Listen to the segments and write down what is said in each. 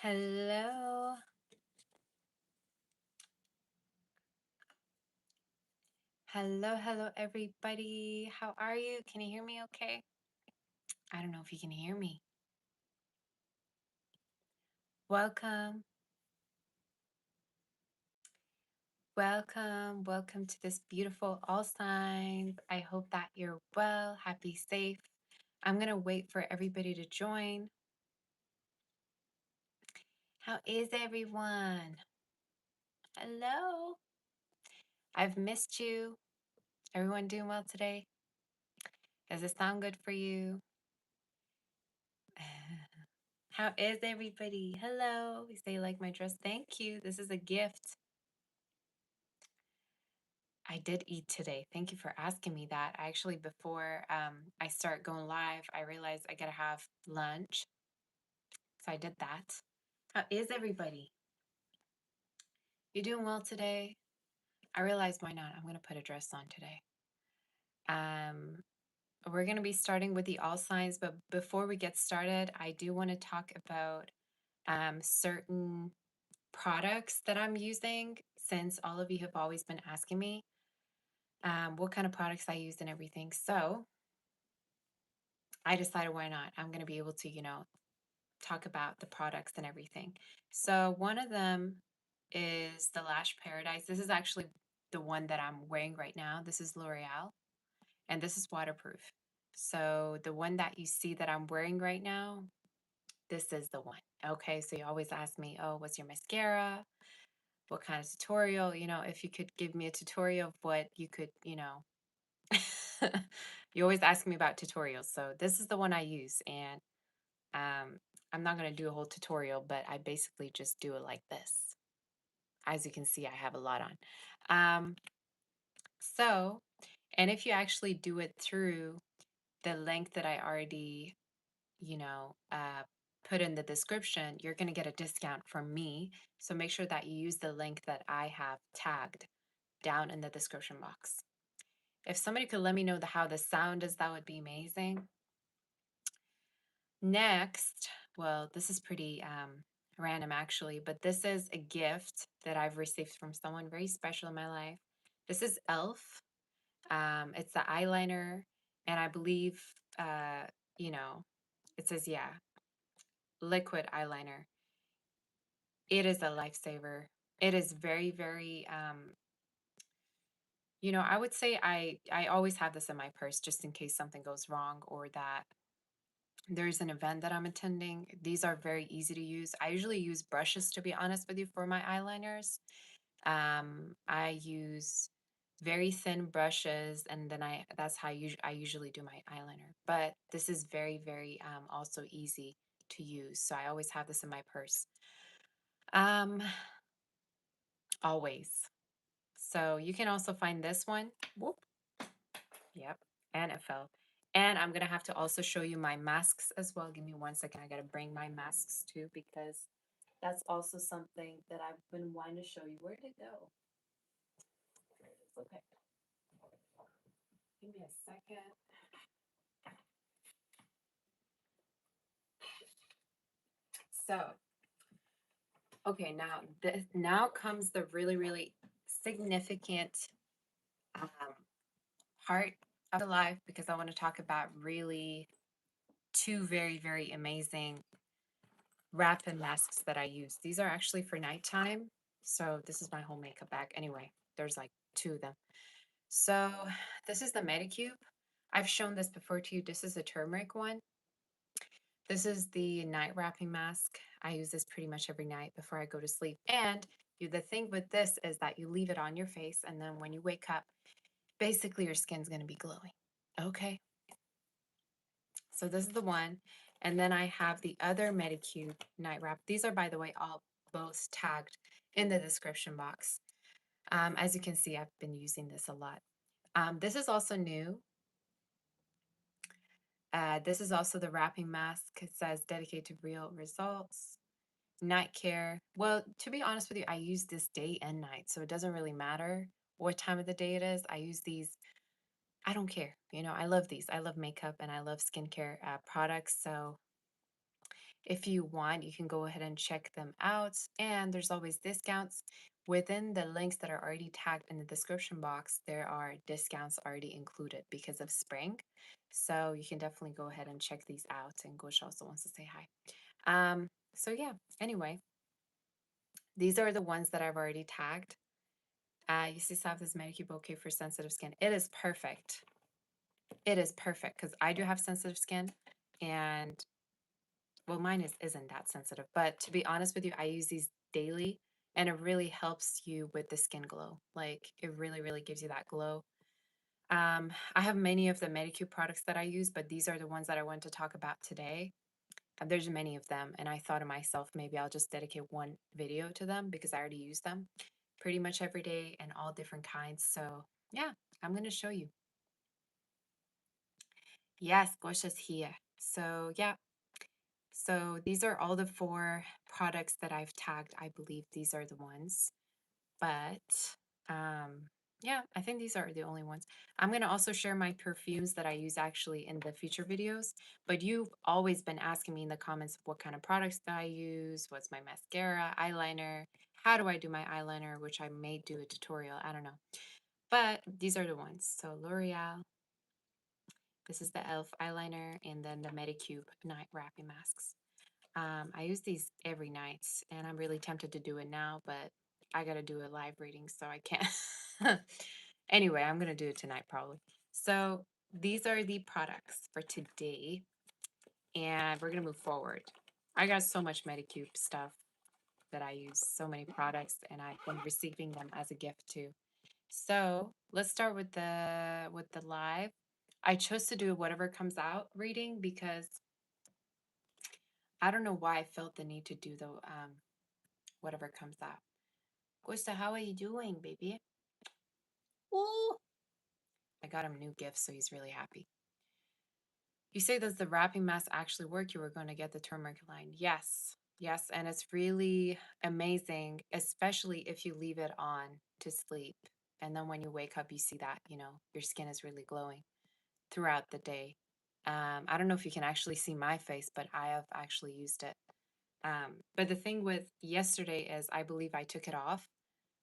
Hello. Hello, everybody. How are you? Can you hear me okay? I don't know if you can hear me. Welcome. Welcome to this beautiful all signs. I hope that you're well, happy, safe. I'm going to wait for everybody to join. How is everyone? Hello. I've missed you. Everyone doing well today? Does it sound good for you? How is everybody? Hello. We say, like my dress. Thank you. This is a gift. I did eat today. Thank you for asking me that. I actually, before I start going live, I realized I gotta have lunch. So I did that. How is everybody? You doing well today? I realized why not? I'm gonna put a dress on today. Um, we're gonna be starting with the all signs, but before we get started, I do want to talk about certain products that I'm using since all of you have always been asking me what kind of products I use and everything. So I decided why not? I'm going to be able to, talk about the products and everything. So one of them is the Lash Paradise. This is actually the one that I'm wearing right now. This is L'Oreal and this is waterproof. So the one that you see that I'm wearing right now, this is the one. Okay, so you always ask me, oh, what's your mascara? What kind of tutorial? If you could give me a tutorial of what you could, you always ask me about tutorials. So this is the one I use. And I'm not going to do a whole tutorial, but I basically just do it like this. As you can see, I have a lot on. Um, so, and if you actually do it through the link that I already, you know, uh, put in the description, you're going to get a discount from me. So make sure that you use the link that I have tagged down in the description box. If somebody could let me know how the sound is, that would be amazing. Next, well, this is pretty random actually, but this is a gift that I've received from someone very special in my life. This is e.l.f. It's the eyeliner, and I believe, uh, you know, it says, yeah, liquid eyeliner. It is a lifesaver. It is very, very, I would say I always have this in my purse just in case something goes wrong or that there's an event that I'm attending. These are very easy to use. I usually use brushes, to be honest with you, for my eyeliners. I use very thin brushes, and then that's how I usually do my eyeliner. But this is very, very also easy to use. So I always have this in my purse. Um, always. So you can also find this one. Whoop. Yep. And it fell. And I'm gonna have to also show you my masks as well. Give me 1 second. I gotta bring my masks too because that's also something that I've been wanting to show you. Where did it go? Okay. Give me a second. So, okay, now comes the really, really significant um, part of the life because I want to talk about really two very, very amazing wrap and masks that I use. These are actually for nighttime. So this is my whole makeup bag. Anyway, there's like two of them. So this is the Medicube. I've shown this before to you. This is a turmeric one. This is the night wrapping mask. I use this pretty much every night before I go to sleep. And the thing with this is that you leave it on your face, and then when you wake up, basically your skin's going to be glowing. Okay. So this is the one. And then I have the other Medicube night wrap. These are, by the way, all both tagged in the description box. As you can see, I've been using this a lot. This is also new. This is also the wrapping mask. It says dedicated to real results. Night care. Well, to be honest with you, I use this day and night, so it doesn't really matter what time of the day it is. I use these. I don't care. I love these. I love makeup and I love skincare products. So If you want, you can go ahead and check them out. And there's always discounts. Within the links that are already tagged in the description box, there are discounts already included because of spring. So you can definitely go ahead and check these out. And Gosh also wants to say hi. So yeah, anyway, these are the ones that I've already tagged. You see, have this Medicube bouquet for sensitive skin. It is perfect. It is perfect because I do have sensitive skin, and well, mine isn't that sensitive. But to be honest with you, I use these daily, and it really helps you with the skin glow. Like it really, really gives you that glow. I have many of the Medicube products that I use, but these are the ones that I want to talk about today. There's many of them, and I thought to myself, maybe I'll just dedicate one video to them because I already use them pretty much every day and all different kinds. So yeah, I'm gonna show you. Yes, Gosha's here. So yeah, so these are all the 4 products that I've tagged. I believe these are the ones. But um, yeah, I think these are the only ones. I'm going to also share my perfumes that I use actually in the future videos. But you've always been asking me in the comments what kind of products that I use, what's my mascara, eyeliner, how do I do my eyeliner, which I may do a tutorial. I don't know. But these are the ones. So L'Oreal, this is the e.l.f. eyeliner, and then the Medicube night wrapping masks. I use these every night, and I'm really tempted to do it now, but I gotta do a live reading, so I can't. Anyway, I'm gonna do it tonight probably. So these are the products for today, and we're gonna move forward. I got so much Medicube stuff that I use, so many products, and I've been receiving them as a gift too. So let's start with the live. I chose to do whatever comes out reading because I don't know why I felt the need to do the whatever comes out. Costa, how are you doing, baby? Ooh. I got him new gifts, so he's really happy. You say, does the wrapping mask actually work? You were going to get the turmeric line. Yes. Yes. And it's really amazing, especially if you leave it on to sleep. And then when you wake up, you see that, your skin is really glowing throughout the day. I don't know if you can actually see my face, but I have actually used it. But the thing with yesterday is I believe I took it off.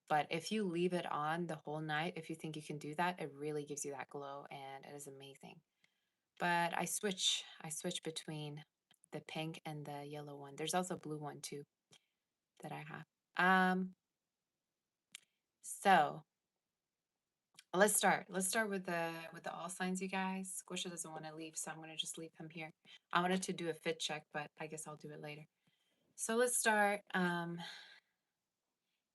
But if you leave it on the whole night, if you think you can do that, it really gives you that glow and it is amazing. But I switch between the pink and the yellow one. There's also a blue one too that I have. So let's start. Let's start with the all signs, you guys. Squisha doesn't want to leave, so I'm gonna just leave him here. I wanted to do a fit check, but I guess I'll do it later. So let's start.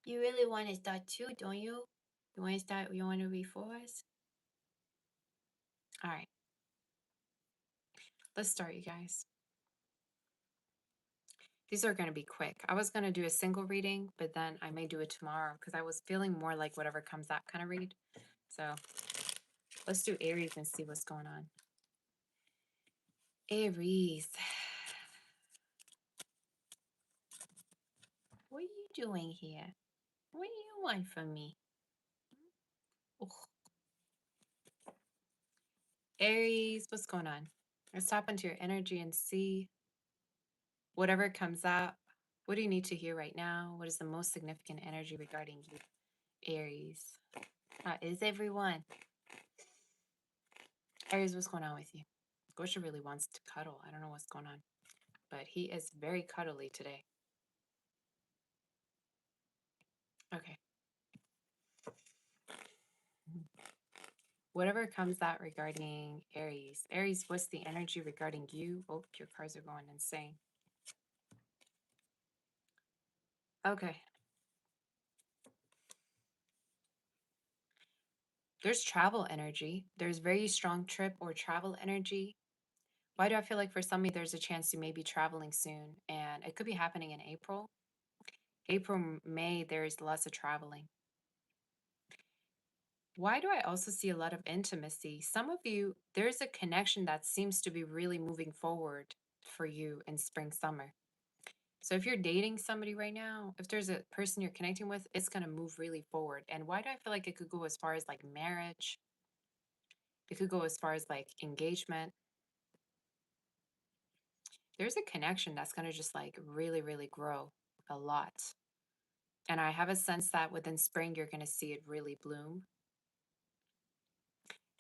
You really want to start too, don't you? You want to start? You want to read for us? All right. Let's start, you guys. These are going to be quick. I was going to do a single reading, but then I may do it tomorrow because I was feeling more like whatever comes out kind of read. So let's do Aries and see what's going on. Aries. What are you doing here? What do you want from me? Ugh. Aries, what's going on? Let's tap into your energy and see whatever comes out. What do you need to hear right now? What is the most significant energy regarding you, Aries? How is everyone? Aries, what's going on with you? Gosha really wants to cuddle. I don't know what's going on, but he is very cuddly today. Okay. Whatever comes out regarding Aries. Aries, what's the energy regarding you? Oh, your cards are going insane. Okay. There's travel energy. There's very strong trip or travel energy. Why do I feel like for some of you there's a chance you may be traveling soon? And it could be happening in April. April, May, there's lots of traveling. Why do I also see a lot of intimacy? Some of you, there's a connection that seems to be really moving forward for you in spring, summer. So if you're dating somebody right now, if there's a person you're connecting with, it's going to move really forward. And why do I feel like it could go as far as like marriage? It could go as far as like engagement. There's a connection that's going to just like really, really grow a lot. And I have a sense that within spring, you're going to see it really bloom.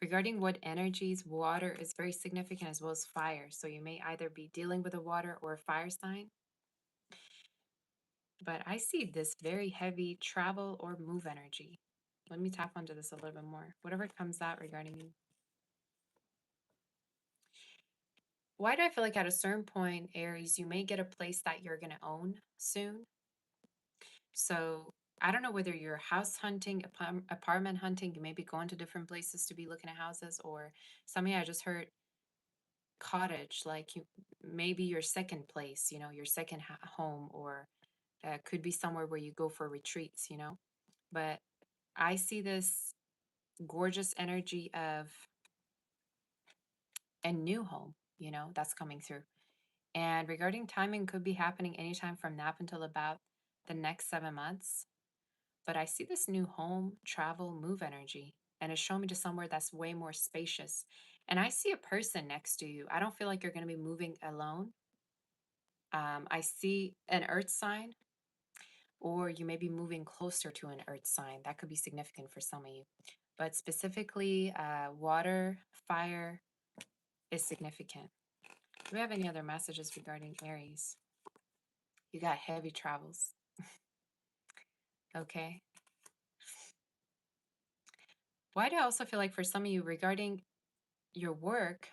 Regarding what energies, water is very significant as well as fire. So you may either be dealing with a water or a fire sign. But I see this very heavy travel or move energy. Let me tap onto this a little bit more. Whatever comes out regarding you. Why do I feel like at a certain point, Aries, you may get a place that you're going to own soon? So I don't know whether you're house hunting, apartment hunting, you may be going to different places to be looking at houses, or something I just heard cottage, like you maybe your second place, your second home, or could be somewhere where you go for retreats, But I see this gorgeous energy of a new home, that's coming through. And regarding timing, could be happening anytime from now up until about the next 7 months. But I see this new home, travel, move energy, and it's showing me to somewhere that's way more spacious. And I see a person next to you. I don't feel like you're going to be moving alone. I see an earth sign, or you may be moving closer to an earth sign. That could be significant for some of you. But specifically, water, fire is significant. Do we have any other messages regarding Aries? You got heavy travels. Okay. Why do I also feel like for some of you regarding your work,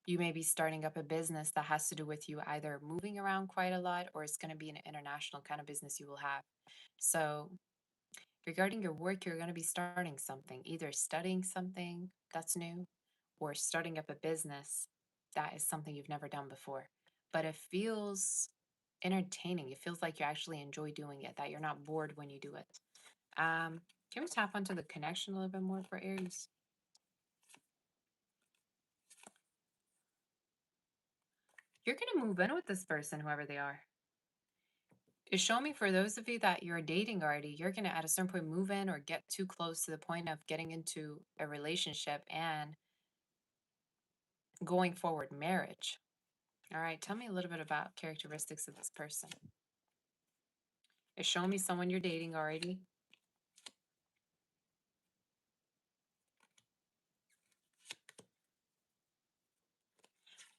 you may be starting up a business that has to do with you either moving around quite a lot, or it's going to be an international kind of business you will have. So, regarding your work, you're going to be starting something, either studying something that's new or starting up a business that is something you've never done before. But it feels entertaining. It feels like you actually enjoy doing it, that you're not bored when you do it. Can we tap onto the connection a little bit more for Aries? You're going to move in with this person, whoever they are. It's showing me for those of you that you're dating already, you're going to at a certain point move in or get too close to the point of getting into a relationship and going forward marriage. All right, tell me a little bit about characteristics of this person. It's showing me someone you're dating already.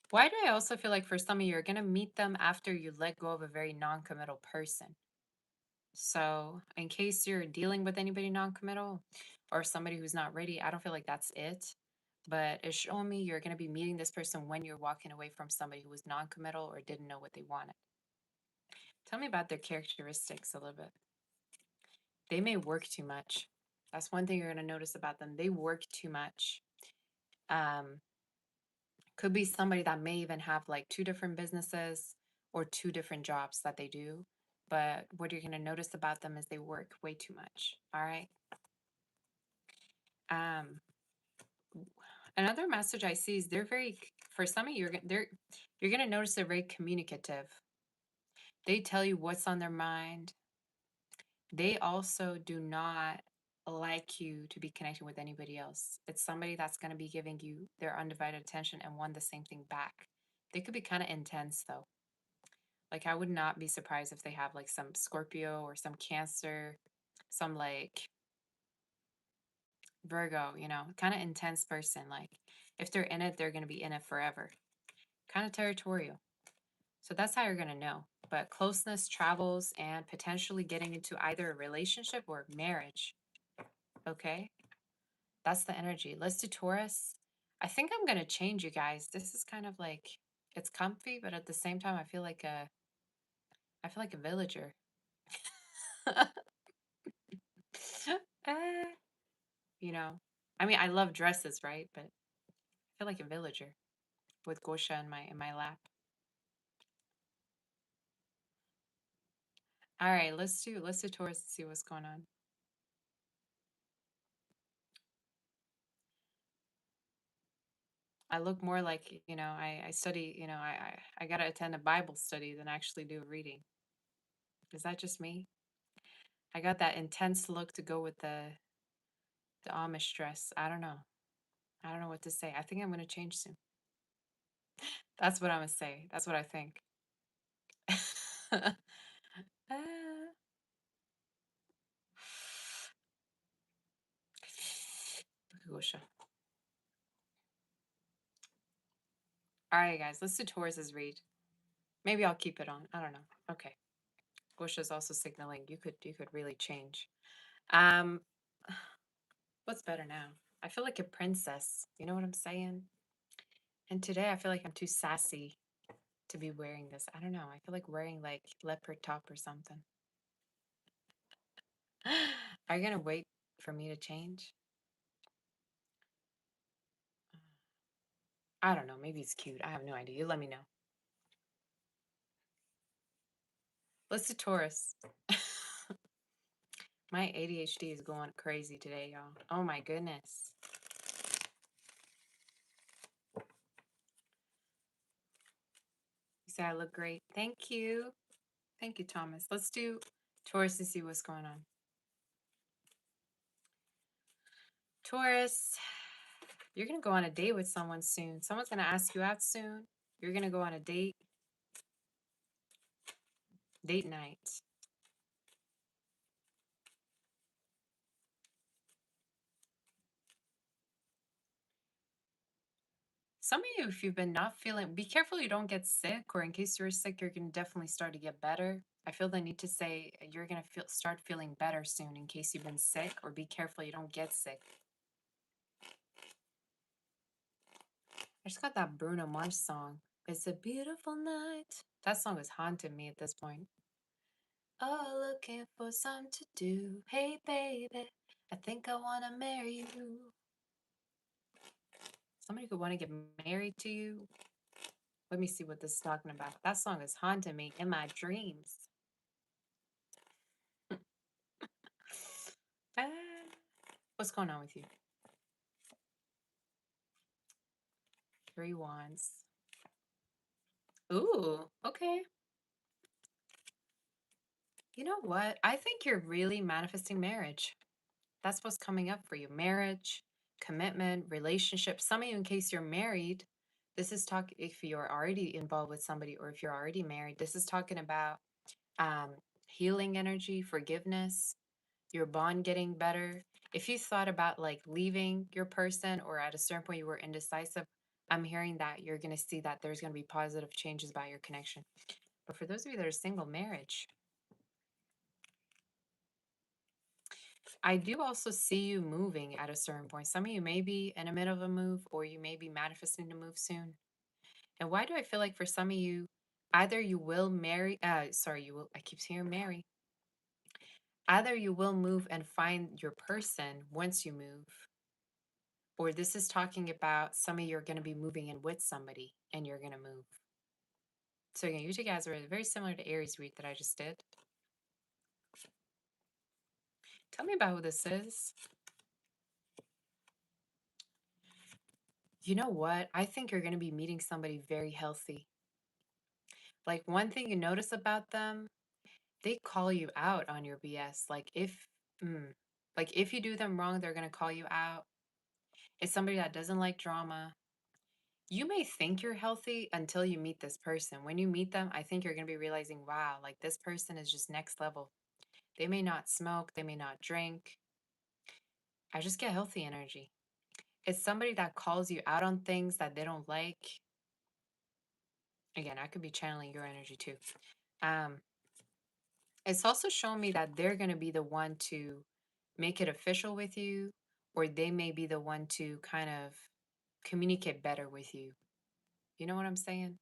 Why do I also feel like for some of you, you're going to meet them after you let go of a very non committal person? So, in case you're dealing with anybody non committal or somebody who's not ready, I don't feel like that's it. But it's showing me you're going to be meeting this person when you're walking away from somebody who was non committal or didn't know what they wanted. Tell me about their characteristics a little bit. They may work too much. That's one thing you're going to notice about them. They work too much. Um, could be somebody that may even have like two different businesses or two different jobs that they do. But what you're going to notice about them is they work way too much. All right. Um, Another message I see is they're very, for some of you, you're going to notice they're very communicative. They tell you what's on their mind. They also do not like you to be connecting with anybody else. It's somebody that's going to be giving you their undivided attention and want the same thing back. They could be kind of intense though. Like I would not be surprised if they have like some Scorpio or some Cancer, some like Virgo, kind of intense person. Like if they're in it, they're going to be in it forever. Kind of territorial. So that's how you're going to know. But closeness, travels, and potentially getting into either a relationship or marriage. Okay. That's the energy. Let's do Taurus. I think I'm going to change you guys. This is kind of like, it's comfy, but at the same time, I feel like a villager. Eh, you know, I mean, I love dresses, right? But I feel like a villager with Gosha in my lap. All right, let's do Taurus and see what's going on. I look more like, I study, I gotta attend a Bible study than actually do a reading. Is that just me? I got that intense look to go with the Amish dress. I don't know. I don't know what to say. I think I'm gonna change soon. That's what I'm gonna say. That's what I think. Ah, Gosha. All right, guys, let's do Taurus's read. Maybe I'll keep it on. I don't know. Okay. Gosha's also signaling you could really change. Um, what's better now? I feel like a princess. You know what I'm saying? And today I feel like I'm too sassy to be wearing this. I don't know. I feel like wearing like leopard top or something. Are you gonna wait for me to change? I don't know. Maybe it's cute. I have no idea. You let me know. Let's do Taurus. My ADHD is going crazy today, y'all. Oh my goodness. You say I look great. Thank you. Thank you, Thomas. Let's do Taurus to see what's going on. Taurus, you're going to go on a date with someone soon. Someone's going to ask you out soon. You're going to go on a date night. Some of you, if you've been not feeling, be careful you don't get sick, or in case you're sick, you're going to definitely start to get better. I feel the need to say you're going to start feeling better soon in case you've been sick, or be careful you don't get sick. I just got that Bruno Mars song. It's a beautiful night. That song is haunting me at this point. Oh, looking for something to do. Hey, baby, I think I want to marry you. Somebody could want to get married to you. Let me see what this is talking about. That song is haunting me in my dreams. Ah, what's going on with you? 3 wands. Ooh, okay. You know what? I think you're really manifesting marriage. That's what's coming up for you. Marriage, commitment, relationship. Some of you, in case you're married, this is talk if you're already involved with somebody or if you're already married, this is talking about um, healing energy, forgiveness, your bond getting better. If you thought about like leaving your person or at a certain point you were indecisive, I'm hearing that you're going to see that there's going to be positive changes about your connection. But for those of you that are single, marriage. I do also see you moving at a certain point. Some of you may be in the middle of a move or you may be manifesting to move soon. And why do I feel like for some of you, either you will marry, sorry, you will, I keep saying marry. Either you will move and find your person once you move, or this is talking about some of you are going to be moving in with somebody and you're going to move. So again, you two guys are very similar to Aries read that I just did. Tell me about who this is. You know what? I think you're going to be meeting somebody very healthy. Like one thing you notice about them, they call you out on your BS. Like if you do them wrong, they're going to call you out. It's somebody that doesn't like drama. You may think you're healthy until you meet this person. When you meet them, I think you're going to be realizing, wow, like this person is just next level. They may not smoke, they may not drink. I just get healthy energy. It's somebody that calls you out on things that they don't like. Again, I could be channeling your energy too. Um, it's also showing me that they're going to be the one to make it official with you, or they may be the one to kind of communicate better with you. You know what I'm saying?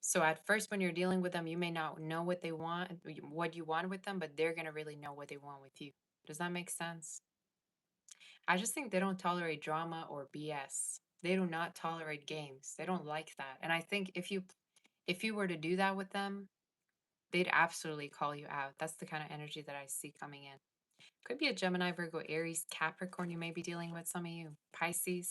So at first, when you're dealing with them, you may not know what they want, what you want with them, but they're going to really know what they want with you. Does that make sense? I just think they don't tolerate drama or BS. They do not tolerate games. They don't like that. And I think if you were to do that with them, they'd absolutely call you out. That's the kind of energy that I see coming in. Could be a Gemini, Virgo, Aries, Capricorn you may be dealing with, some of you. Pisces.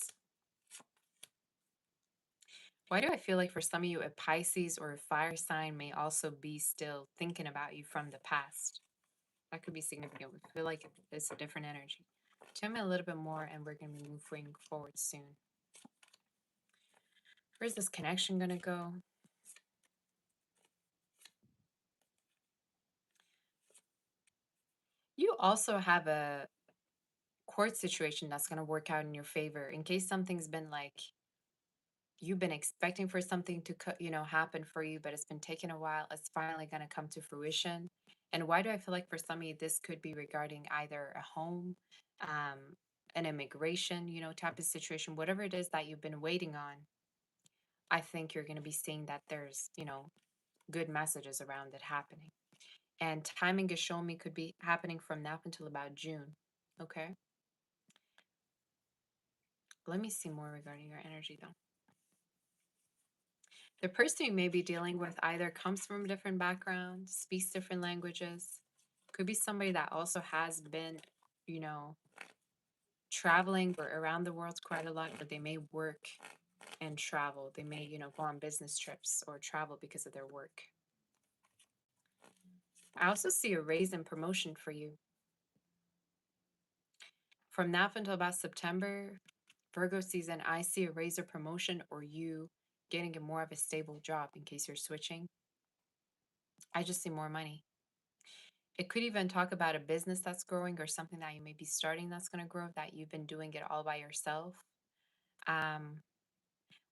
Why do I feel like for some of you, a Pisces or a fire sign may also be still thinking about you from the past? That could be significant. I feel like it's a different energy. Tell me a little bit more, and we're going to be moving forward soon. Where's this connection going to go? You also have a court situation that's going to work out in your favor in case something's been like you've been expecting for something to happen for you, but it's been taking a while. It's finally going to come to fruition. And why do I feel like for some of you this could be regarding either a home, um an immigration, type of situation, whatever it is that you've been waiting on. I think you're going to be seeing that there's good messages around it happening. And timing is showing me could be happening from now until about June. Okay. Let me see more regarding your energy though. The person you may be dealing with either comes from a different background, speaks different languages, could be somebody that also has been, you know, traveling or around the world quite a lot, but they may work and travel. They may, go on business trips or travel because of their work. I also see a raise and promotion for you. From now until about September, Virgo season, I see a raise or promotion or you getting a more of a stable job in case you're switching. I just see more money. It could even talk about a business that's growing or something that you may be starting that's going to grow, that you've been doing it all by yourself. Um,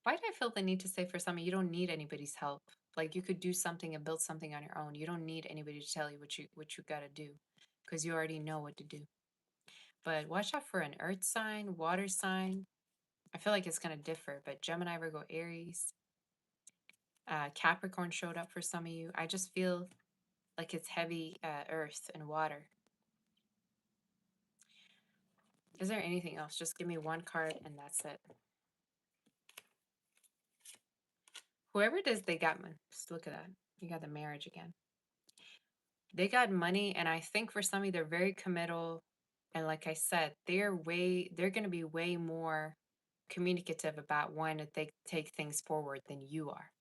why do I feel the need to say for some, you don't need anybody's help? Like you could do something and build something on your own. You don't need anybody to tell you what you got to do because you already know what to do. But watch out for an earth sign, water sign. I feel like it's going to differ, but Gemini, Virgo, Aries, Capricorn showed up for some of you. I just feel like it's heavy earth and water. Is there anything else? Just give me one card and that's it. Whoever it is, they got money. Just look at that. You got the marriage again. They got money, and I think for some of you, they're very committal. And like I said, they're going to be way more communicative about wanting to take things forward than you are.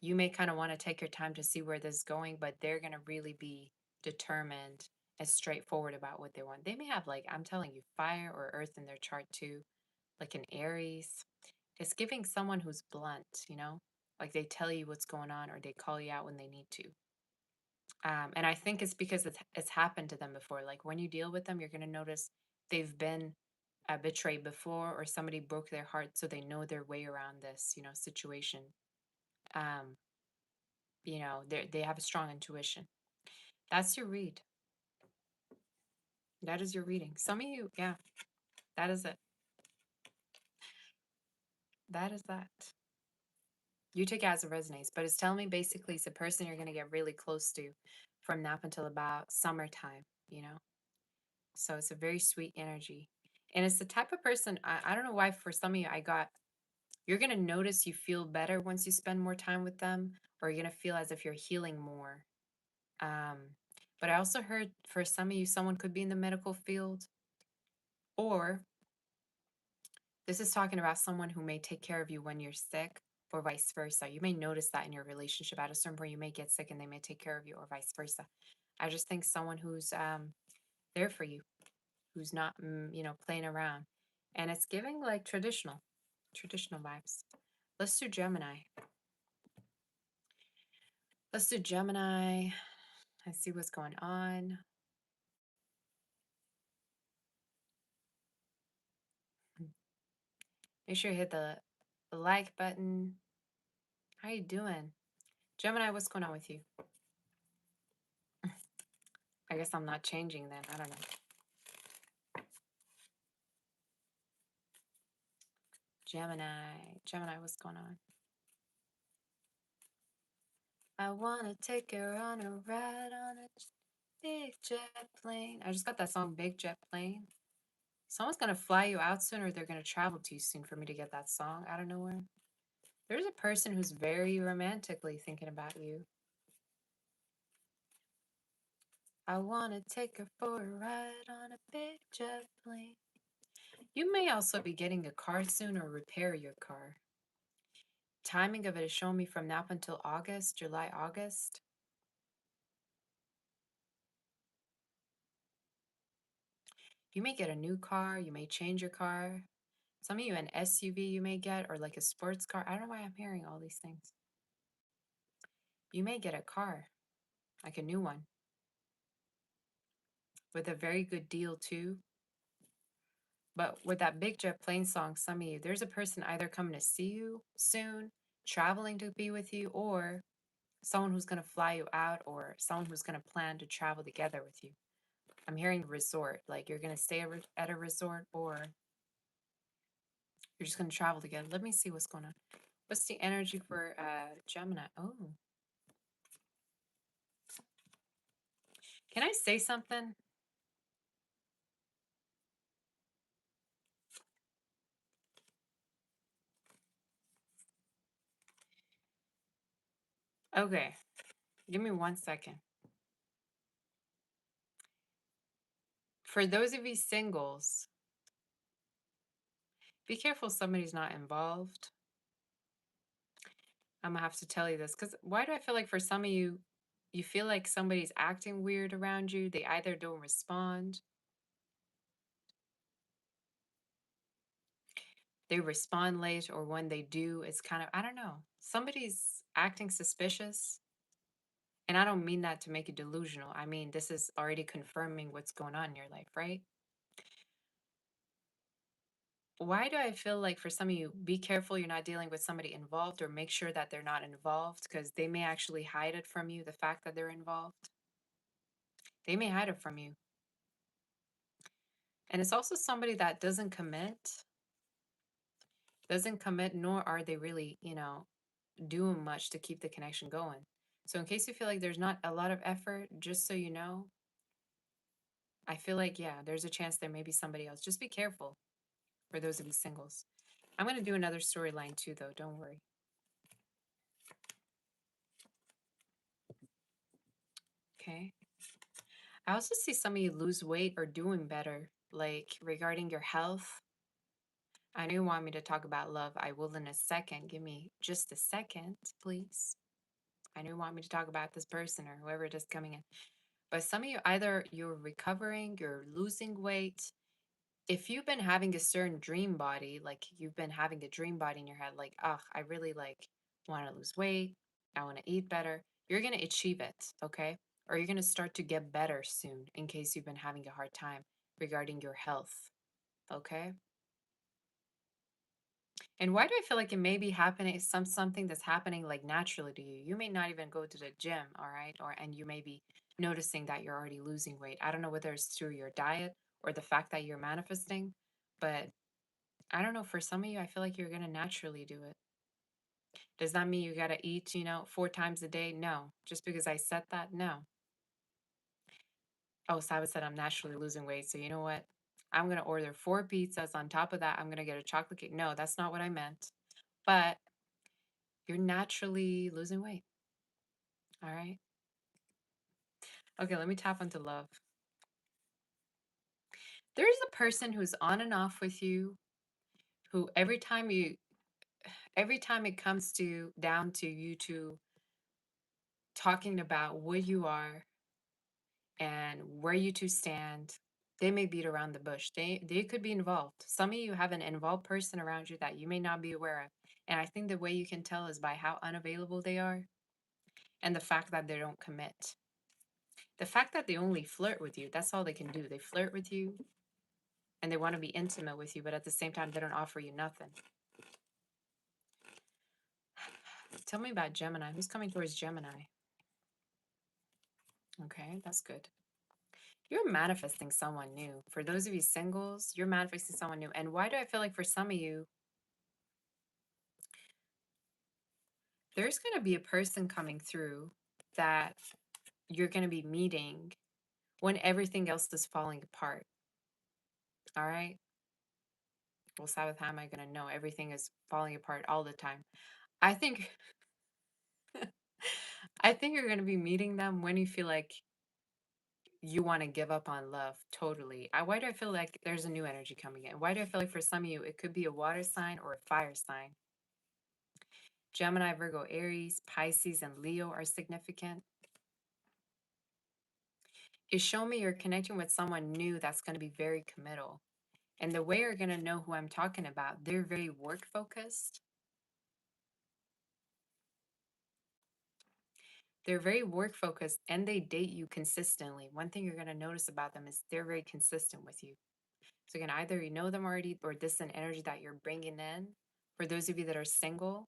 You may kind of want to take your time to see where this is going, but they're going to really be determined and straightforward about what they want. They may have, like, I'm telling you, fire or earth in their chart too, like an Aries. It's giving someone who's blunt. Like they tell you what's going on or they call you out when they need to. And I think it's because it's happened to them before. Like when you deal with them, you're going to notice they've been betrayed before or somebody broke their heart, so they know their way around this, situation. Um, they have a strong intuition. That's your read. That is your reading. Some of you, yeah, that is it. That is that. You take it as it resonates, but it's telling me basically it's a person you're going to get really close to from now until about summertime. So it's a very sweet energy. And it's the type of person, I don't know why for some of you, you're going to notice you feel better once you spend more time with them, or you're going to feel as if you're healing more. Um, but I also heard for some of you, someone could be in the medical field, or this is talking about someone who may take care of you when you're sick, or vice versa. You may notice that in your relationship. At a certain point, you may get sick and they may take care of you, or vice versa. I just think someone who's there for you, who's not, playing around. And it's giving like traditional vibes. Let's do Gemini. Let's do Gemini. I see what's going on. Make sure you hit the like button. How you doing? Gemini, what's going on with you? I guess I'm not changing then. I don't know. Gemini, what's going on? I wanna take her on a ride on a big jet plane. I just got that song, Big Jet Plane. Someone's gonna fly you out soon, or they're gonna travel to you soon for me to get that song out of nowhere. There's a person who's very romantically thinking about you. I wanna take her for a ride on a big jet plane. You may also be getting a car soon or repair your car. Timing of it is showing me from now until August, July, August. You may get a new car, you may change your car. Some of you, an SUV you may get, or like a sports car. I don't know why I'm hearing all these things. You may get a car, like a new one, with a very good deal too. But with that Big Jet Plane song, some of you, there's a person either coming to see you soon, traveling to be with you, or someone who's going to fly you out, or someone who's going to plan to travel together with you. I'm hearing resort, like you're going to stay at a resort, or you're just going to travel together. Let me see what's going on. What's the energy for Gemini? Oh, can I say something? Okay, give me 1 second. For those of you singles, be careful somebody's not involved. I'm gonna have to tell you this because why do I feel like for some of you, you feel like somebody's acting weird around you? They either don't respond, they respond late, or when they do, it's kind of, I don't know, somebody's acting suspicious. And I don't mean that to make it delusional. I mean, this is already confirming what's going on in your life, right? Why do I feel like for some of you, be careful you're not dealing with somebody involved, or make sure that they're not involved because they may actually hide it from you, the fact that they're involved. They may hide it from you. And it's also somebody that doesn't commit, nor are they really, doing much to keep the connection going. So, in case you feel like there's not a lot of effort, just so you know, I feel like, yeah, there's a chance there may be somebody else. Just be careful for those of you singles. I'm going to do another storyline too, though. Don't worry. Okay. I also see some of you lose weight or doing better, like regarding your health. I know you want me to talk about love. I will in a second. Give me just a second, please. I know you want me to talk about this person or whoever it is coming in. But some of you, either you're recovering, you're losing weight. If you've been having a certain dream body, like you've been having a dream body in your head, like, oh, I really like want to lose weight, I want to eat better, you're going to achieve it, okay? Or you're going to start to get better soon in case you've been having a hard time regarding your health, okay? And why do I feel like it may be happening, something that's happening like naturally to you? You may not even go to the gym, all right? And you may be noticing that you're already losing weight. I don't know whether it's through your diet or the fact that you're manifesting, but I don't know. For some of you, I feel like you're gonna naturally do it. Does that mean you gotta eat, 4 times a day? No. Just because I said that? No. Oh, Sabbath said I'm naturally losing weight. So you know what? I'm gonna order 4 pizzas. On top of that, I'm gonna get a chocolate cake. No, that's not what I meant. But you're naturally losing weight. All right. Okay, let me tap into love. There's a person who's on and off with you, who every time it comes to down to you two talking about what you are and where you two stand, they may beat around the bush. They could be involved. Some of you have an involved person around you that you may not be aware of. And I think the way you can tell is by how unavailable they are and the fact that they don't commit. The fact that they only flirt with you, that's all they can do. They flirt with you and they want to be intimate with you, but at the same time, they don't offer you nothing. Tell me about Gemini. Who's coming towards Gemini? Okay, that's good. You're manifesting someone new. For those of you singles, you're manifesting someone new. And why do I feel like for some of you, there's going to be a person coming through that you're going to be meeting when everything else is falling apart. All right. Well, Sabbath, how am I going to know everything is falling apart all the time? I think, I think you're going to be meeting them when you feel like you want to give up on love totally. Why do I feel like there's a new energy coming in? Why do I feel like for some of you, it could be a water sign or a fire sign? Gemini, Virgo, Aries, Pisces, and Leo are significant. Is show me you're connecting with someone new that's going to be very committal. And the way you're going to know who I'm talking about, they're very work focused. They're very work focused and they date you consistently. One thing you're going to notice about them is they're very consistent with you. So, again, either you know them already or this is an energy that you're bringing in. For those of you that are single,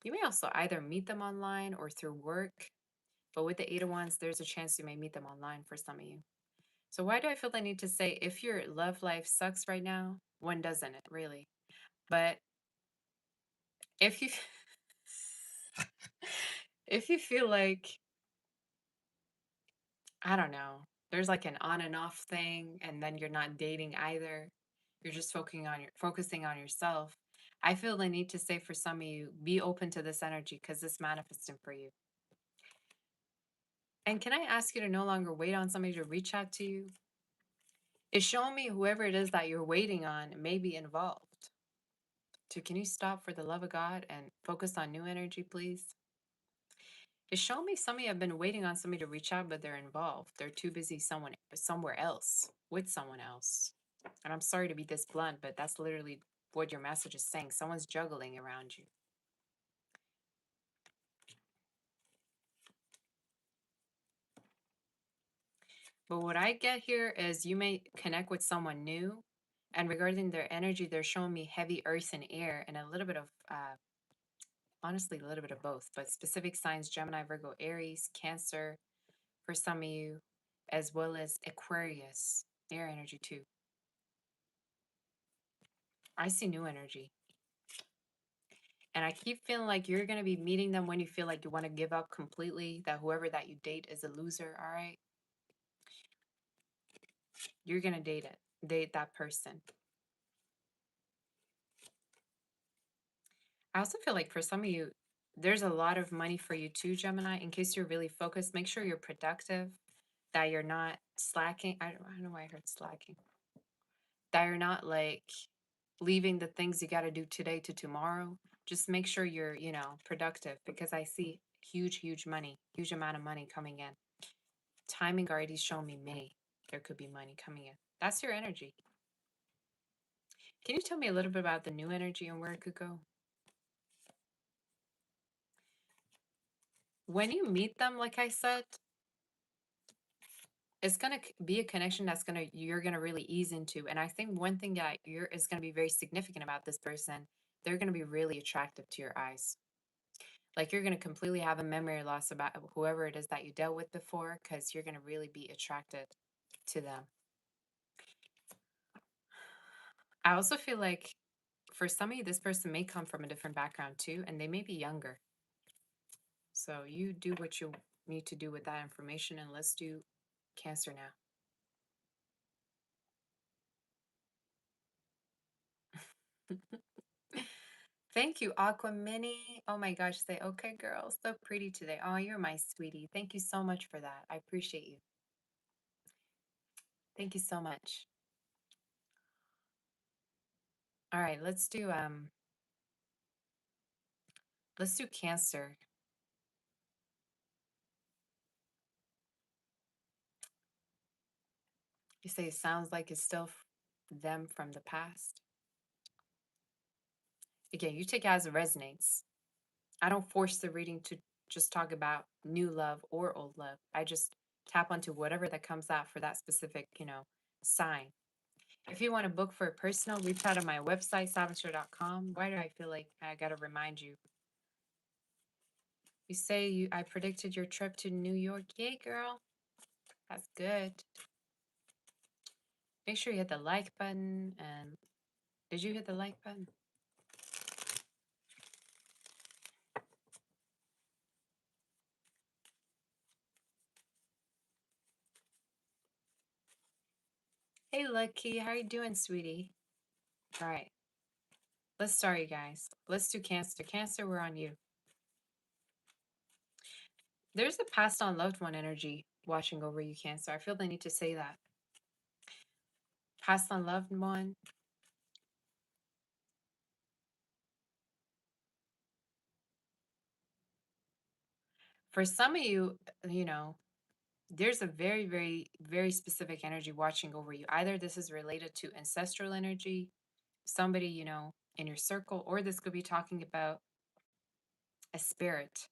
you may also either meet them online or through work. But with the Eight of Wands, there's a chance you may meet them online for some of you. So, why do I feel the need to say if your love life sucks right now? One doesn't it, really? But if you if you feel like, I don't know, there's like an on and off thing and then you're not dating either, you're just focusing on yourself. I feel the need to say for some of you, be open to this energy because this manifesting for you. And can I ask you to no longer wait on somebody to reach out to you? It's showing me whoever it is that you're waiting on may be involved. So can you stop for the love of God and focus on new energy, please? It's showing me some of you have been waiting on somebody to reach out, but they're involved. They're too busy somewhere else with someone else. And I'm sorry to be this blunt, but that's literally what your message is saying. Someone's juggling around you. But what I get here is you may connect with someone new. And regarding their energy, they're showing me heavy earth and air and a little bit of, honestly, a little bit of both, but specific signs Gemini, Virgo, Aries, Cancer for some of you, as well as Aquarius, air energy too. I see new energy. And I keep feeling like you're going to be meeting them when you feel like you want to give up completely, that whoever that you date is a loser, all right? You're going to date that person. I also feel like for some of you, there's a lot of money for you too, Gemini. In case you're really focused, make sure you're productive, that you're not slacking. I don't know why I heard slacking. That you're not like leaving the things you got to do today to tomorrow. Just make sure you're, productive because I see huge money, huge amount of money coming in. Timing already shown me May. There could be money coming in. That's your energy. Can you tell me a little bit about the new energy and where it could go? When you meet them, like I said, it's gonna be a connection you're gonna really ease into. And I think one thing that is gonna be very significant about this person, they're gonna be really attractive to your eyes. Like you're gonna completely have a memory loss about whoever it is that you dealt with before, because you're gonna really be attracted to them. I also feel like for some of you, this person may come from a different background too, and they may be younger. So you do what you need to do with that information, and let's do Cancer now. Thank you, Aqua Mini. Oh my gosh, say okay, girl. So pretty today. Oh, you're my sweetie. Thank you so much for that. I appreciate you. Thank you so much. All right, let's do Cancer. You say it sounds like it's still them from the past. Again, you take it as it resonates. I don't force the reading to just talk about new love or old love. I just tap onto whatever that comes out for that specific, sign. If you want to book for a personal, reach out on my website, savister.com. Why do I feel like I got to remind you? You say I predicted your trip to New York. Yay, girl. That's good. Make sure you hit the like button. And did you hit the like button? Hey, Lucky. How are you doing, sweetie? All right. Let's start, you guys. Let's do Cancer. Cancer, we're on you. There's a passed on loved one energy watching over you, Cancer. I feel the need to say that. Passed on loved one. For some of you, there's a very, very, very specific energy watching over you. Either this is related to ancestral energy, somebody, in your circle, or this could be talking about a spirit.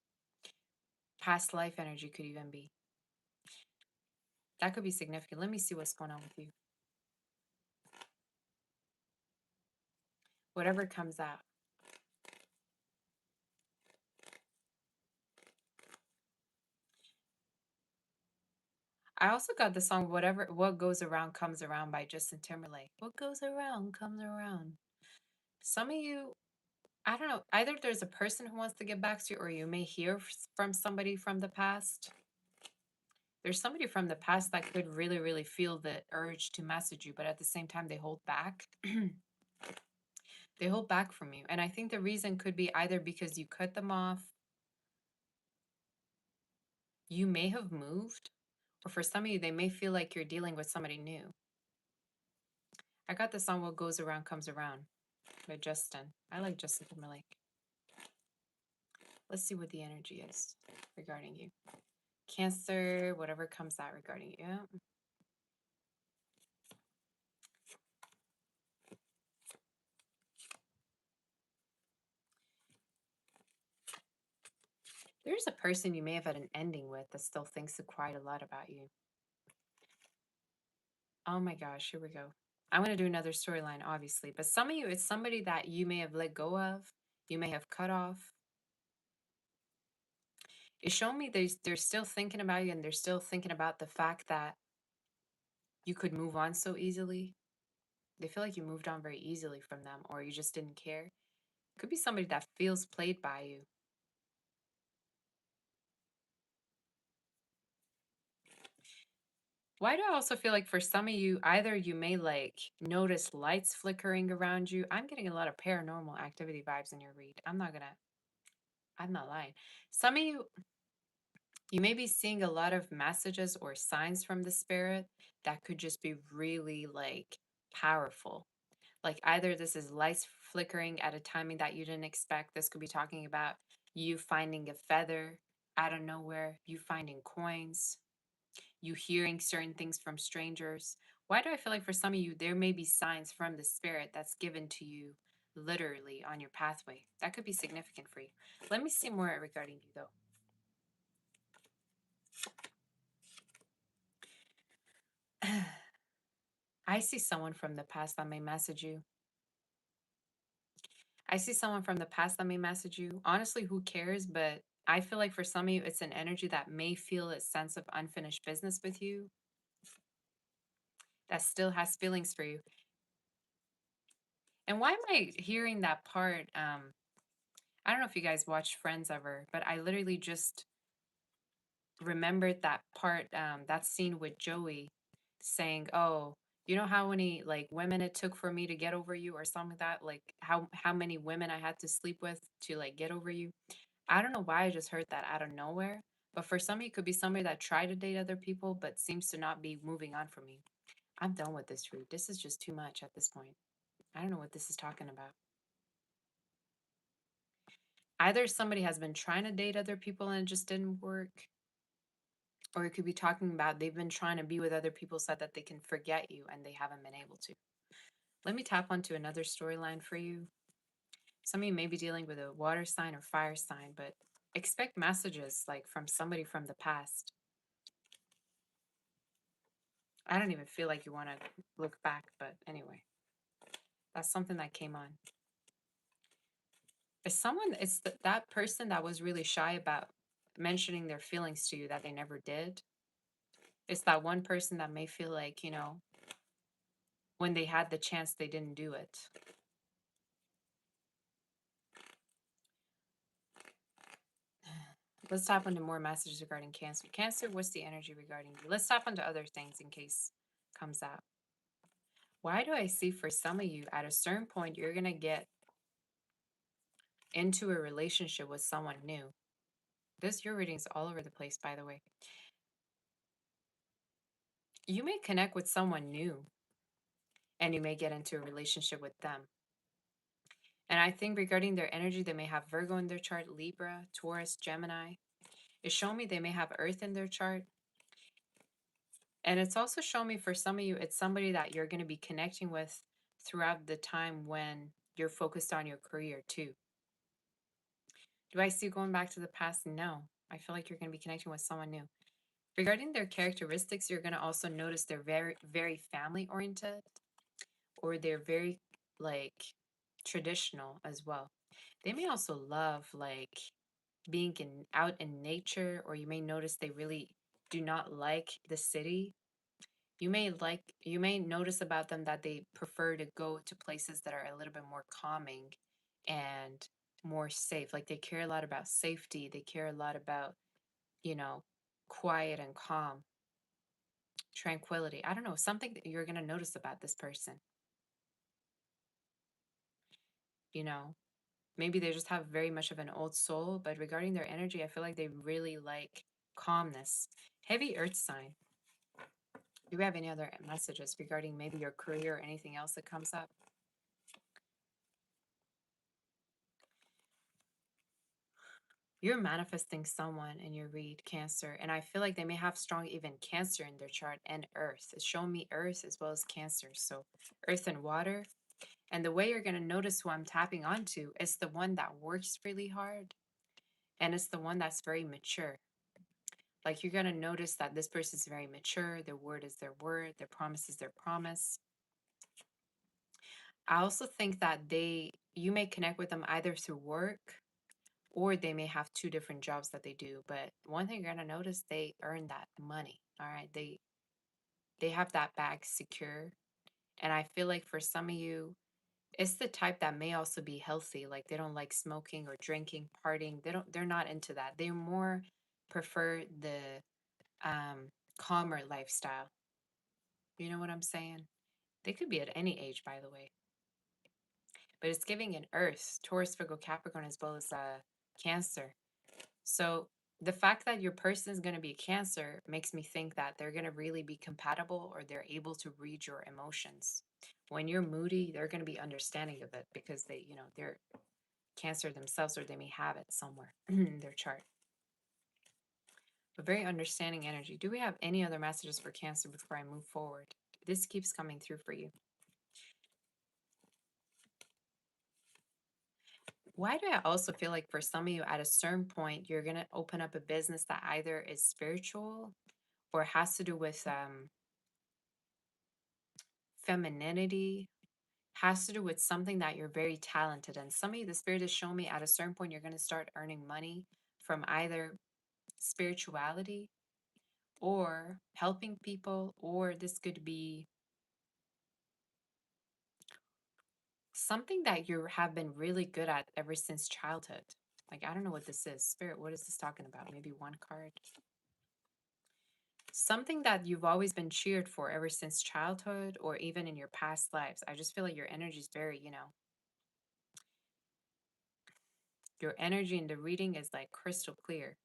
Past life energy could even be. That could be significant. Let me see what's going on with you. Whatever comes out. I also got the song What Goes Around Comes Around by Justin Timberlake. What goes around comes around. Some of you, I don't know, either there's a person who wants to get back to you or you may hear from somebody from the past. There's somebody from the past that could really, really feel the urge to message you, but at the same time, they hold back. They hold back from you. And I think the reason could be either because you cut them off, you may have moved, or for some of you, they may feel like you're dealing with somebody new. I got the song What Goes Around Comes Around by Justin. I like Justin Timberlake. Let's see what the energy is regarding you. Cancer, whatever comes out regarding you. There's a person you may have had an ending with that still thinks quite a lot about you. Oh my gosh, here we go. I'm going to do another storyline, obviously. But some of you, it's somebody that you may have let go of, you may have cut off. It's showing me they're still thinking about you and they're still thinking about the fact that you could move on so easily. They feel like you moved on very easily from them or you just didn't care. It could be somebody that feels played by you. Why do I also feel like for some of you, either you may like notice lights flickering around you. I'm getting a lot of paranormal activity vibes in your read. I'm not lying. Some of you, you may be seeing a lot of messages or signs from the spirit that could just be really like powerful. Like either this is lights flickering at a timing that you didn't expect. This could be talking about you finding a feather out of nowhere, you finding coins, you hearing certain things from strangers. Why do I feel like for some of you, there may be signs from the spirit that's given to you literally on your pathway? That could be significant for you. Let me see more regarding you though. I see someone from the past that may message you. I see someone from the past that may message you. Honestly, who cares? But I feel like for some of you, it's an energy that may feel a sense of unfinished business with you that still has feelings for you. And why am I hearing that part? I don't know if you guys watched Friends ever, but I literally just remembered that part, that scene with Joey saying, "Oh, you know how many like women it took for me to get over you, or something like that. Like how many women I had to sleep with to like get over you." I don't know why I just heard that out of nowhere, but for some, it could be somebody that tried to date other people but seems to not be moving on from you. I'm done with this read. This is just too much at this point. I don't know what this is talking about. Either somebody has been trying to date other people and it just didn't work, or it could be talking about they've been trying to be with other people so that they can forget you and they haven't been able to. Let me tap onto another storyline for you. Some of you may be dealing with a water sign or fire sign, but expect messages like from somebody from the past. I don't even feel like you want to look back, but anyway, that's something that came on. That person that was really shy about mentioning their feelings to you that they never did. It's that one person that may feel like, when they had the chance, they didn't do it. Let's tap into more messages regarding Cancer. Cancer, what's the energy regarding you? Let's tap into other things in case comes out. Why do I see for some of you at a certain point you're gonna get into a relationship with someone new? Your reading's all over the place, by the way. You may connect with someone new and you may get into a relationship with them. And I think regarding their energy, they may have Virgo in their chart, Libra, Taurus, Gemini. It's showing me they may have Earth in their chart. And it's also showing me for some of you, it's somebody that you're going to be connecting with throughout the time when you're focused on your career too. Do I see you going back to the past? No. I feel like you're going to be connecting with someone new. Regarding their characteristics, you're going to also notice they're very, very family oriented, or they're very like traditional as well. They may also love like being out in nature, or you may notice they really do not like the city. You may notice about them that they prefer to go to places that are a little bit more calming and more safe. Like they care a lot about safety. They care a lot about, you know, quiet and calm, tranquility. I don't know, something that you're going to notice about this person, you know. Maybe they just have very much of an old soul, but regarding their energy, I feel like they really like calmness. Heavy earth sign. Do we have any other messages regarding maybe your career or anything else that comes up? You're manifesting someone in your read, Cancer, and I feel like they may have strong even Cancer in their chart and Earth. It's showing me Earth as well as Cancer. So Earth and water. And the way you're going to notice who I'm tapping onto is the one that works really hard, and it's the one that's very mature. Like you're going to notice that this person is very mature. Their word is their word. Their promise is their promise. I also think that you may connect with them either through work, or they may have two different jobs that they do. But one thing you're gonna notice, they earn that money. All right. They have that bag secure. And I feel like for some of you, it's the type that may also be healthy. Like they don't like smoking or drinking, partying. They're not into that. They more prefer the um calmer lifestyle. You know what I'm saying? They could be at any age, by the way. But it's giving an Earth, Taurus, Virgo, Capricorn, as well as Cancer. So the fact that your person is going to be Cancer makes me think that they're going to really be compatible, or they're able to read your emotions. When you're moody, they're going to be understanding of it because they're Cancer themselves, or they may have it somewhere in their chart. But very understanding energy. Do we have any other messages for Cancer before I move forward? This keeps coming through for you. Why do I also feel like for some of you at a certain point, you're going to open up a business that either is spiritual or has to do with femininity, has to do with something that you're very talented in. Some of you, the spirit is showing me at a certain point, you're going to start earning money from either spirituality or helping people, or this could be something that you have been really good at ever since childhood. Like, I don't know what this is. Spirit, what is this talking about? Maybe one card. Something that you've always been cheered for ever since childhood or even in your past lives. I just feel like your energy is very, your energy in the reading is like crystal clear.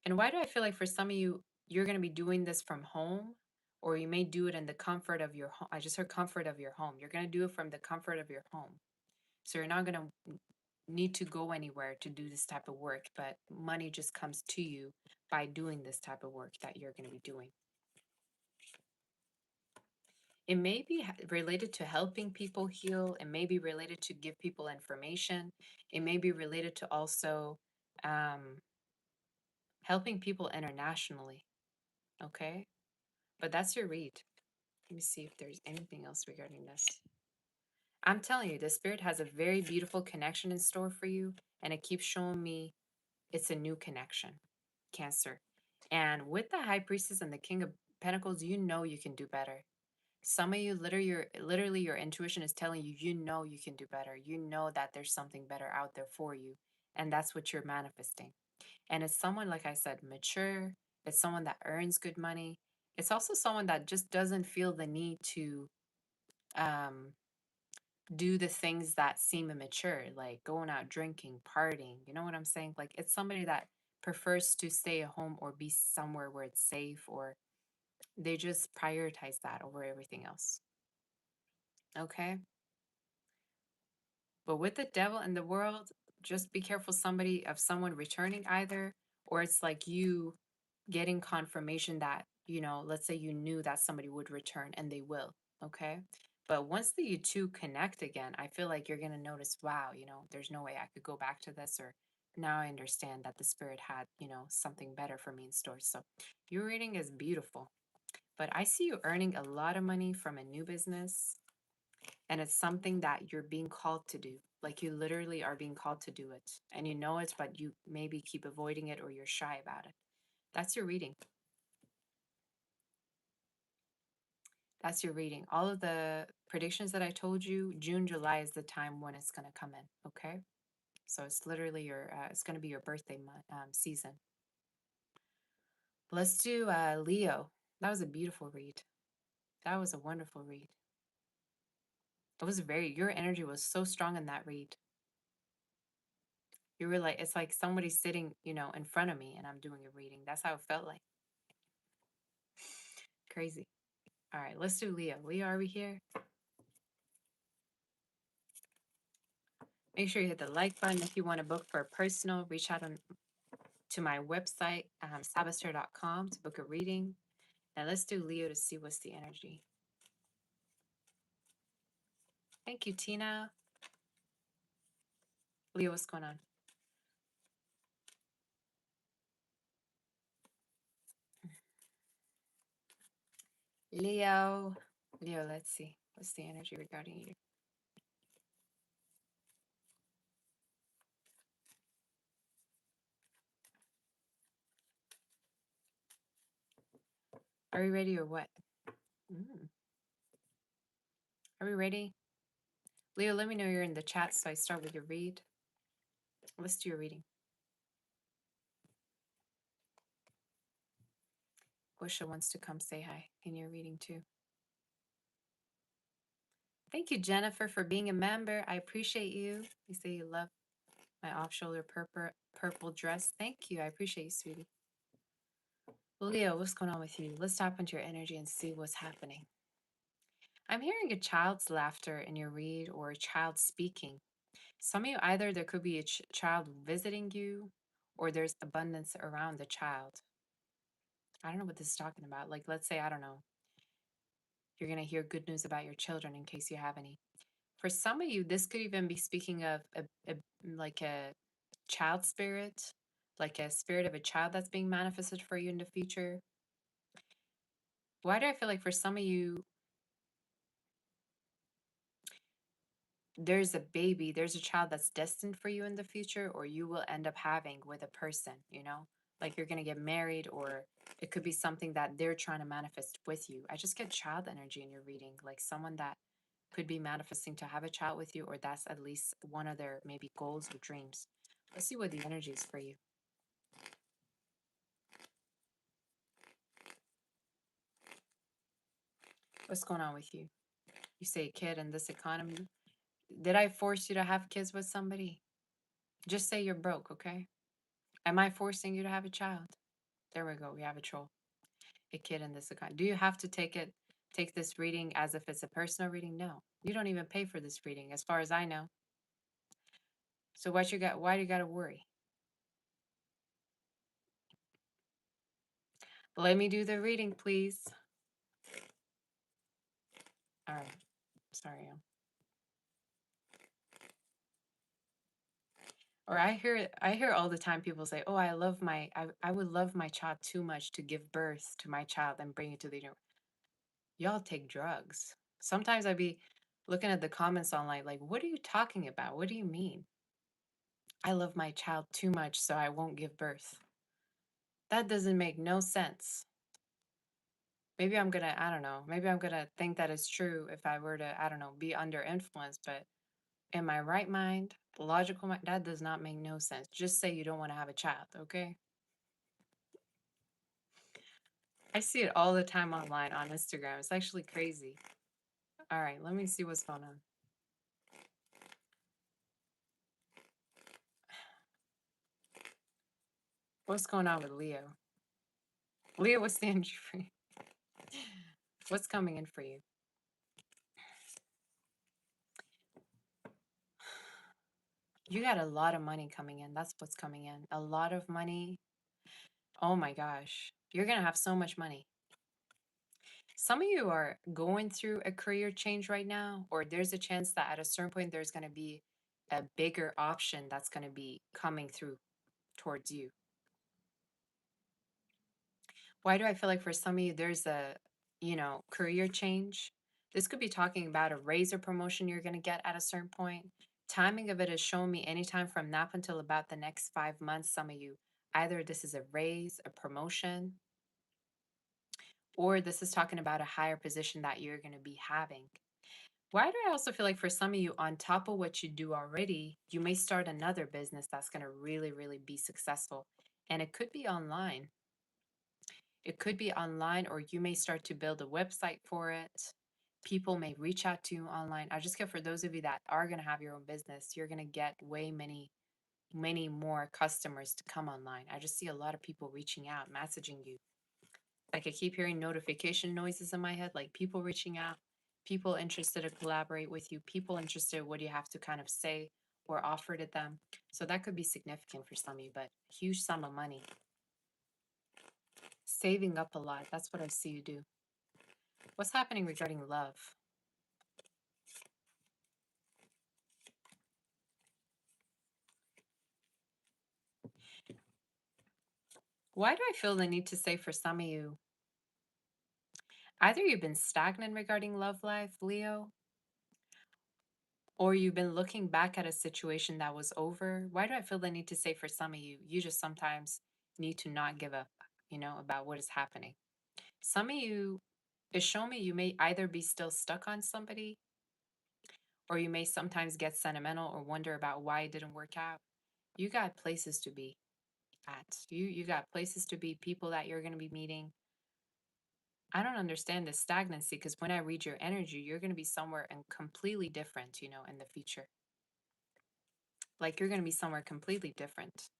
And why do I feel like for some of you, you're going to be doing this from home, or you may do it in the comfort of your home? I just heard comfort of your home. You're going to do it from the comfort of your home. So you're not going to need to go anywhere to do this type of work, but money just comes to you by doing this type of work that you're going to be doing. It may be related to helping people heal. It may be related to give people information. It may be related to also um, helping people internationally. Okay. But that's your read. Let me see if there's anything else regarding this. I'm telling you, the spirit has a very beautiful connection in store for you, and it keeps showing me it's a new connection, Cancer. And with the High Priestess and the King of Pentacles, you know you can do better. Some of you, literally, your intuition is telling you, you know you can do better. You know that there's something better out there for you, and that's what you're manifesting. And it's someone, like I said, mature. It's someone that earns good money. It's also someone that just doesn't feel the need to um, do the things that seem immature, like going out drinking, partying. You know what I'm saying? Like it's somebody that prefers to stay at home or be somewhere where it's safe, or they just prioritize that over everything else. Okay. But with the devil in the world, just be careful someone returning either, or it's like you getting confirmation that, let's say you knew that somebody would return and they will, okay? But once the you two connect again, I feel like you're going to notice, wow, there's no way I could go back to this, or now I understand that the spirit had, something better for me in store. So your reading is beautiful, but I see you earning a lot of money from a new business, and it's something that you're being called to do. Like you literally are being called to do it, and you know it, but you maybe keep avoiding it or you're shy about it. That's your reading. That's your reading. All of the predictions that I told you, June, July is the time when it's going to come in. Okay. So it's literally it's going to be your birthday month, season. Let's do Leo. That was a beautiful read. That was a wonderful read. It was your energy was so strong in that read. You were like, it's like somebody sitting, in front of me and I'm doing a reading. That's how it felt like. Crazy. All right, let's do Leo. Leo, are we here? Make sure you hit the like button. If you want to book for a personal, reach out to my website, sabaster.com, to book a reading. And let's do Leo to see what's the energy. Thank you, Tina. Leo, what's going on? Leo. Leo, let's see. What's the energy regarding you? Are we ready or what? Are we ready? Leo, let me know you're in the chat so I start with your read. Let's do your reading. Busha wants to come say hi in your reading too. Thank you, Jennifer, for being a member. I appreciate you. You say you love my off-shoulder purple dress. Thank you. I appreciate you, sweetie. Leo, what's going on with you? Let's tap into your energy and see what's happening. I'm hearing a child's laughter in your read, or a child speaking. Some of you, either there could be a child visiting you, or there's abundance around the child. I don't know what this is talking about. Like, let's say, I don't know, you're going to hear good news about your children in case you have any. For some of you, this could even be speaking of like a child spirit, like a spirit of a child that's being manifested for you in the future. Why do I feel like for some of you, there's a child that's destined for you in the future, or you will end up having with a person, like you're going to get married, or it could be something that they're trying to manifest with you. I just get child energy in your reading, like someone that could be manifesting to have a child with you, or that's at least one of their maybe goals or dreams. Let's see what the energy is for you. What's going on with you? You say kid in this economy. Did I force you to have kids with somebody? Just say you're broke, okay? Am I forcing you to have a child? There we go. We have a troll. A kid in this economy. Do you have to take this reading as if it's a personal reading? No. You don't even pay for this reading, as far as I know. So why do you gotta worry? Let me do the reading, please. All right. Sorry. Or I hear all the time people say, "Oh, I would love my child too much to give birth to my child and bring it to the universe." Y'all take drugs. Sometimes I be looking at the comments online like, "What are you talking about? What do you mean? I love my child too much so I won't give birth." That doesn't make no sense. Maybe I don't know, maybe I'm gonna think that it's true if I were to, I don't know, be under influence, but in my right mind, logical mind, that does not make no sense. Just say you don't want to have a child, okay? I see it all the time online on Instagram. It's actually crazy. All right, let me see what's going on. What's going on with Leo? Leo, what's the energy for you? What's coming in for you? You got a lot of money coming in. That's what's coming in. A lot of money. Oh my gosh. You're going to have so much money. Some of you are going through a career change right now, or there's a chance that at a certain point there's going to be a bigger option that's going to be coming through towards you. Why do I feel like for some of you there's a, career change? This could be talking about a raise or promotion you're going to get at a certain point. Timing of it is showing me anytime from now until about the next 5 months. Some of you, either this is a raise, a promotion, or this is talking about a higher position that you're going to be having. Why do I also feel like for some of you, on top of what you do already, you may start another business that's going to really, really be successful? And it could be online. It could be online, or you may start to build a website for it. People may reach out to you online. I just get for those of you that are going to have your own business, you're going to get way many more customers to come online. I just see a lot of people reaching out, messaging you. Like I keep hearing notification noises in my head, like people reaching out, people interested to collaborate with you, people interested in what you have to kind of say or offer to them. So that could be significant for some of you, but huge sum of money. Saving up a lot. That's what I see you do. What's happening regarding love? Why do I feel the need to say for some of you, either you've been stagnant regarding love life, Leo, or you've been looking back at a situation that was over? Why do I feel the need to say for some of you, you just sometimes need to not give up, about what is happening? Some of you, is showing me you may either be still stuck on somebody, or you may sometimes get sentimental or wonder about why it didn't work out. You got places to be at. You got places to be, people that you're going to be meeting. I don't understand this stagnancy, because when I read your energy, you're going to be somewhere and completely different, in the future. Like you're going to be somewhere completely different.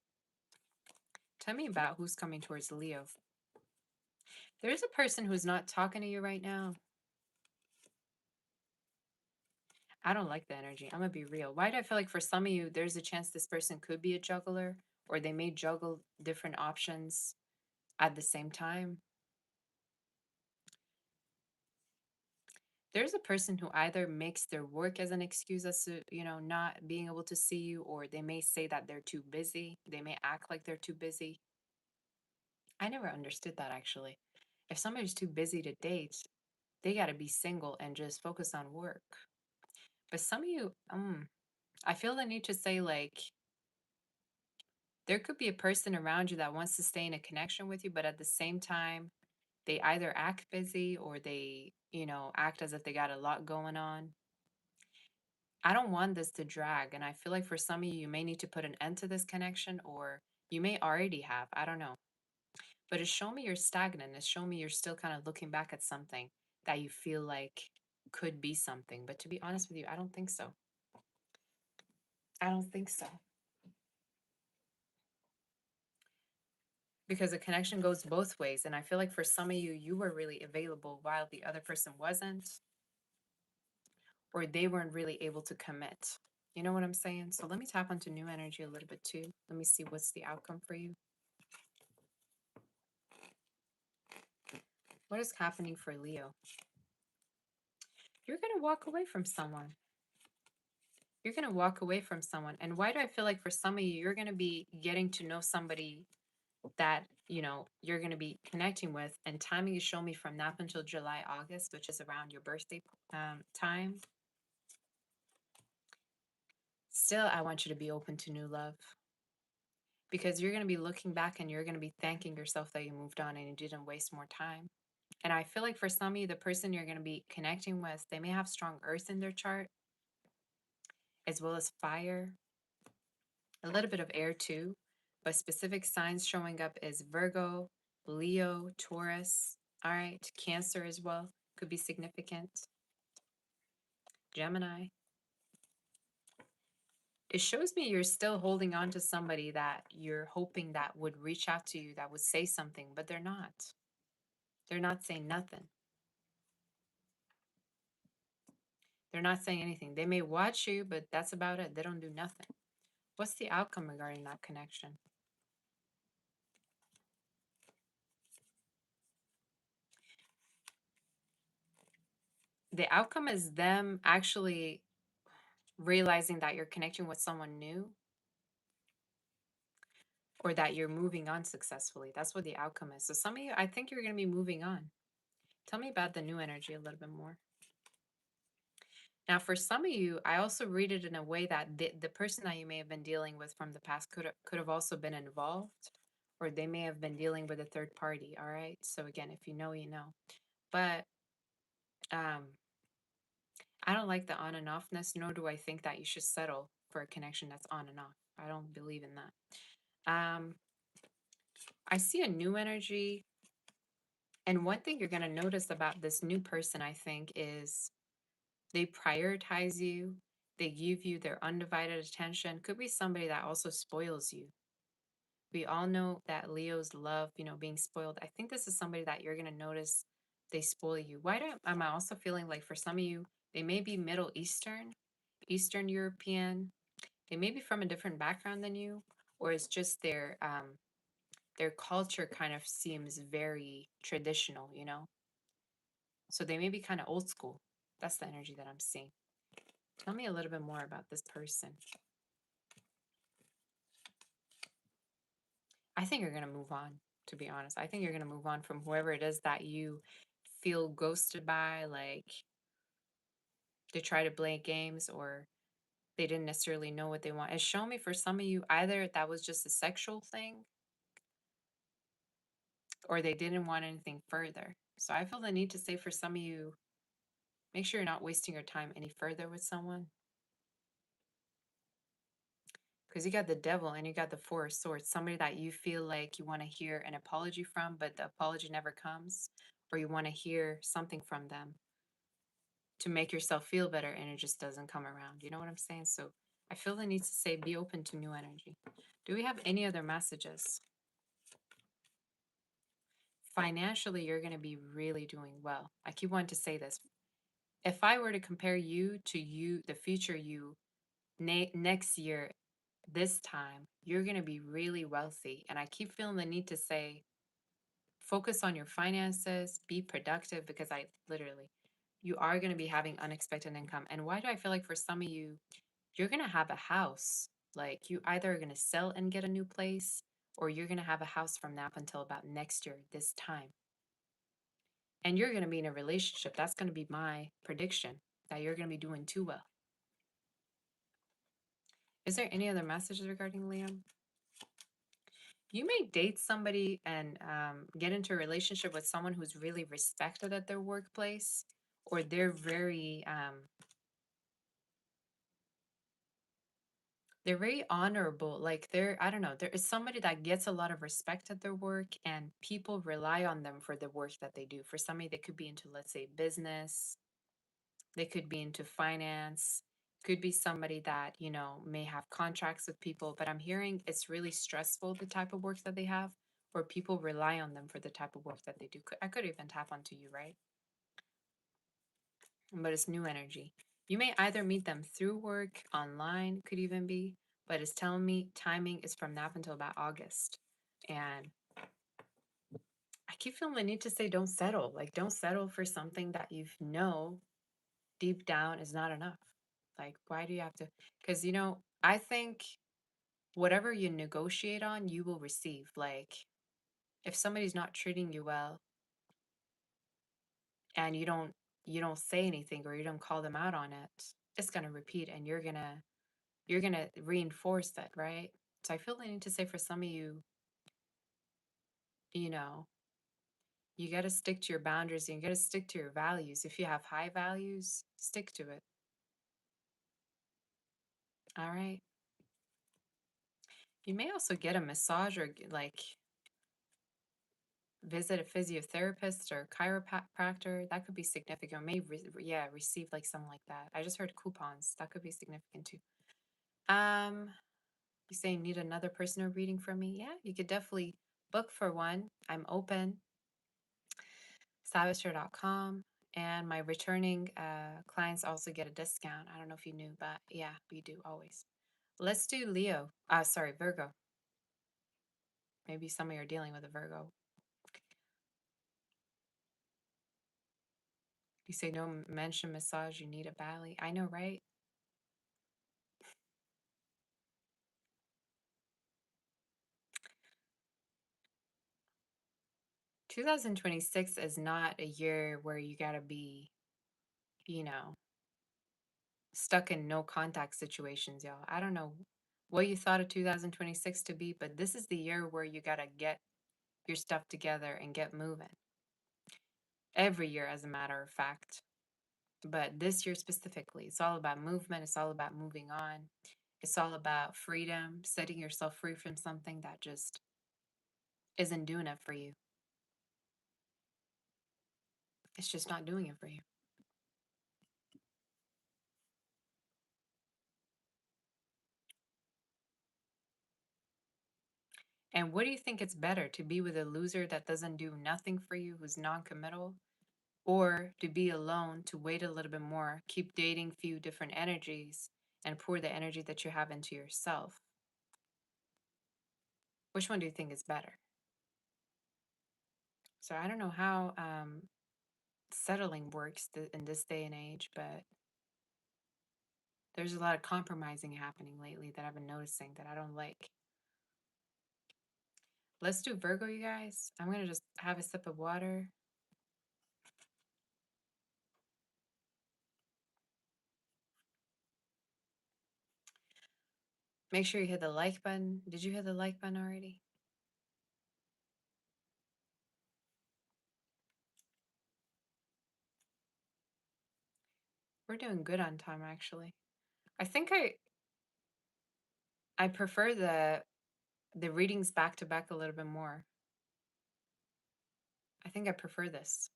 Tell me about who's coming towards Leo. There's a person who's not talking to you right now. I don't like the energy. I'm going to be real. Why do I feel like for some of you, there's a chance this person could be a juggler, or they may juggle different options at the same time? There's a person who either makes their work as an excuse as to, not being able to see you, or they may say that they're too busy. They may act like they're too busy. I never understood that actually. If somebody's too busy to date, they got to be single and just focus on work. But some of you, I feel the need to say, like, there could be a person around you that wants to stay in a connection with you, but at the same time, they either act busy, or they, act as if they got a lot going on. I don't want this to drag. And I feel like for some of you, you may need to put an end to this connection, or you may already have. I don't know. But it's showing me you're stagnant. It's showing me you're still kind of looking back at something that you feel like could be something. But to be honest with you, I don't think so. I don't think so. Because a connection goes both ways. And I feel like for some of you, you were really available while the other person wasn't, or they weren't really able to commit. You know what I'm saying? So let me tap onto new energy a little bit too. Let me see what's the outcome for you. What is happening for Leo? You're going to walk away from someone. You're going to walk away from someone. And why do I feel like for some of you, you're going to be getting to know somebody that, you're going to be connecting with. And timing is showing me from now until July, August, which is around your birthday time. Still, I want you to be open to new love, because you're going to be looking back and you're going to be thanking yourself that you moved on and you didn't waste more time. And I feel like for some of you, the person you're going to be connecting with, they may have strong earth in their chart, as well as fire, a little bit of air too, but specific signs showing up is Virgo, Leo, Taurus, all right, Cancer as well, could be significant, Gemini. It shows me you're still holding on to somebody that you're hoping that would reach out to you, that would say something, but they're not. They're not saying nothing. They're not saying anything. They may watch you, but that's about it. They don't do nothing. What's the outcome regarding that connection? The outcome is them actually realizing that you're connecting with someone new or that you're moving on successfully. That's what the outcome is. So some of you, I think you're going to be moving on. Tell me about the new energy a little bit more. Now, for some of you, I also read it in a way that the person that you may have been dealing with from the past could have also been involved, or they may have been dealing with a third party. All right. So again, if you know, you know. But um, I don't like the on and offness, nor do I think that you should settle for a connection that's on and off. I don't believe in that. I see a new energy. And one thing you're going to notice about this new person, I think, is they prioritize you. They give you their undivided attention. Could be somebody that also spoils you. We all know that Leos love, being spoiled. I think this is somebody that you're going to notice they spoil you. Am I also feeling like for some of you, they may be Middle Eastern, Eastern European. They may be from a different background than you, or it's just their culture kind of seems very traditional. So they may be kind of old school. That's the energy that I'm seeing. Tell me a little bit more about this person. I think you're going to move on, to be honest. I think you're going to move on from whoever it is that you feel ghosted by, like they try to play games or they didn't necessarily know what they want. It's shown me for some of you, either that was just a sexual thing or they didn't want anything further. So I feel the need to say for some of you, make sure you're not wasting your time any further with someone. Because you got the devil and you got the four of swords, somebody that you feel like you want to hear an apology from, but the apology never comes, or you want to hear something from them to make yourself feel better and it just doesn't come around. You know what I'm saying? So I feel the need to say be open to new energy. Do we have any other messages? Financially, you're going to be really doing well. I keep wanting to say this. If I were to compare you to you, the future you, next year, this time, you're going to be really wealthy. And I keep feeling the need to say, focus on your finances, be productive, because you are going to be having unexpected income. And why do I feel like for some of you, you're going to have a house? Like you either are going to sell and get a new place, or you're going to have a house from now up until about next year, this time. And you're going to be in a relationship. That's going to be my prediction, that you're going to be doing too well. Is there any other messages regarding Liam? You may date somebody and get into a relationship with someone who's really respected at their workplace, or they're very honorable. Like I don't know, there is somebody that gets a lot of respect at their work and people rely on them for the work that they do. For somebody that could be into, let's say, business, they could be into finance, could be somebody that, may have contracts with people, but I'm hearing it's really stressful, the type of work that they have, or people rely on them for the type of work that they do. I could even tap onto you, right? But it's new energy. You may either meet them through work, online, could even be, but it's telling me timing is from now until about August. And I keep feeling the need to say don't settle. Like, don't settle for something that you know deep down is not enough. Like, why do you have to? Because, I think whatever you negotiate on, you will receive. Like, if somebody's not treating you well and you don't say anything or you don't call them out on it, it's gonna repeat and you're gonna reinforce that, right? So I feel the need to say for some of you, you know, you got to stick to your boundaries and you got to stick to your values. If you have high values, stick to it. All right. You may also get a massage or like visit a physiotherapist or chiropractor. That could be significant. Receive like something like that. I just heard coupons. That could be significant too. You saying need another personal reading from me? Yeah, you could definitely book for one. I'm open. Savisher.com. And my returning clients also get a discount. I don't know if you knew, but yeah, we do always. Let's do Leo. Sorry, Virgo. Maybe some of you are dealing with a Virgo. You say no mention massage, you need a Bali. I know, right? 2026 is not a year where you gotta be, you know, stuck in no contact situations, y'all. I don't know what you thought of 2026 to be, but this is the year where you gotta get your stuff together and get moving. Every year, as a matter of fact. But this year specifically, it's all about movement. It's all about moving on. It's all about freedom, setting yourself free from something that just isn't doing it for you. It's just not doing it for you. And what do you think it's better to be with a loser that doesn't do nothing for you, who's non committal, or to be alone, to wait a little bit more, keep dating few different energies, and pour the energy that you have into yourself? Which one do you think is better? So I don't know how settling works in this day and age, but there's a lot of compromising happening lately that I've been noticing that I don't like. Let's do Virgo, you guys. I'm going to just have a sip of water. Make sure you hit the like button. Did you hit the like button already? We're doing good on time, actually. I think I prefer the readings back to back a little bit more. I think I prefer this.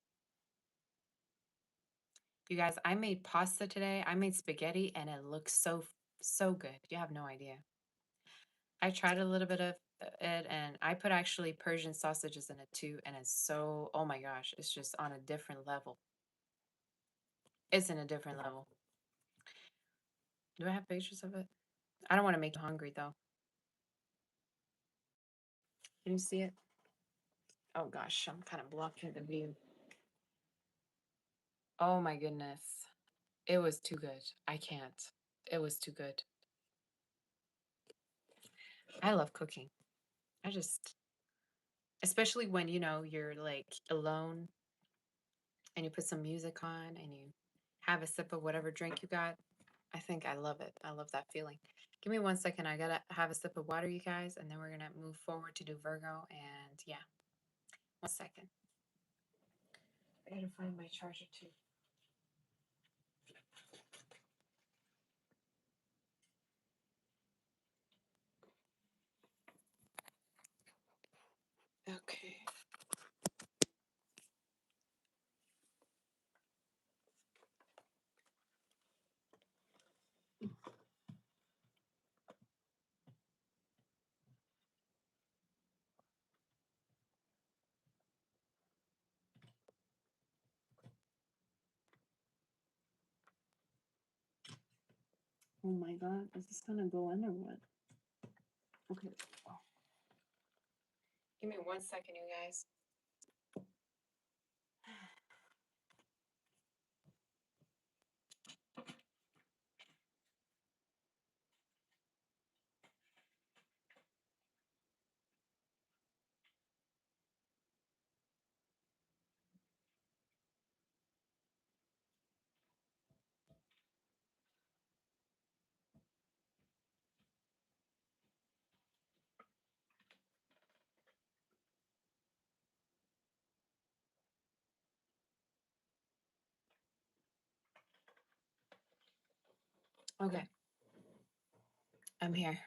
You guys, I made pasta today. I made spaghetti and it looks so good. You have no idea. I tried a little bit of it and I put actually Persian sausages in it too, and it's so, oh my gosh, it's just on a different level. It's in a different level. Do I have pictures of it? I don't want to make you hungry though. Can you see it? Oh gosh, I'm kind of blocking the view. Oh my goodness. It was too good. I can't. It was too good. I love cooking. I just, especially when, you're like alone and you put some music on and you have a sip of whatever drink you got. I think I love it. I love that feeling. Give me 1 second. I gotta have a sip of water, you guys, and then we're gonna move forward to do Virgo. And yeah, 1 second. I gotta find my charger too. Okay. Oh my God, is this gonna go under what? Okay. Give me 1 second, you guys. Okay, I'm here.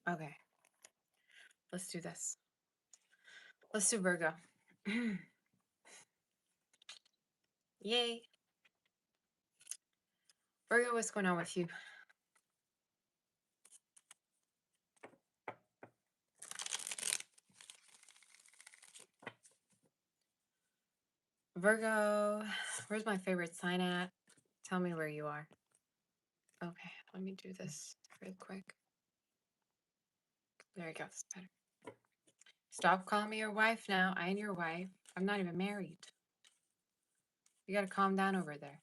Okay, let's do this. Let's do Virgo. Yay. Virgo, what's going on with you? Virgo, where's my favorite sign at? Tell me where you are. Okay, let me do this real quick. There we go. It's better. Stop calling me your wife now. I ain't your wife. I'm not even married. You gotta calm down over there.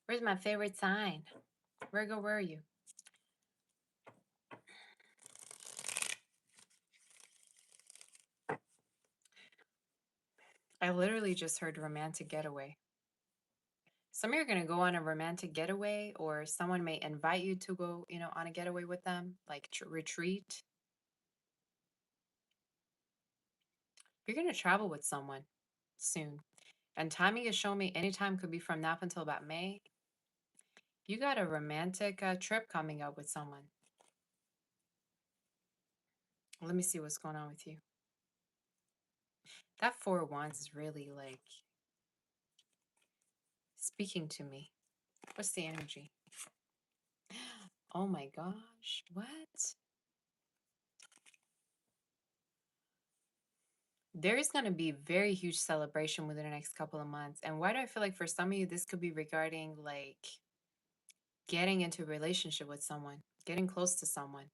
Where's my favorite sign? Virgo, where are you? I literally just heard romantic getaway. Some of you are going to go on a romantic getaway, or someone may invite you to go, on a getaway with them, like retreat. You're going to travel with someone soon. And timing is showing me anytime could be from now up until about May. You got a romantic trip coming up with someone. Let me see what's going on with you. That Four of Wands is really like speaking to me. What's the energy? Oh my gosh. What? There is going to be very huge celebration within the next couple of months. And why do I feel like for some of you, this could be regarding like getting into a relationship with someone, getting close to someone.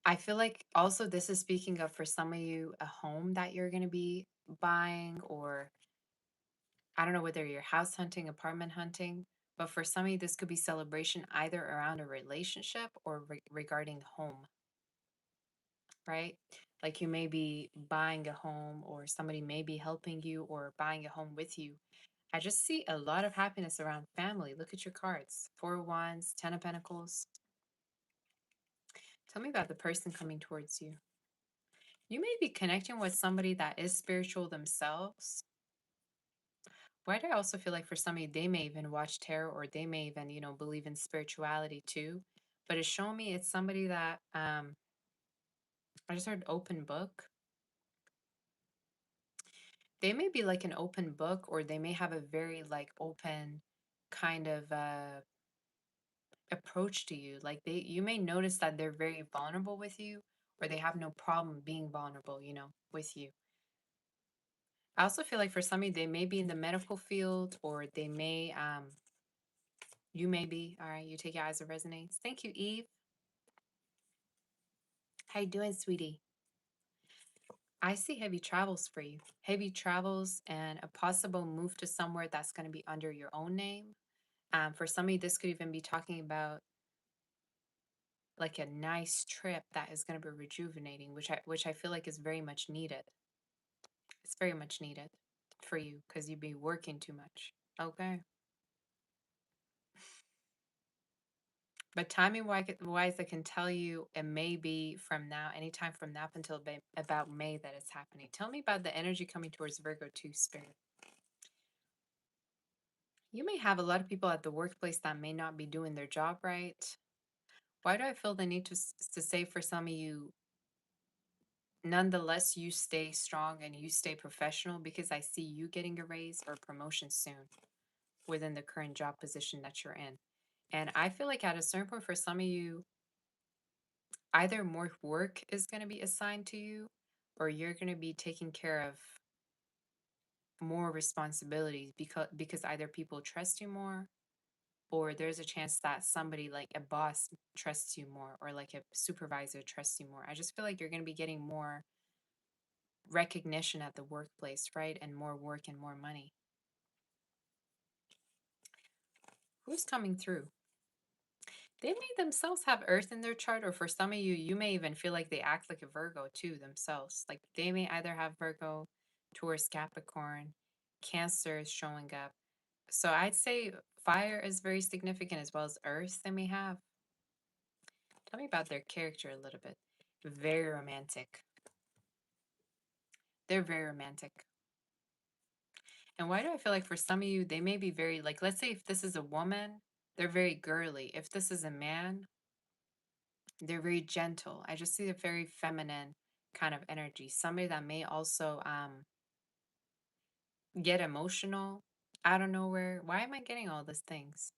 I feel like also this is speaking of for some of you a home that you're going to be buying, or I don't know whether you're house hunting, apartment hunting, but for some of you, this could be celebration either around a relationship or regarding home, right? Like you may be buying a home, or somebody may be helping you or buying a home with you. I just see a lot of happiness around family. Look at your cards: Four of Wands, Ten of Pentacles. Tell me about the person coming towards you. You may be connecting with somebody that is spiritual themselves. Why do I also feel like for somebody, they may even watch tarot, or they may even, believe in spirituality too. But it's showing me it's somebody that I just heard open book. They may be like an open book, or they may have a very like open kind of approach to you. Like you may notice that they're very vulnerable with you, or they have no problem being vulnerable, with you. I also feel like for somebody, they may be in the medical field, or they may you may be. All right, you take your eyes, it resonates. Thank you, Eve. How you doing, sweetie? I see heavy travels for you. Heavy travels and a possible move to somewhere that's going to be under your own name. For somebody, this could even be talking about like a nice trip that is going to be rejuvenating, which I feel like is very much needed. It's very much needed for you because you'd be working too much. Okay. But timing wise, I can tell you it may be from now, anytime from now up until about May that it's happening. Tell me about the energy coming towards Virgo 2 spirit. You may have a lot of people at the workplace that may not be doing their job right. Why do I feel the need to say for some of you, nonetheless, you stay strong and you stay professional, because I see you getting a raise or promotion soon within the current job position that you're in. And I feel like at a certain point for some of you, either more work is going to be assigned to you, or you're going to be taking care of more responsibilities, because either people trust you more, or there's a chance that somebody like a boss trusts you more, or like a supervisor trusts you more. I just feel like you're going to be getting more recognition at the workplace, right? And more work and more money. Who's coming through? They may themselves have Earth in their chart, or for some of you, you may even feel like they act like a Virgo too themselves. Like they may either have Virgo, Taurus, Capricorn, Cancer is showing up. So I'd say fire is very significant, as well as Earth they may have. Tell me about their character a little bit. Very romantic. They're very romantic. And why do I feel like for some of you, they may be very, like, let's say if this is a woman, they're very girly. If this is a man, they're very gentle. I just see a very feminine kind of energy. Somebody that may also get emotional out of nowhere. Why am I getting all these things?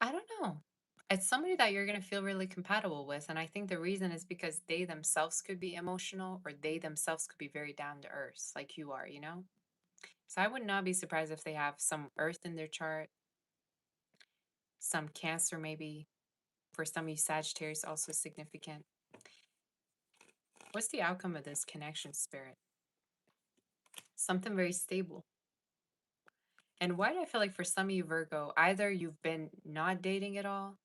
I don't know. It's somebody that you're going to feel really compatible with. And I think the reason is because they themselves could be emotional, or they themselves could be very down to earth, like you are, So I would not be surprised if they have some earth in their chart. Some Cancer, maybe. For some of you, Sagittarius, also significant. What's the outcome of this connection, Spirit? Something very stable. And why do I feel like for some of you, Virgo, either you've been not dating at all,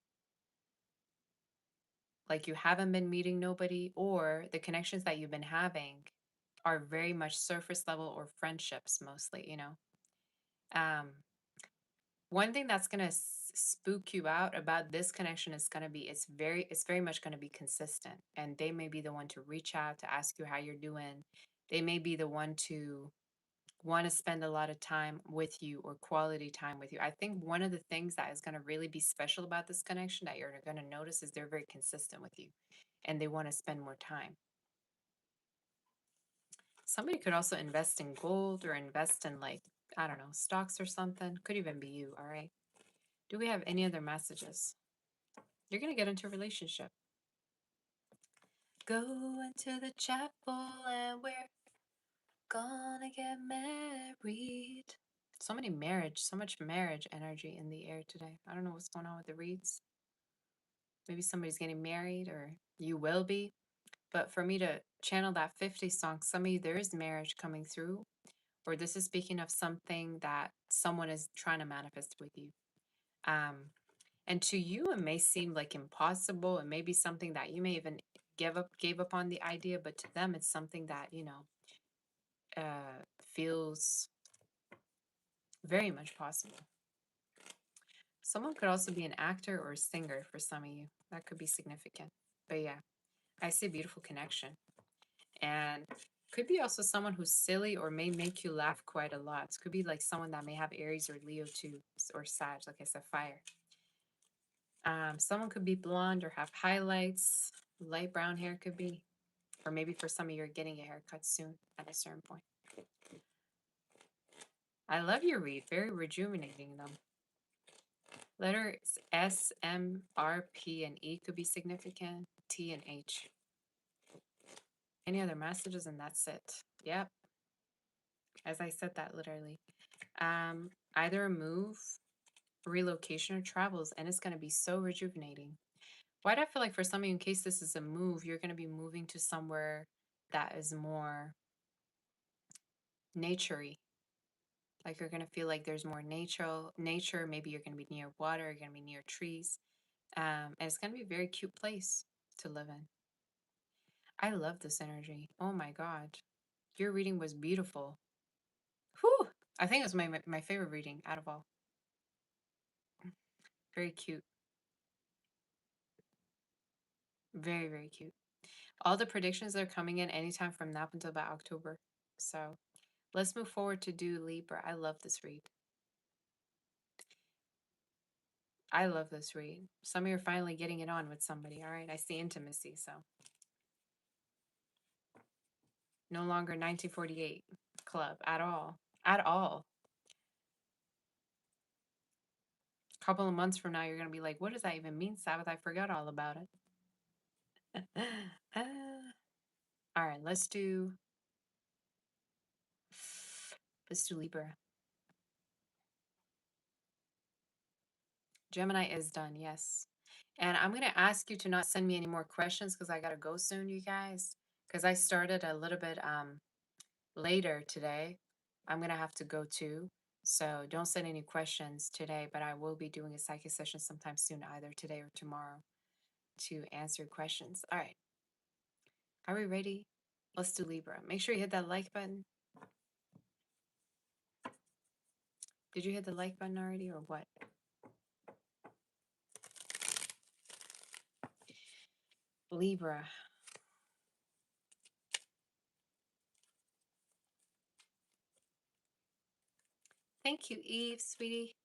like you haven't been meeting nobody, or the connections that you've been having are very much surface level or friendships mostly, you know? Um, One thing that's gonna spook you out about this connection is gonna be it's very much gonna be consistent, and they may be the one to reach out to ask you how you're doing. They may be the one to want to spend a lot of time with you or quality time with you. I think one of the things that is going to really be special about this connection that you're going to notice is they're very consistent with you and they want to spend more time. Somebody could also invest in gold or invest in, like, I don't know, stocks or something. Could even be you. All right. Do we have any other messages? You're going to get into a relationship. Go into the chapel and we're gonna get married. So much marriage energy in the air today. I don't know what's going on with the reads. Maybe somebody's getting married or you will be. But for me to channel that 50 song, some of you, there is marriage coming through, or this is speaking of something that someone is trying to manifest with you. Um, and to you, it may seem like impossible. It may be something that you may even gave up on the idea, but to them, it's something that, feels very much possible. Someone could also be an actor or a singer for some of you. That could be significant. But yeah, I see a beautiful connection. And could be also someone who's silly or may make you laugh quite a lot. It could be like someone that may have Aries or Leo too, or Sag, like I said, fire. Someone could be blonde or have highlights. Light brown hair could be. Or maybe for some of you, you're getting a haircut soon at a certain point. I love your read. Very rejuvenating, though. Letters S, M, R, P, and E could be significant. T and H. Any other messages, and that's it. Yep. As I said that literally. Either a move, relocation, or travels, and it's going to be so rejuvenating. Why do I feel like for some of you, in case this is a move, you're going to be moving to somewhere that is more naturey. Like you're going to feel like there's more nature. Maybe you're going to be near water. You're going to be near trees. And it's going to be a very cute place to live in. I love this energy. Oh my God. Your reading was beautiful. Whew. I think it was my favorite reading out of all. Very cute. Very, very cute. All the predictions are coming in anytime from now until about October. So let's move forward to do Libra. I love this read. I love this read. Some of you are finally getting it on with somebody. All right. I see intimacy. So no longer 1948 club at all. At all. A couple of months from now, you're going to be like, what does that even mean, Sabbath? I forgot all about it. All right. Let's do Libra. Gemini is done. Yes. And I'm going to ask you to not send me any more questions because I got to go soon, you guys. Because I started a little bit later today. I'm going to have to go too. So don't send any questions today, but I will be doing a psychic session sometime soon, either today or tomorrow, to answer questions. All right. Are we ready? Let's do Libra. Make sure you hit that like button. Did you hit the like button already or what? Libra. Thank you, Eve, sweetie.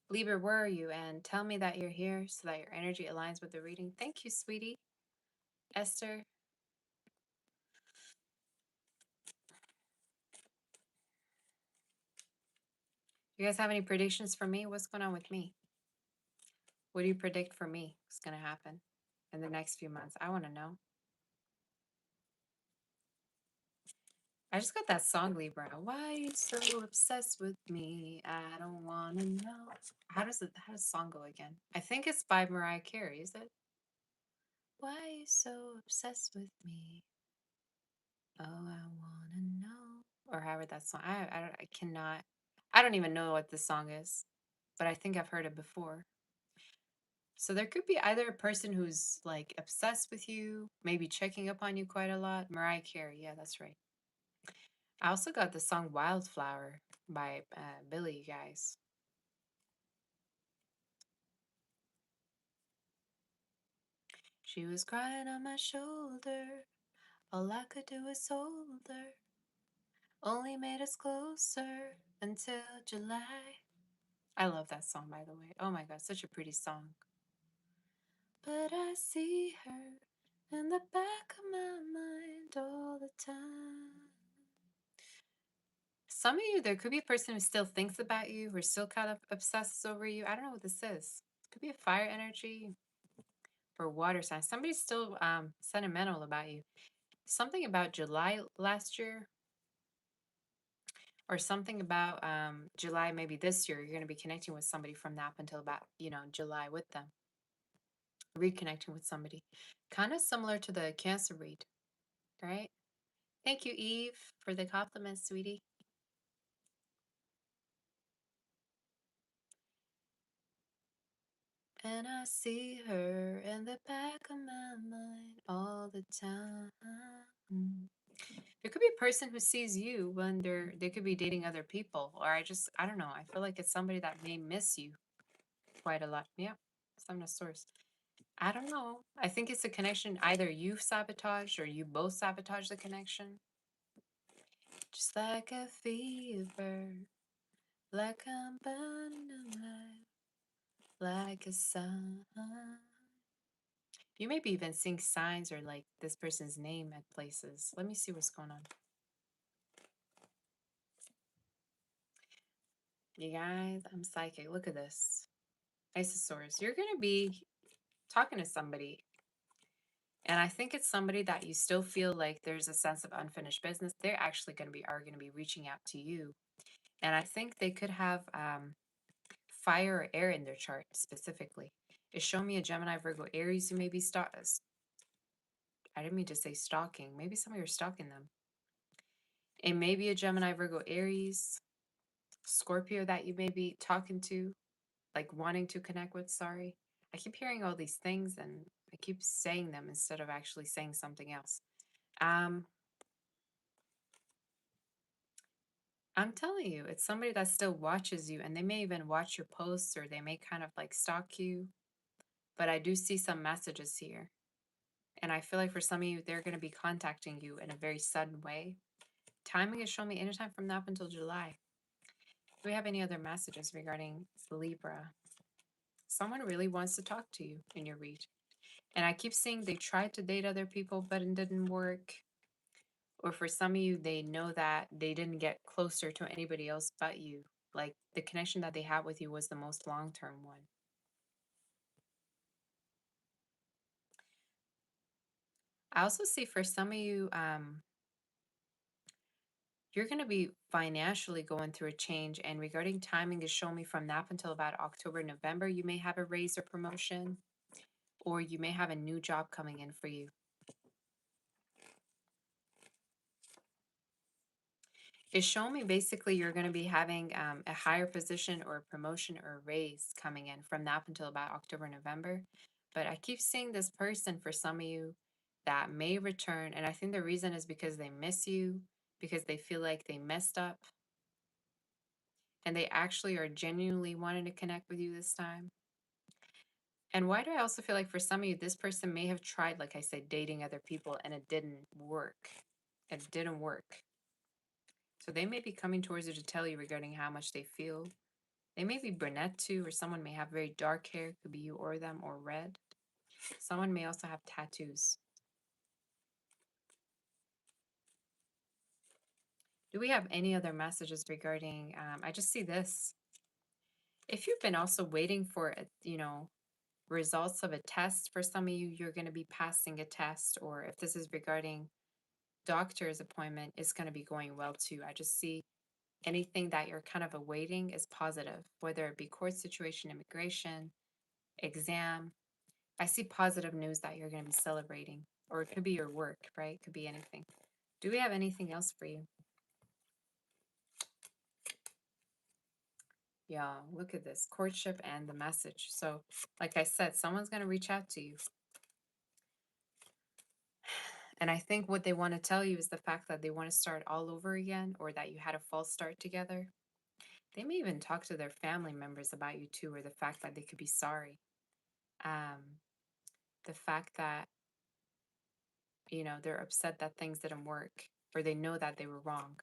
Libra, where are you? And tell me that you're here so that your energy aligns with the reading. Thank you, sweetie. Esther. You guys have any predictions for me? What's going on with me? What do you predict for me? What's going to happen in the next few months? I want to know. I just got that song, Libra. Why you so obsessed with me? I don't wanna know. How does the song go again? I think it's by Mariah Carey, is it? Why you so obsessed with me? Oh, I wanna know. Or however that song. I cannot. I don't even know what this song is, but I think I've heard it before. So there could be either a person who's like obsessed with you, maybe checking up on you quite a lot. Mariah Carey, yeah, that's right. I also got the song Wildflower by Billy, you guys. She was crying on my shoulder. All I could do was hold her. Only made us closer until July. I love that song, by the way. Oh my god, such a pretty song. But I see her in the back of my mind all the time. Some of you, there could be a person who still thinks about you, who still kind of obsesses over you. I don't know what this is. It could be a fire energy or water sign. Somebody's still sentimental about you. Something about July last year, or something about July maybe this year. You're going to be connecting with somebody from that up until about, July with them. Reconnecting with somebody. Kind of similar to the Cancer read, right? Thank you, Eve, for the compliment, sweetie. And I see her in the back of my mind all the time. There could be a person who sees you when they could be dating other people, or I don't know. I feel like it's somebody that may miss you quite a lot. Yeah, some of source. I don't know. I think it's a connection. Either you sabotage or you both sabotage the connection. Just like a fever, like I'm burning alive, like a sun. You may be even seeing signs or like this person's name at places. Let me see what's going on. You guys, I'm psychic. Look at this. Isosaurus. You're going to be talking to somebody. And I think it's somebody that you still feel like there's a sense of unfinished business. They're actually are going to be reaching out to you. And I think they could have fire or air in their chart specifically. It's showing me a Gemini, Virgo, Aries who may be I didn't mean to say stalking. Maybe somebody are stalking them. It may be a Gemini, Virgo, Aries, Scorpio that you may be talking to, like wanting to connect with. Sorry. I keep hearing all these things and I keep saying them instead of actually saying something else. Um, I'm telling you, it's somebody that still watches you and they may even watch your posts or they may kind of like stalk you. But I do see some messages here. And I feel like for some of you, they're going to be contacting you in a very sudden way. Timing is showing me anytime from now up until July. Do we have any other messages regarding Libra? Someone really wants to talk to you in your read. And I keep seeing they tried to date other people, but it didn't work. Or for some of you, they know that they didn't get closer to anybody else but you. Like the connection that they have with you was the most long term one. I also see for some of you, you're going to be financially going through a change. And regarding timing, is showing me from now until about October, November, you may have a raise or promotion, or you may have a new job coming in for you. It's showing me basically you're going to be having a higher position or a promotion or a raise coming in from now until about October, November. But I keep seeing this person for some of you that may return. And I think the reason is because they miss you, because they feel like they messed up, and they actually are genuinely wanting to connect with you this time. And why do I also feel like for some of you, this person may have tried, like I said, dating other people and it didn't work. It didn't work. So they may be coming towards you to tell you regarding how much they feel. They may be brunette too, or someone may have very dark hair, could be you or them, or red. Someone may also have tattoos. Do we have any other messages regarding, I just see this. If you've been also waiting for, results of a test, for some of you, you're going to be passing a test, or if this is regarding doctor's appointment is going to be going well too. I just see anything that you're kind of awaiting is positive, whether it be court situation, immigration, exam. I see positive news that you're going to be celebrating, or it could be your work, right? It could be anything. Do we have anything else for you? Yeah, look at this courtship and the message. So, like I said, someone's going to reach out to you. And I think what they want to tell you is the fact that they want to start all over again, or that you had a false start together. They may even talk to their family members about you too, or the fact that they could be sorry. Um, the fact that, they're upset that things didn't work, or they know that they were wrong.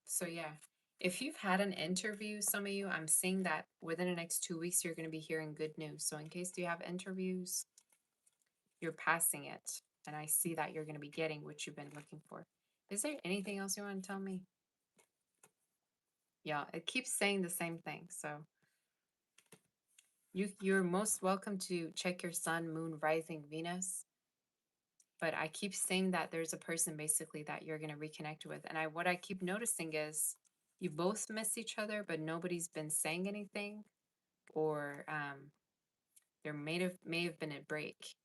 So yeah, if you've had an interview, some of you, I'm seeing that within the next 2 weeks, you're going to be hearing good news. So in case you have interviews, you're passing it. And I see that you're going to be getting what you've been looking for. Is there anything else you want to tell me? Yeah, it keeps saying the same thing. So you're most welcome to check your sun, moon, rising, Venus. But I keep saying that there's a person basically that you're going to reconnect with. And what I keep noticing is you both miss each other, but nobody's been saying anything, or there may have been a break.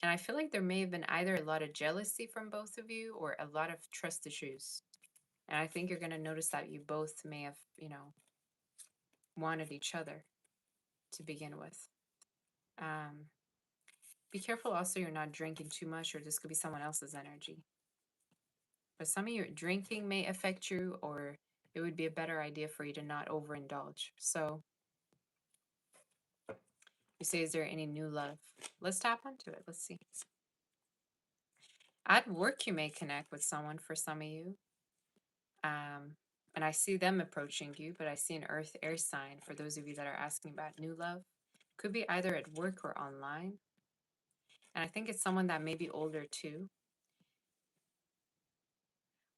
And I feel like there may have been either a lot of jealousy from both of you or a lot of trust issues. And I think you're going to notice that you both may have, wanted each other to begin with. Be careful also you're not drinking too much, or this could be someone else's energy. But some of your drinking may affect you, or it would be a better idea for you to not overindulge. So you say, is there any new love? Let's tap into it. Let's see. At work, you may connect with someone for some of you. And I see them approaching you, but I see an earth air sign for those of you that are asking about new love. Could be either at work or online. And I think it's someone that may be older too.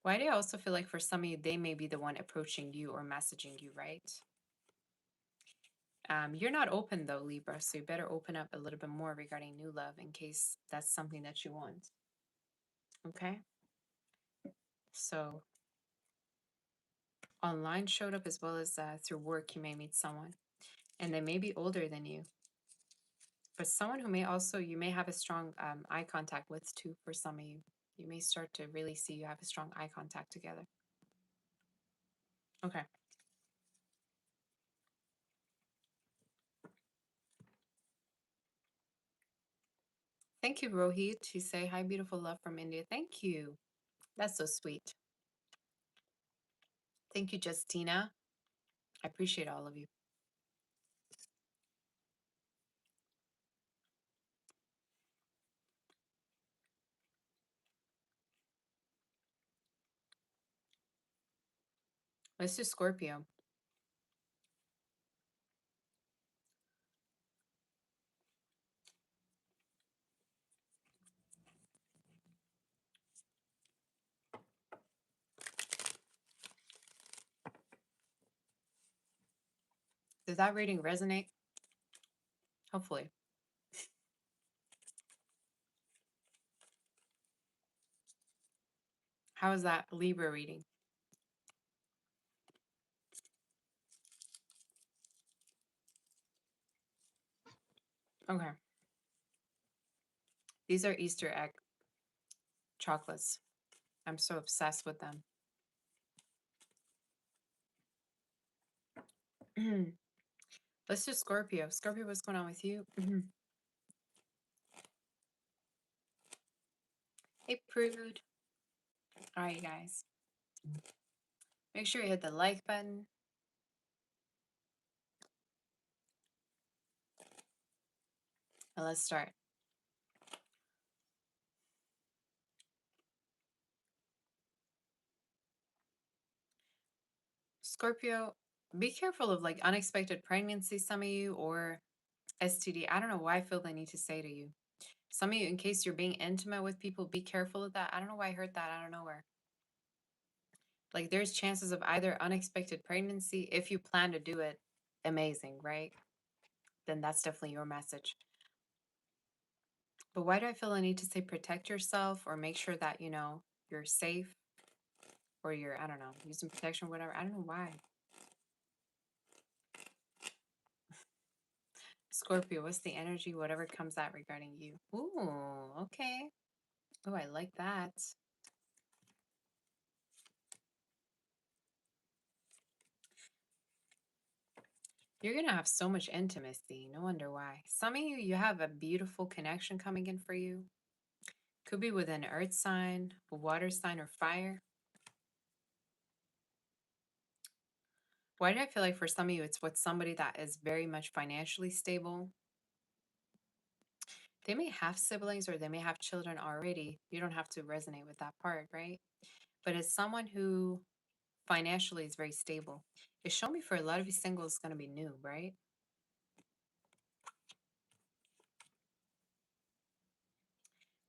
Why do I also feel like for some of you, they may be the one approaching you or messaging you, right? You're not open though, Libra, so you better open up a little bit more regarding new love in case that's something that you want. Okay? So online showed up, as well as through work, you may meet someone. And they may be older than you. But someone who you may have a strong eye contact with too for some of you. You may start to really see you have a strong eye contact together. Okay. Thank you, Rohit. You say, hi, beautiful love from India. Thank you. That's so sweet. Thank you, Justina. I appreciate all of you. Let's do Scorpio. Does that reading resonate? Hopefully. How is that Libra reading? Okay. These are Easter egg chocolates. I'm so obsessed with them. Let's do Scorpio. Scorpio, what's going on with you? Hey, Prude. All right, guys. Make sure you hit the like button. And let's start. Scorpio, be careful of like unexpected pregnancy, some of you, or STD. I don't know why I feel the need to say to you. Some of you, in case you're being intimate with people, be careful of that. I don't know why I heard that out of nowhere. Like there's chances of either unexpected pregnancy. If you plan to do it, amazing, right? Then that's definitely your message. But why do I feel a need to say protect yourself or make sure that, you're safe or you're, I don't know, using protection or whatever? I don't know why. Scorpio, what's the energy? Whatever comes out regarding you. Ooh, okay. Oh, I like that. You're going to have so much intimacy. No wonder why. Some of you have a beautiful connection coming in for you. Could be with an earth sign, a water sign, or fire. Why do I feel like for some of you, it's with somebody that is very much financially stable? They may have siblings or they may have children already. You don't have to resonate with that part, right? But it's someone who financially is very stable. It's showing me for a lot of you singles, it's going to be new, right?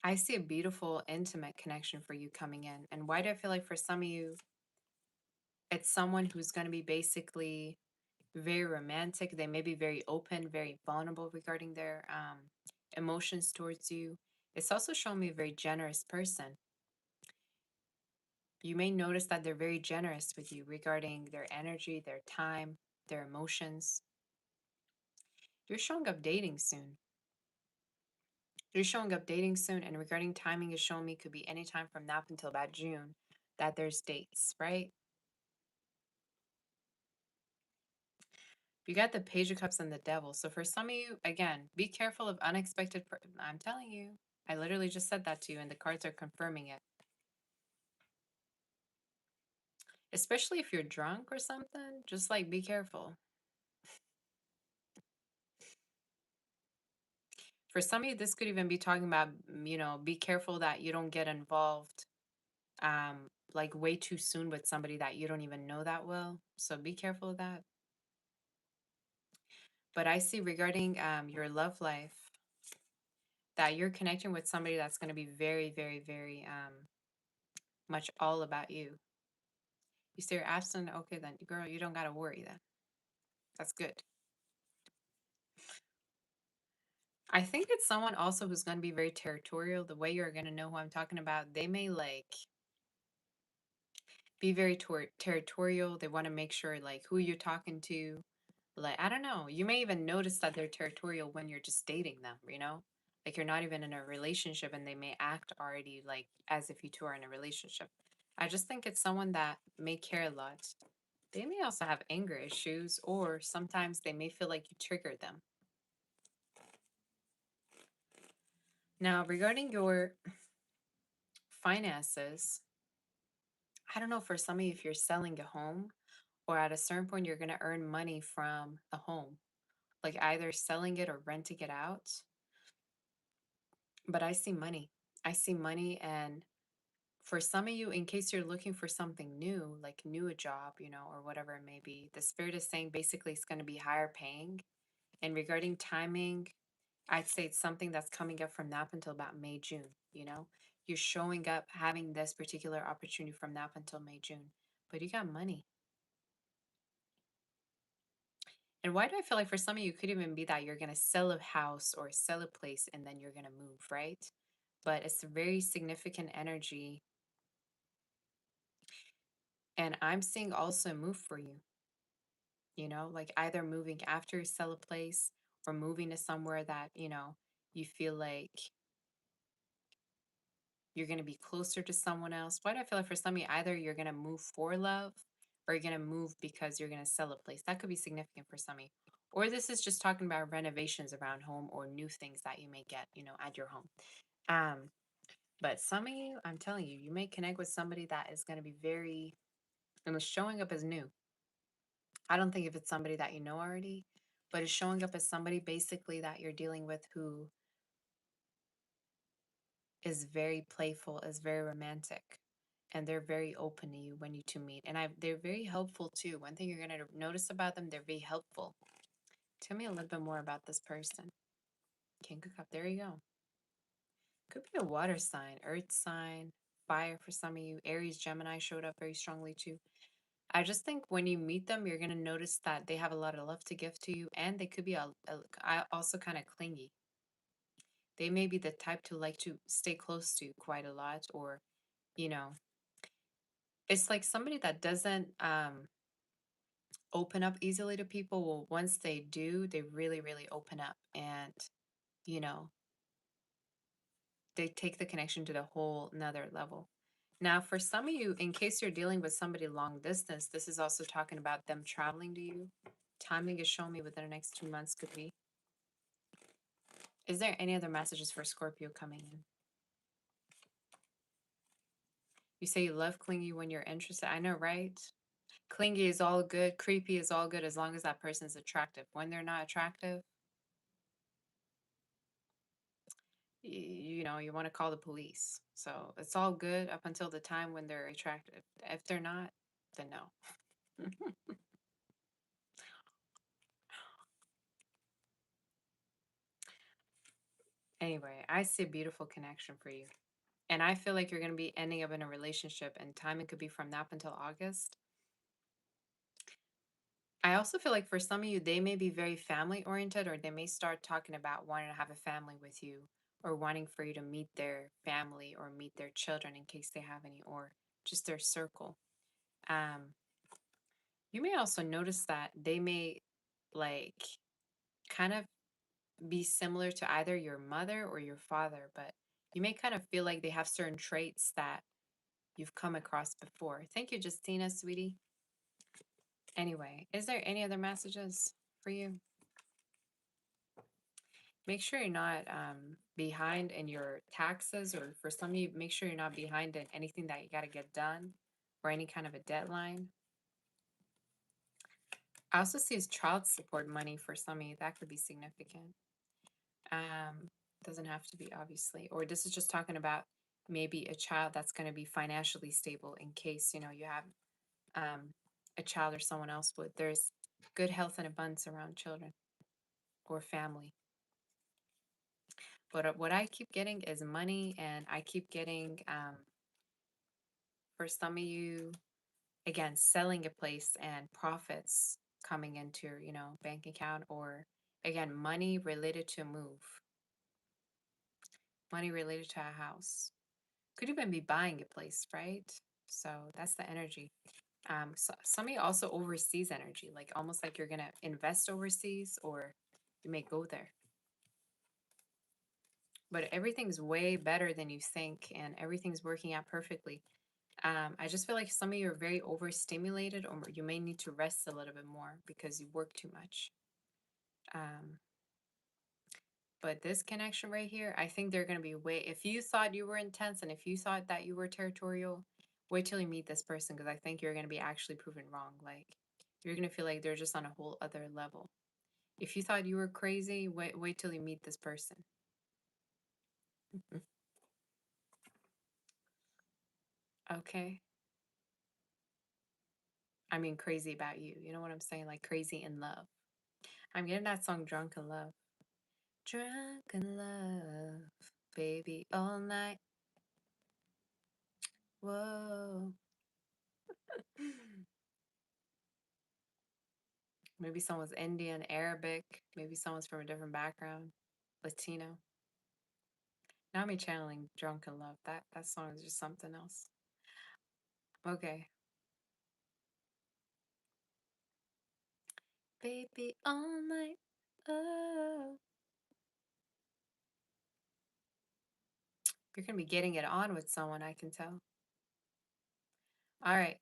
I see a beautiful, intimate connection for you coming in. And why do I feel like for some of you, it's someone who's going to be basically very romantic. They may be very open, very vulnerable regarding their emotions towards you. It's also showing me a very generous person. You may notice that they're very generous with you regarding their energy, their time, their emotions. You're showing up dating soon. You're showing up dating soon, and regarding timing is showing me could be anytime from now up until about June that there's dates, right? You got the Page of Cups and the Devil. So for some of you, again, be careful of unexpected. I'm telling you, I literally just said that to you, and the cards are confirming it. Especially if you're drunk or something, just like be careful. For some of you, this could even be talking about, be careful that you don't get involved like way too soon with somebody that you don't even know that well. So be careful of that. But I see regarding your love life that you're connecting with somebody that's going to be very, very, very much all about you. You say you're absent, okay, then girl, you don't got to worry then. That's good. I think it's someone also who's going to be very territorial. The way you're going to know who I'm talking about, they may like be very territorial. They want to make sure like who you're talking to. Like, I don't know. You may even notice that they're territorial when you're just dating them, you know? Like you're not even in a relationship and they may act already like as if you two are in a relationship. I just think it's someone that may care a lot. They may also have anger issues, or sometimes they may feel like you triggered them. Now, regarding your finances, I don't know for some of you if you're selling a home or at a certain point you're going to earn money from a home, like either selling it or renting it out. But I see money. I see money. And for some of you, in case you're looking for something new, like new a job, or whatever it may be, the spirit is saying basically it's going to be higher paying. And regarding timing, I'd say it's something that's coming up from now up until about May, June. You're showing up having this particular opportunity from now up until May, June. But you got money. And why do I feel like for some of you, it could even be that you're going to sell a house or sell a place and then you're going to move, right? But it's a very significant energy. And I'm seeing also move for you, like either moving after you sell a place or moving to somewhere that, you feel like you're going to be closer to someone else. Why do I feel like for some of you, either you're going to move for love or you're going to move because you're going to sell a place? That could be significant for some of you. Or this is just talking about renovations around home or new things that you may get, at your home. Um, but some of you, I'm telling you, you may connect with somebody that is going to be very, showing up as new. I don't think if it's somebody that you know already, but it's showing up as somebody basically that you're dealing with who is very playful, is very romantic, and they're very open to you when you two meet. And they're very helpful too. One thing you're gonna notice about them, they're very helpful. Tell me a little bit more about this person. King of Cup, there you go. Could be a water sign, earth sign, fire for some of you. Aries, Gemini showed up very strongly too. I just think when you meet them, you're gonna notice that they have a lot of love to give to you, and they could be also kind of clingy. They may be the type to like to stay close to quite a lot, or, you know, it's like somebody that doesn't open up easily to people. Well, once they do, they really, really open up, and, you know, they take the connection to the whole another level. Now, for some of you, in case you're dealing with somebody long distance, this is also talking about them traveling to you. Timing is showing me within the next 2 months could be. Is there any other messages for Scorpio coming in? You say you love clingy when you're interested. I know, right? Clingy is all good. Creepy is all good as long as that person is attractive. When they're not attractive, you know, you want to call the police. So it's all good up until the time when they're attractive. If they're not, then no. Anyway, I see a beautiful connection for you. And I feel like you're going to be ending up in a relationship, and timing could be from now up until August. I also feel like for some of you, they may be very family oriented, or they may start talking about wanting to have a family with you, or wanting for you to meet their family or meet their children in case they have any, or just their circle. Um, you may also notice that they may like kind of be similar to either your mother or your father, but you may kind of feel like they have certain traits that you've come across before. Thank you, Justina, sweetie. Anyway, is there any other messages for you? Make sure you're not behind in your taxes, or for some of you, make sure you're not behind in anything that you got to get done, or any kind of a deadline. I also see child support money for some of you. That could be significant. Um, doesn't have to be, obviously. Or this is just talking about maybe a child that's going to be financially stable in case, you know, you have um, a child or someone else would. There's good health and abundance around children or family. But what I keep getting is money, and I keep getting, for some of you, again, selling a place and profits coming into your, you know, bank account, or again, money related to a move, money related to a house. Could even be buying a place, right? So that's the energy. So some of you also overseas energy, like almost like you're gonna invest overseas, or you may go there. But everything's way better than you think, and everything's working out perfectly. I just feel like some of you are very overstimulated, or you may need to rest a little bit more because you work too much. Um, but this connection right here, I think they're going to be way, if you thought you were intense and if you thought that you were territorial, wait till you meet this person, because I think you're going to be actually proven wrong. Like, you're going to feel like they're just on a whole other level. If you thought you were crazy, wait till you meet this person. Okay. I mean, crazy about you. You know what I'm saying? Like crazy in love. I'm getting that song Drunk in Love. Drunk in love, baby, all night. Whoa. Maybe someone's Indian, Arabic. Maybe someone's from a different background, Latino. Now I'm channeling Drunk in Love. That song is just something else. Okay. Baby, all night. Oh. You're going to be getting it on with someone, I can tell. All right.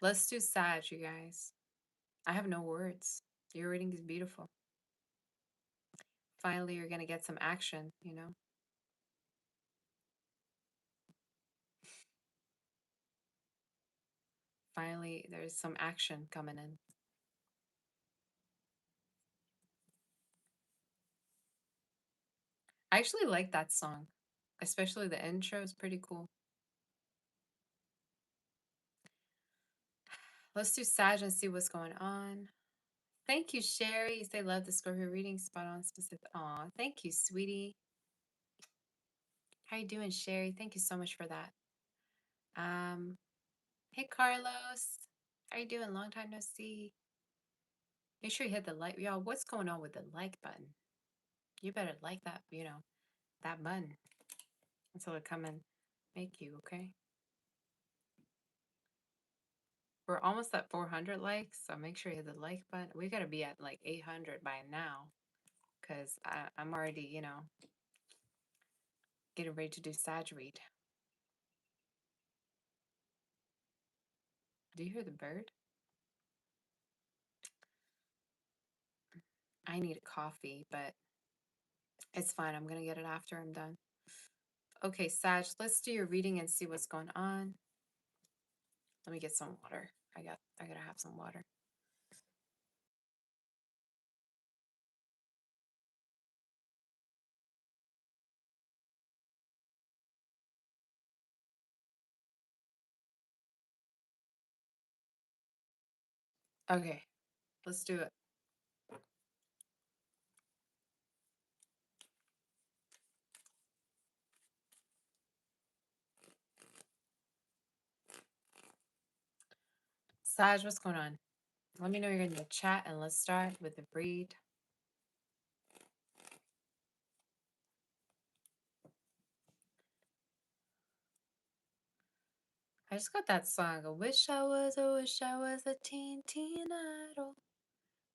Let's do Sag, you guys. I have no words. Your reading is beautiful. Finally, you're going to get some action, you know? Finally, there's some action coming in. I actually like that song, especially the intro is pretty cool. Let's do Sag and see what's going on. Thank you, Sherry. You say love the Scorpio reading, spot on, specific. Aw, thank you, sweetie. How you doing, Sherry? Thank you so much for that. Um, hey, Carlos. How you doing? Long time no see. Make sure you hit the like. Y'all, what's going on with the like button? You better like that, that button until it come and make you, okay? We're almost at 400 likes, so make sure you hit the like button. We gotta be at like 800 by now, because I'm already, getting ready to do Sag read. Do you hear the bird? I need a coffee, but it's fine. I'm gonna get it after I'm done. Okay, Sag, let's do your reading and see what's going on. Let me get some water. I gotta have some water. Okay, let's do it. Sag, what's going on? Let me know you're in the chat and let's start with the read. I just got that song. I wish I was a teen idol.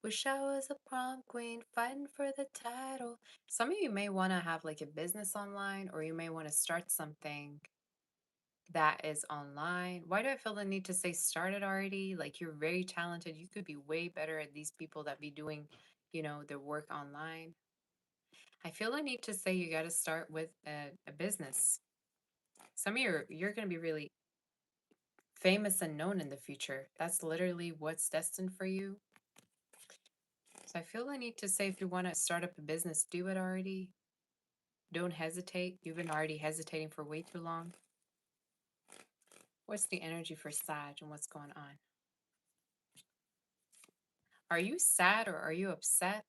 Wish I was a prom queen fighting for the title. Some of you may want to have like a business online, or you may want to start something that is online. Why do I feel the need to say started already? Like you're very talented. You could be way better at these people that be doing, their work online. I feel the need to say you got to start with a business. Some of you're going to be really famous and known in the future. That's literally what's destined for you. So I feel the need to say if you want to start up a business, do it already. Don't hesitate. You've been already hesitating for way too long. What's the energy for Sag and what's going on? Are you sad or are you upset?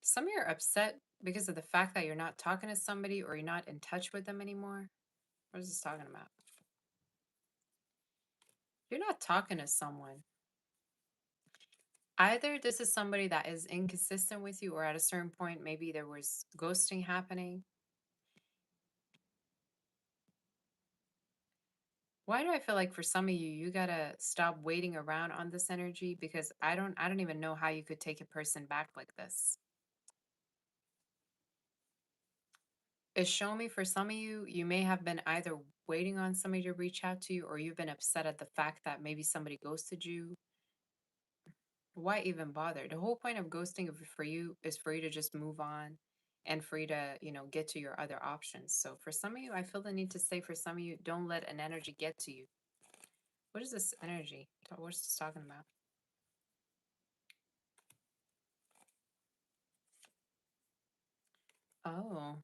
Some of you are upset because of the fact that you're not talking to somebody or you're not in touch with them anymore. What is this talking about? You're not talking to someone. Either this is somebody that is inconsistent with you, or at a certain point, maybe there was ghosting happening. Why do I feel like for some of you, you gotta stop waiting around on this energy? Because I don't even know how you could take a person back like this. It's showing me for some of you, you may have been either waiting on somebody to reach out to you, or you've been upset at the fact that maybe somebody ghosted you. Why even bother? The whole point of ghosting for you is for you to just move on and for you to, get to your other options. So for some of you, I feel the need to say for some of you, don't let an energy get to you. What is this energy? What's this talking about? Oh,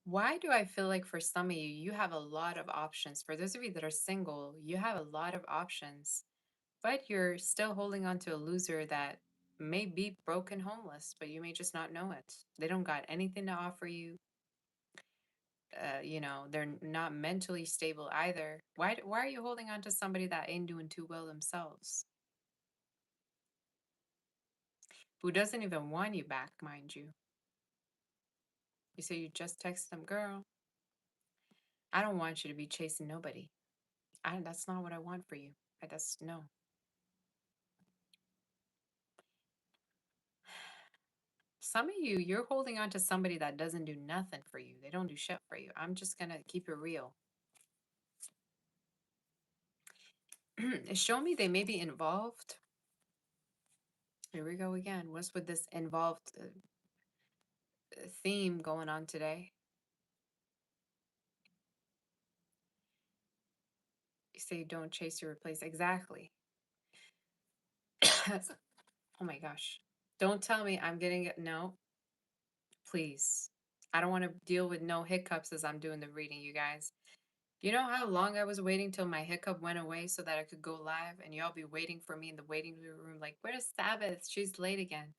why do I feel like for some of you, you have a lot of options? For those of you that are single, you have a lot of options, but you're still holding on to a loser that may be broken homeless, but you may just not know it. They don't got anything to offer you. They're not mentally stable either. Why are you holding on to somebody that ain't doing too well themselves? Who doesn't even want you back, mind you. You say you just text them, girl. I don't want you to be chasing nobody. That's not what I want for you. That's no. Some of you, you're holding on to somebody that doesn't do nothing for you. They don't do shit for you. I'm just gonna keep it real. Show me they may be involved. Here we go again. What's with this involved theme going on today? You say don't chase your replace. Exactly. Oh my gosh. Don't tell me I'm getting it. No, please. I don't want to deal with no hiccups as I'm doing the reading, you guys. You know how long I was waiting till my hiccup went away so that I could go live and y'all be waiting for me in the waiting room like, where's Sabbath? She's late again.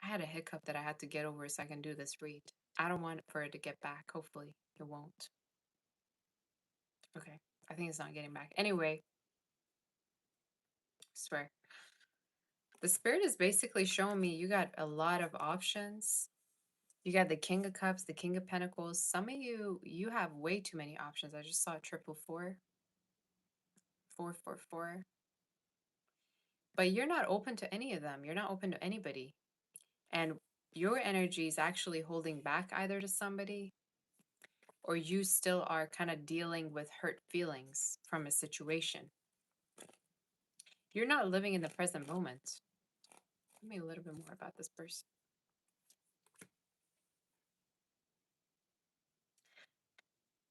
I had a hiccup that I had to get over so I can do this read. I don't want for it to get back. Hopefully it won't. Okay. I think it's not getting back. Anyway, swear. The spirit is basically showing me you got a lot of options. You got the King of Cups, the King of Pentacles. Some of you have way too many options. I just saw a triple four, 444. But you're not open to any of them. You're not open to anybody. And your energy is actually holding back either to somebody, or you still are kind of dealing with hurt feelings from a situation. You're not living in the present moment. Tell me a little bit more about this person.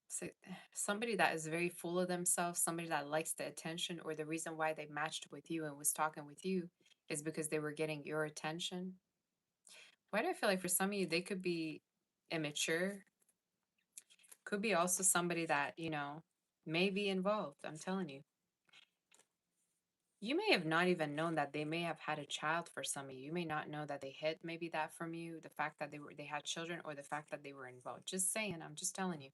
So, somebody that is very full of themselves, somebody that likes the attention, or the reason why they matched with you and was talking with you is because they were getting your attention. Why do I feel like for some of you, they could be immature, could be also somebody that, may be involved. I'm telling you. You may have not even known that they may have had a child for some of you. You may not know that they hid maybe that from you, the fact that they had children, or the fact that they were involved. Just saying, I'm just telling you.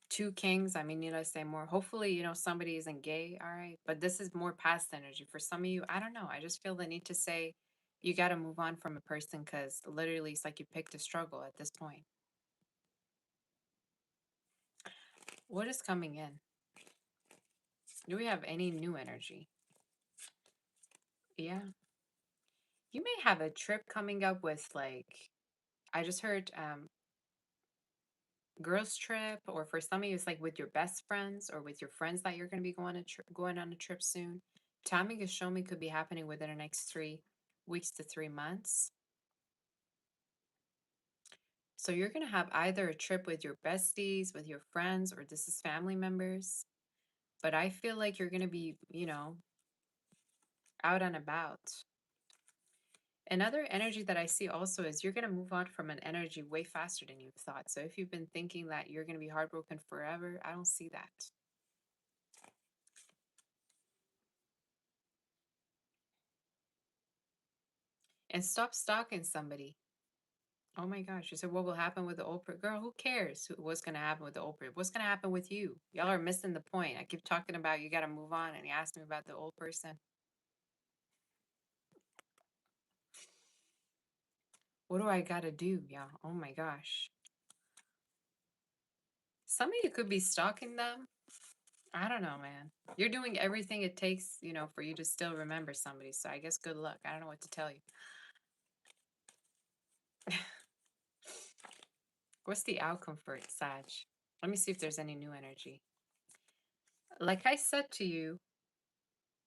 Two kings, I mean, need I say more? Hopefully, somebody isn't gay, all right? But this is more past energy. For some of you, I don't know. I just feel the need to say you got to move on from a person because literally it's like you picked a struggle at this point. What is coming in? Do we have any new energy? Yeah. You may have a trip coming up with like, I just heard girls trip, or for some of you it's like with your best friends or with your friends that you're going to be going on a trip soon. Timing is showing me could be happening within the next 3 weeks to 3 months. So you're going to have either a trip with your besties, with your friends, or this is family members. But I feel like you're going to be, out and about. Another energy that I see also is you're going to move on from an energy way faster than you thought. So if you've been thinking that you're going to be heartbroken forever, I don't see that. And stop stalking somebody. Oh my gosh. You said, what will happen with the old person? Girl, who cares what's going to happen with the old person? What's going to happen with you? Y'all are missing the point. I keep talking about you got to move on, and you asked me about the old person. What do I got to do, y'all? Oh my gosh. Some of you could be stalking them. I don't know, man. You're doing everything it takes, for you to still remember somebody. So I guess good luck. I don't know what to tell you. What's the outcome for it, Sag? Let me see if there's any new energy. Like I said to you,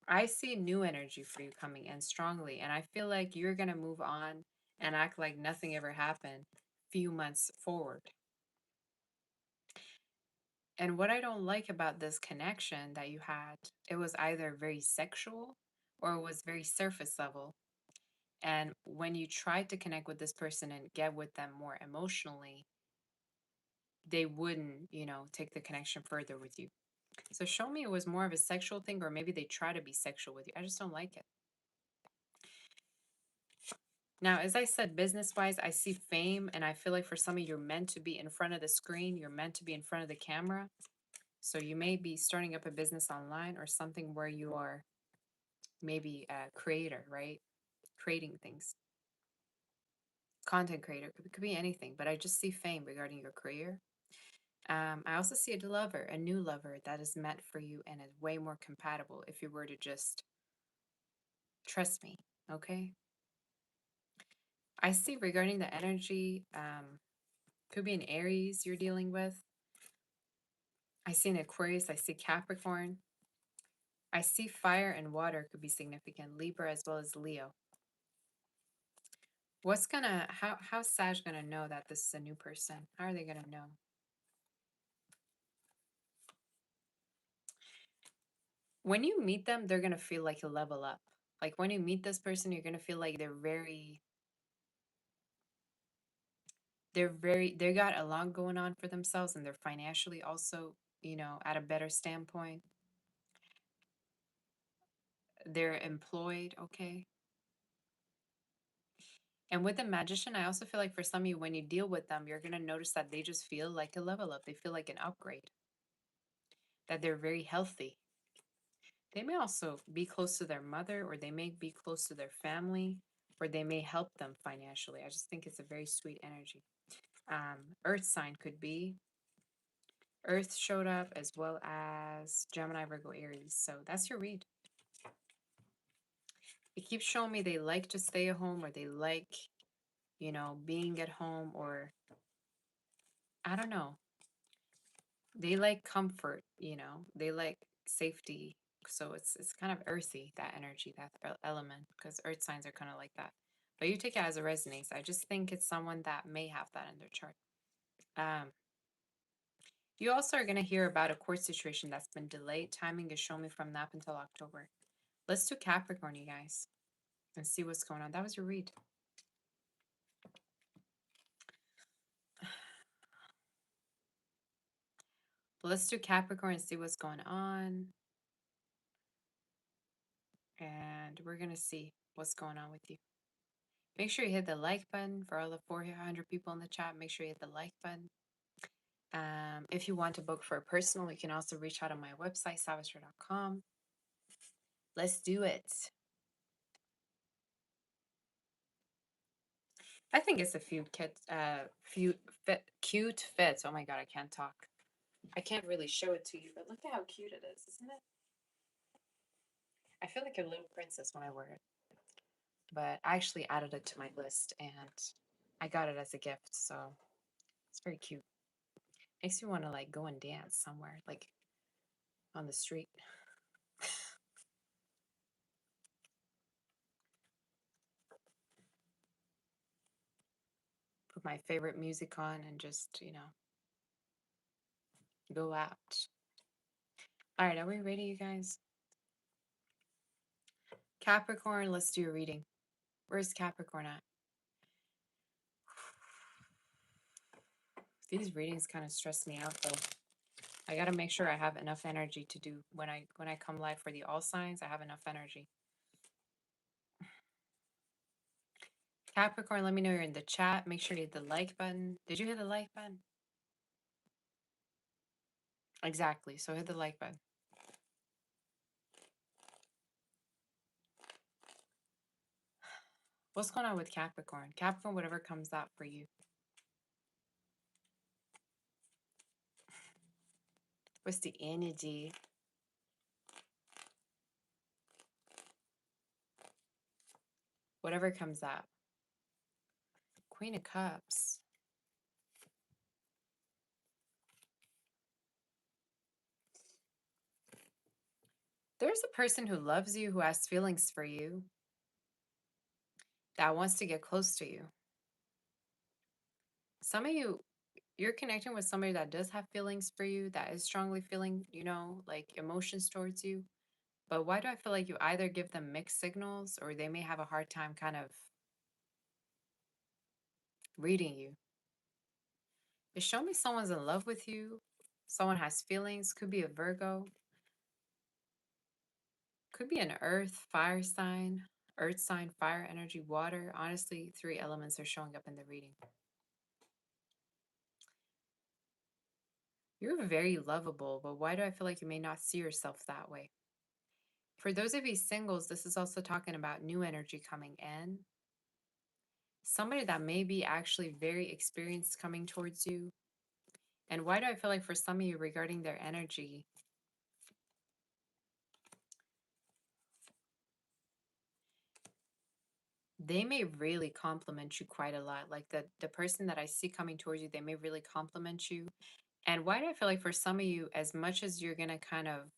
I see new energy for you coming in strongly. And I feel like you're going to move on and act like nothing ever happened few months forward. And what I don't like about this connection that you had, it was either very sexual or it was very surface level. And when you tried to connect with this person and get with them more emotionally, they wouldn't, take the connection further with you. So show me it was more of a sexual thing, or maybe they try to be sexual with you. I just don't like it. Now, as I said, business wise, I see fame, and I feel like for some of you, you're meant to be in front of the screen, you're meant to be in front of the camera. So you may be starting up a business online or something where you are maybe a creator, right? Creating things. Content creator, could be anything, but I just see fame regarding your career. I also see a lover, a new lover that is meant for you and is way more compatible if you were to just trust me, okay? I see regarding the energy, could be an Aries you're dealing with. I see an Aquarius, I see Capricorn. I see fire and water could be significant, Libra as well as Leo. How's Sag gonna know that this is a new person? How are they gonna know? When you meet them, they're gonna feel like you level up. Like when you meet this person, you're gonna feel like they got a lot going on for themselves, and they're financially also, at a better standpoint. They're employed, okay? And with the magician, I also feel like for some of you, when you deal with them, you're going to notice that they just feel like a level up. They feel like an upgrade, that they're very healthy. They may also be close to their mother, or they may be close to their family, or they may help them financially. I just think it's a very sweet energy. Earth sign could be. Earth showed up as well as Gemini, Virgo, Aries. So that's your read. It keeps showing me they like to stay at home, or they like, being at home, or I don't know. They like comfort, they like safety. So it's kind of earthy, that energy, that element, because earth signs are kind of like that. But you take it as it resonates. I just think it's someone that may have that in their chart. Um, you also are going to hear about a court situation that's been delayed. Timing is showing me from now until October. Let's do Capricorn, you guys, and see what's going on. That was your read. Let's do Capricorn and see what's going on. And we're going to see what's going on with you. Make sure you hit the like button for all the 400 people in the chat. Make sure you hit the like button. If you want to book for a personal, you can also reach out on my website, savastra.com. Let's do it. I think it's a cute fits. Oh my god, I can't talk. I can't really show it to you, but look at how cute it is, isn't it? I feel like a little princess when I wear it. But I actually added it to my list and I got it as a gift, so it's very cute. Makes me want to like go and dance somewhere, like on the street. Put my favorite music on and just, go out. All right, are we ready, you guys? Capricorn, let's do a reading. Where's Capricorn at? These readings kind of stress me out though. I gotta make sure I have enough energy to do when I come live for the all signs. I have enough energy. Capricorn, let me know you're in the chat. Make sure you hit the like button. Did you hit the like button? Exactly. So hit the like button. What's going on with Capricorn? Capricorn, whatever comes out for you. What's the energy? Whatever comes out. Queen of Cups. There's a person who loves you, who has feelings for you, that wants to get close to you. Some of you, you're connecting with somebody that does have feelings for you, that is strongly feeling, like emotions towards you. But why do I feel like you either give them mixed signals or they may have a hard time kind of reading you? It's showing me someone's in love with you. Someone has feelings. Could be a Virgo. Could be an earth, fire sign, fire energy, water. Honestly, 3 elements are showing up in the reading. You're very lovable, but why do I feel like you may not see yourself that way? For those of you singles, this is also talking about new energy coming in. Somebody that may be actually very experienced coming towards you. And why do I feel like for some of you regarding their energy, they may really compliment you quite a lot. Like the person that I see coming towards you, they may really compliment you. And why do I feel like for some of you, as much as you're going to kind of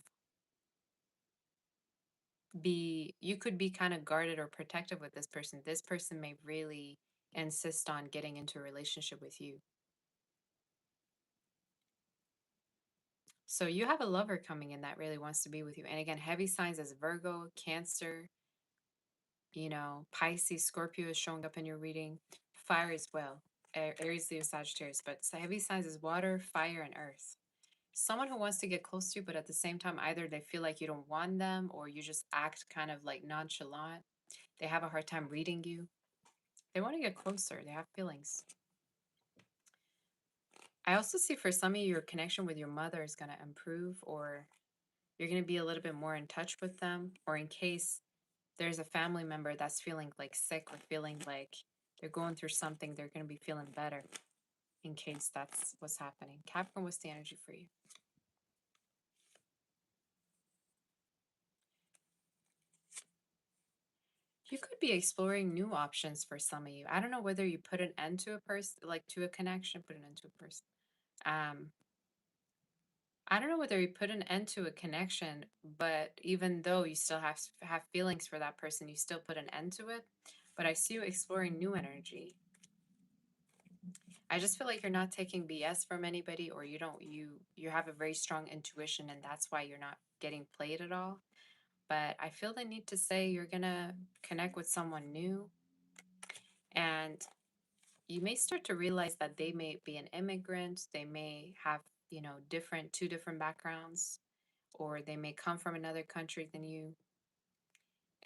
you could be kind of guarded or protective with this person may really insist on getting into a relationship with you. So you have a lover coming in that really wants to be with you. And again, heavy signs as Virgo, Cancer, Pisces, Scorpio is showing up in your reading. Fire as well. Aries, Leo, Sagittarius. But heavy signs is water, fire, and earth. Someone who wants to get close to you, but at the same time, either they feel like you don't want them or you just act kind of like nonchalant. They have a hard time reading you. They want to get closer. They have feelings. I also see for some of you, your connection with your mother is going to improve, or you're going to be a little bit more in touch with them, or in case there's a family member that's feeling like sick or feeling like they're going through something, they're going to be feeling better in case that's what's happening. Capricorn, what's the energy for you? You could be exploring new options for some of you. I don't know whether you put an end to a person, like to a connection, put an end to a person. Um, I don't know whether you put an end to a connection, but even though you still have feelings for that person, you still put an end to it. But I see you exploring new energy. I just feel like you're not taking BS from anybody, or you have a very strong intuition, and that's why you're not getting played at all. But I feel the need to say you're gonna connect with someone new, and you may start to realize that they may be an immigrant, they may have, two different backgrounds, or they may come from another country than you.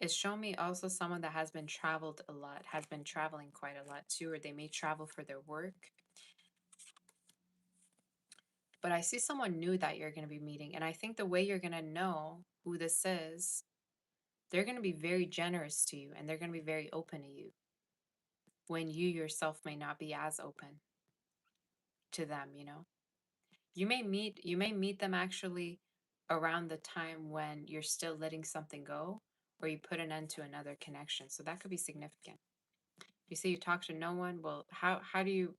It's shown me also someone that has been traveled a lot, has been traveling quite a lot too, or they may travel for their work. But I see someone new that you're going to be meeting. And I think the way you're going to know who this is, they're going to be very generous to you and they're going to be very open to you when you yourself may not be as open to them. You may meet them actually around the time when you're still letting something go or you put an end to another connection. So that could be significant. You say you talk to no one. Well, how do you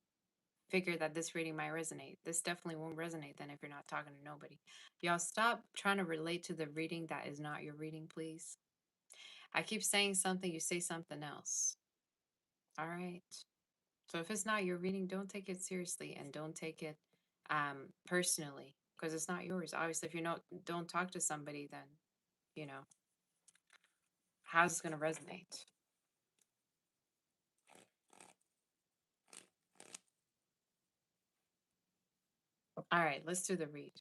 figure that this reading might resonate? This definitely won't resonate then if you're not talking to nobody. Y'all stop trying to relate to the reading that is not your reading, please. I keep saying something, you say something else. All right. So if it's not your reading, don't take it seriously and don't take it personally because it's not yours. Obviously, if you don't talk to somebody, then you know how's it going to resonate? All right, let's do the read.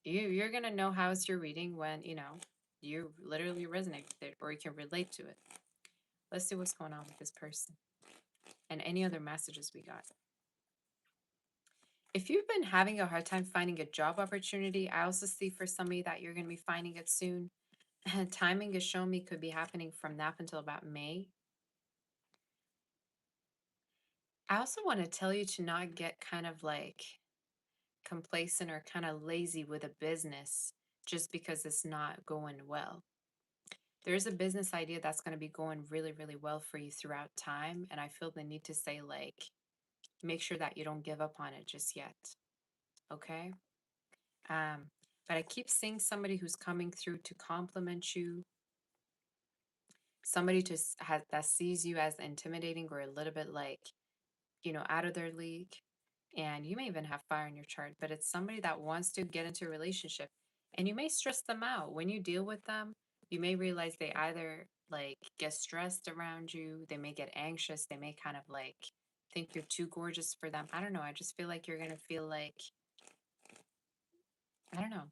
You're gonna know how it's your reading when you literally resonate with it or you can relate to it. Let's see what's going on with this person and any other messages we got. If you've been having a hard time finding a job opportunity, I also see for somebody that you're gonna be finding it soon. Timing is showing me could be happening from now up until about May. I also want to tell you to not get kind of like complacent or kind of lazy with a business just because it's not going well. There's a business idea that's going to be going really, really well for you throughout time. And I feel the need to say, like, make sure that you don't give up on it just yet. Okay. Um, but I keep seeing somebody who's coming through to compliment you, somebody that sees you as intimidating or a little bit like, out of their league. And you may even have fire in your chart, but it's somebody that wants to get into a relationship. And you may stress them out. When you deal with them, you may realize they either like get stressed around you, they may get anxious, they may kind of like think you're too gorgeous for them. I don't know. I just feel like you're going to feel like, I don't know,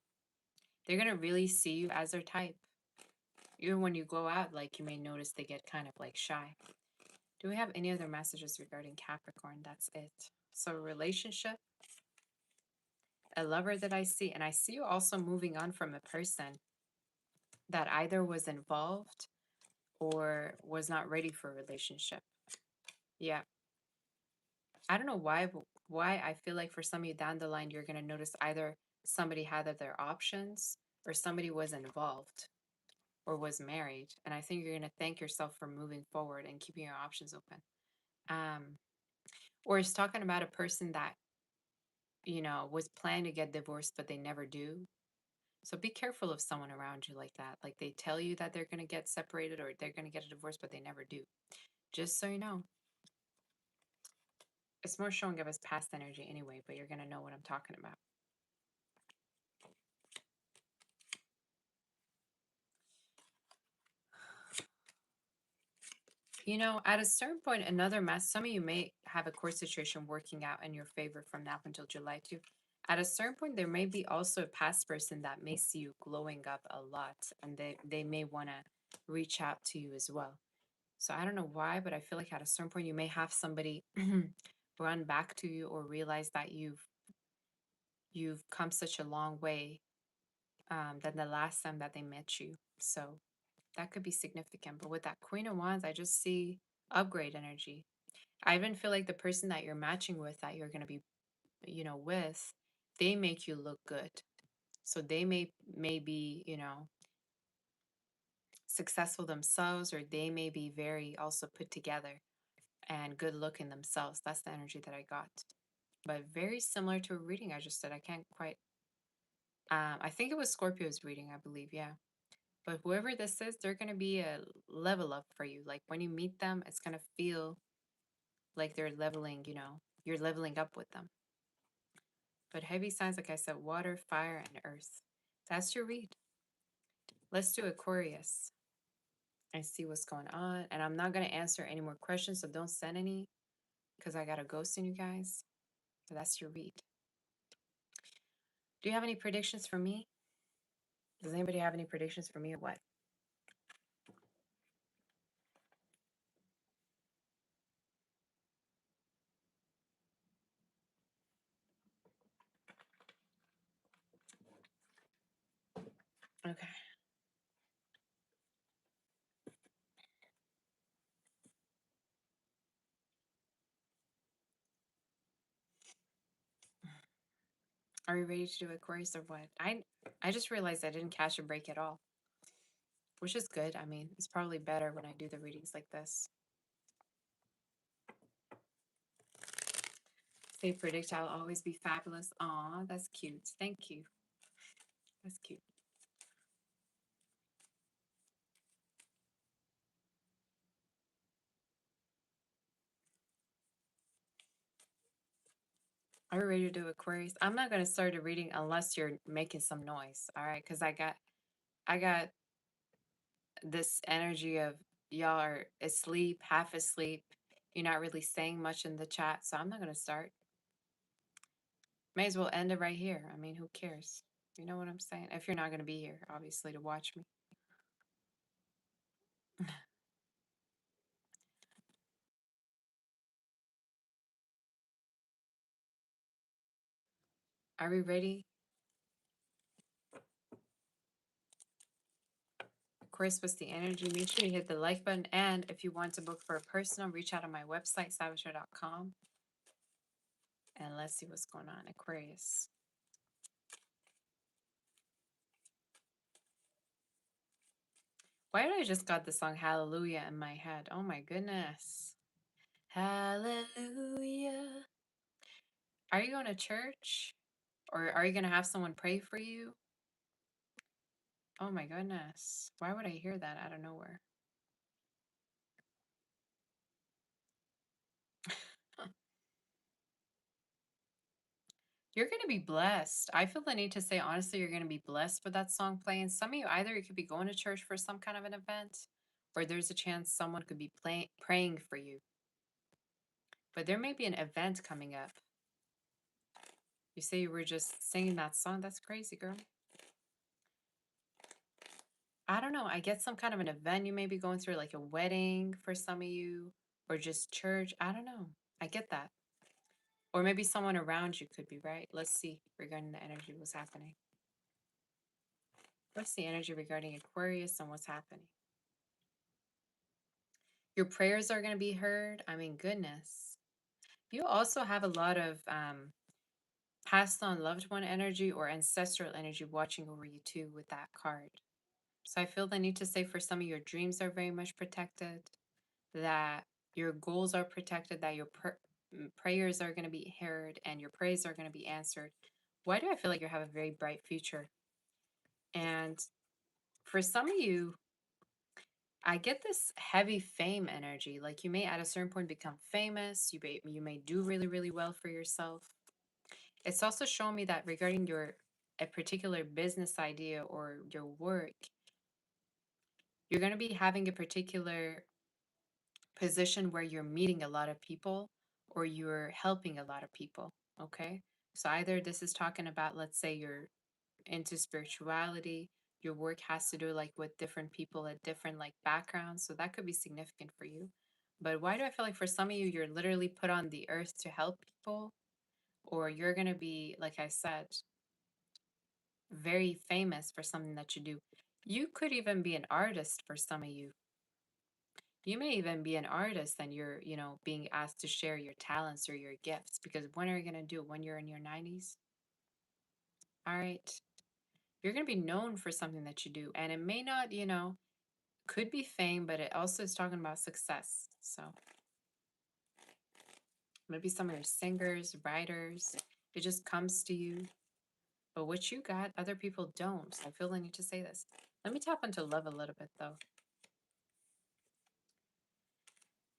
they're going to really see you as their type. Even when you go out, like you may notice they get kind of like shy. Do we have any other messages regarding Capricorn? That's it. So, relationship, a lover that I see, and I see you also moving on from a person that either was involved or was not ready for a relationship. Yeah. I don't know why I feel like for some of you down the line you're gonna notice either somebody had other options or somebody was involved or was married. And I think you're gonna thank yourself for moving forward and keeping your options open. Um, or it's talking about a person that, was planning to get divorced but they never do. So be careful of someone around you like that. Like they tell you that they're going to get separated or they're going to get a divorce, but they never do. Just so you know. It's more showing of us past energy anyway, but you're going to know what I'm talking about. At a certain point, some of you may have a court situation working out in your favor from now until July too. At a certain point, there may be also a past person that may see you glowing up a lot and they may want to reach out to you as well. So I don't know why, but I feel like at a certain point you may have somebody run back to you or realize that you've come such a long way than the last time that they met you. So that could be significant. But with that Queen of Wands, I just see upgrade energy. I even feel like the person that you're matching with, that you're going to be, with, they make you look good. So they may be, successful themselves, or they may be very also put together and good looking themselves. That's the energy that I got. But very similar to a reading I just did. I can't quite I think it was Scorpio's reading, I believe, yeah. But whoever this is, they're gonna be a level up for you. Like when you meet them, it's gonna feel like they're leveling, you're leveling up with them. But heavy signs, like I said, water, fire, and earth. That's your read. Let's do Aquarius and see what's going on. And I'm not gonna answer any more questions, so don't send any because I got a ghost in you guys. But that's your read. Do you have any predictions for me? Does anybody have any predictions for me or what? Okay. Are we ready to do Aquarius or what? I just realized I didn't catch a break at all, which is good. I mean, it's probably better when I do the readings like this. Say predict I'll always be fabulous. Aw, that's cute. Thank you. That's cute. Are we ready to do Aquarius? I'm not gonna start a reading unless you're making some noise. All right, because I got this energy of y'all are asleep, half asleep. You're not really saying much in the chat, so I'm not gonna start. May as well end it right here. I mean, who cares? You know what I'm saying? If you're not gonna be here, obviously, to watch me. Are we ready? Of course, what's the energy? Make sure you hit the like button. And if you want to book for a personal, reach out on my website, saboteur.com. And let's see what's going on, Aquarius. Why did I just got the song Hallelujah in my head? Oh my goodness. Hallelujah. Are you going to church? Or are you going to have someone pray for you? Oh my goodness. Why would I hear that out of nowhere? You're going to be blessed. I feel the need to say, honestly, you're going to be blessed with that song playing. Some of you, either you could be going to church for some kind of an event, or there's a chance someone could be praying for you. But there may be an event coming up. You say you were just singing that song. That's crazy, girl. I don't know. I get some kind of an event you may be going through, like a wedding for some of you, or just church. I don't know. I get that. Or maybe someone around you could be, right? Let's see regarding the energy, what's happening. What's the energy regarding Aquarius and what's happening? Your prayers are going to be heard. I mean, goodness. You also have a lot of passed on loved one energy or ancestral energy watching over you too with that card. So I feel the need to say for some of your dreams are very much protected, that your goals are protected, that your prayers are going to be heard and your prayers are going to be answered. Why do I feel like you have a very bright future? And for some of you, I get this heavy fame energy. Like you may at a certain point become famous. You may do really, really well for yourself. It's also showing me that regarding a particular business idea or your work, you're going to be having a particular position where you're meeting a lot of people or you're helping a lot of people. Okay. So either this is talking about, let's say you're into spirituality, your work has to do like with different people at different like backgrounds. So that could be significant for you. But why do I feel like for some of you, you're literally put on the earth to help people, or you're going to be, like I said, very famous for something that you do. You could even be an artist for some of you. You may even be an artist and you're, being asked to share your talents or your gifts, because when are you going to do it? When you're in your 90s? All right. You're going to be known for something that you do. And it may not, could be fame, but it also is talking about success. So maybe some of your singers, writers, it just comes to you. But what you got, other people don't. So I feel the need to say this. Let me tap into love a little bit, though.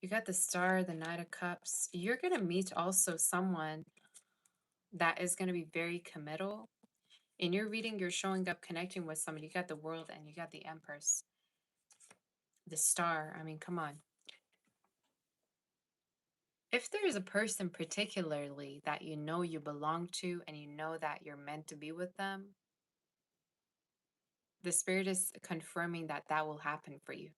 You got the Star, the Knight of Cups. You're going to meet also someone that is going to be very committal. In your reading, you're showing up connecting with somebody. You got the World and you got the Empress. The Star. I mean, come on. If there is a person particularly that you know you belong to and you know that you're meant to be with them, the Spirit is confirming that that will happen for you.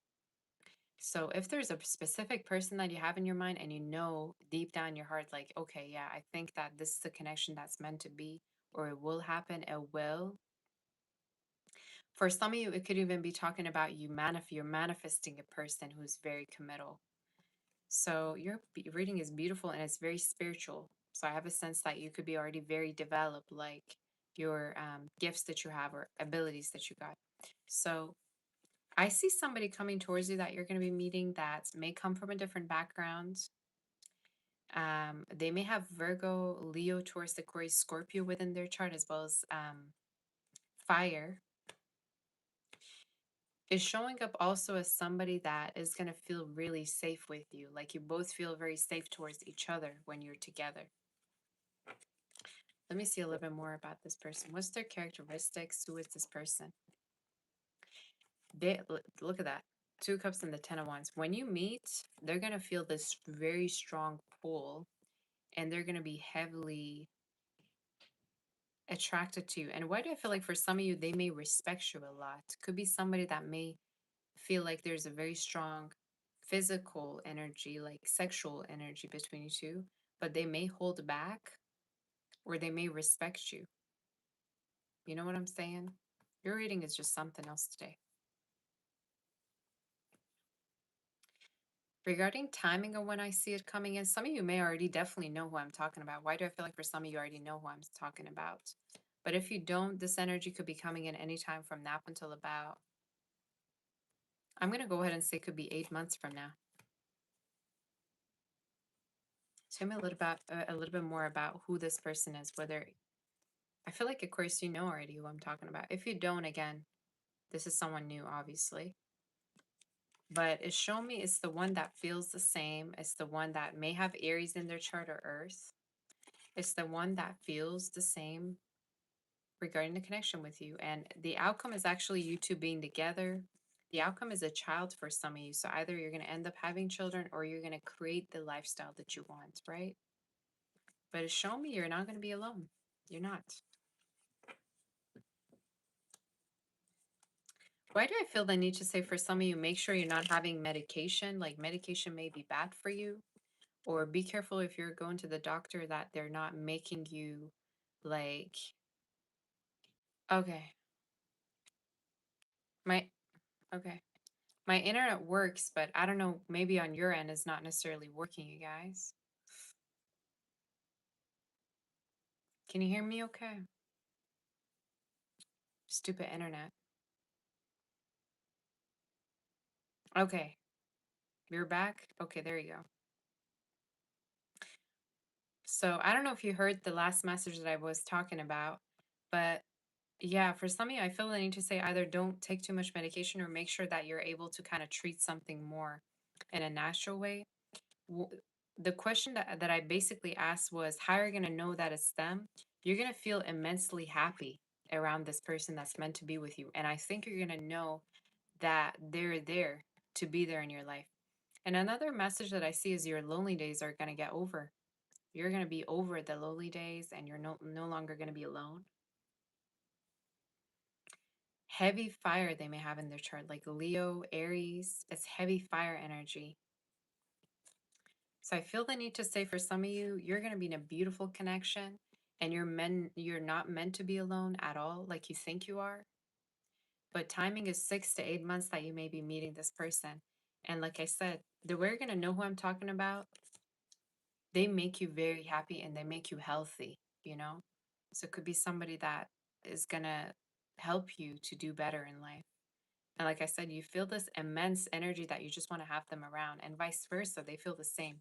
So if there's a specific person that you have in your mind and you know deep down in your heart, like, okay, yeah, I think that this is the connection that's meant to be, or it will happen, it will. For some of you, it could even be talking about you're manifesting a person who's very committal. So your reading is beautiful and it's very spiritual. So I have a sense that you could be already very developed, like your gifts that you have or abilities that you got. So I see somebody coming towards you that you're going to be meeting that may come from a different background. They may have Virgo, Leo, Taurus, Aquarius, Scorpio within their chart, as well as fire. Is showing up also as somebody that is going to feel really safe with you. Like you both feel very safe towards each other when you're together. Let me see a little bit more about this person. What's their characteristics? Who is this person? Look at that. Two of Cups and the Ten of Wands. When you meet, they're going to feel this very strong pull and they're going to be heavily attracted to you. And why do I feel like for some of you, they may respect you a lot? Could be somebody that may feel like there's a very strong physical energy, like sexual energy between you two, but they may hold back or they may respect you. You know what I'm saying? Your reading is just something else today. Regarding timing of when I see it coming in, some of you may already definitely know who I'm talking about. Why do I feel like for some of you already know who I'm talking about? But if you don't, this energy could be coming in anytime from now until about, I'm going to go ahead and say it could be 8 months from now. Tell me a little bit more about who this person is. Whether I feel like, of course, you know already who I'm talking about. If you don't, again, this is someone new, obviously. But it's showing me it's the one that feels the same. It's the one that may have Aries in their chart or Earth. It's the one that feels the same regarding the connection with you. And the outcome is actually you two being together. The outcome is a child for some of you. So either you're going to end up having children or you're going to create the lifestyle that you want, right? But it's showing me you're not going to be alone. You're not. Why do I feel the need to say for some of you, make sure you're not having medication? Like medication may be bad for you. Or be careful if you're going to the doctor that they're not making you like, okay, my, okay. My internet works, but I don't know, maybe on your end is not necessarily working, you guys. Can you hear me okay? Stupid internet. Okay, you're back? Okay, there you go. So I don't know if you heard the last message that I was talking about, but yeah, for some of you, I feel the need to say either don't take too much medication or make sure that you're able to kind of treat something more in a natural way. w- the question that I basically asked was, how are you going to know that it's them? You're going to feel immensely happy around this person that's meant to be with you. And I think you're going to know that they're there to be there in your life. And another message that I see is your lonely days are going to get over. You're going to be over the lonely days and you're no longer going to be alone. Heavy fire they may have in their chart, like Leo, Aries. It's heavy fire energy. So I feel the need to say for some of you, you're going to be in a beautiful connection and you're not meant to be alone at all like you think you are. But timing is 6 to 8 months that you may be meeting this person. And like I said, we're going to know who I'm talking about. They make you very happy and they make you healthy, you know? So it could be somebody that is going to help you to do better in life. And like I said, you feel this immense energy that you just want to have them around, and vice versa. They feel the same.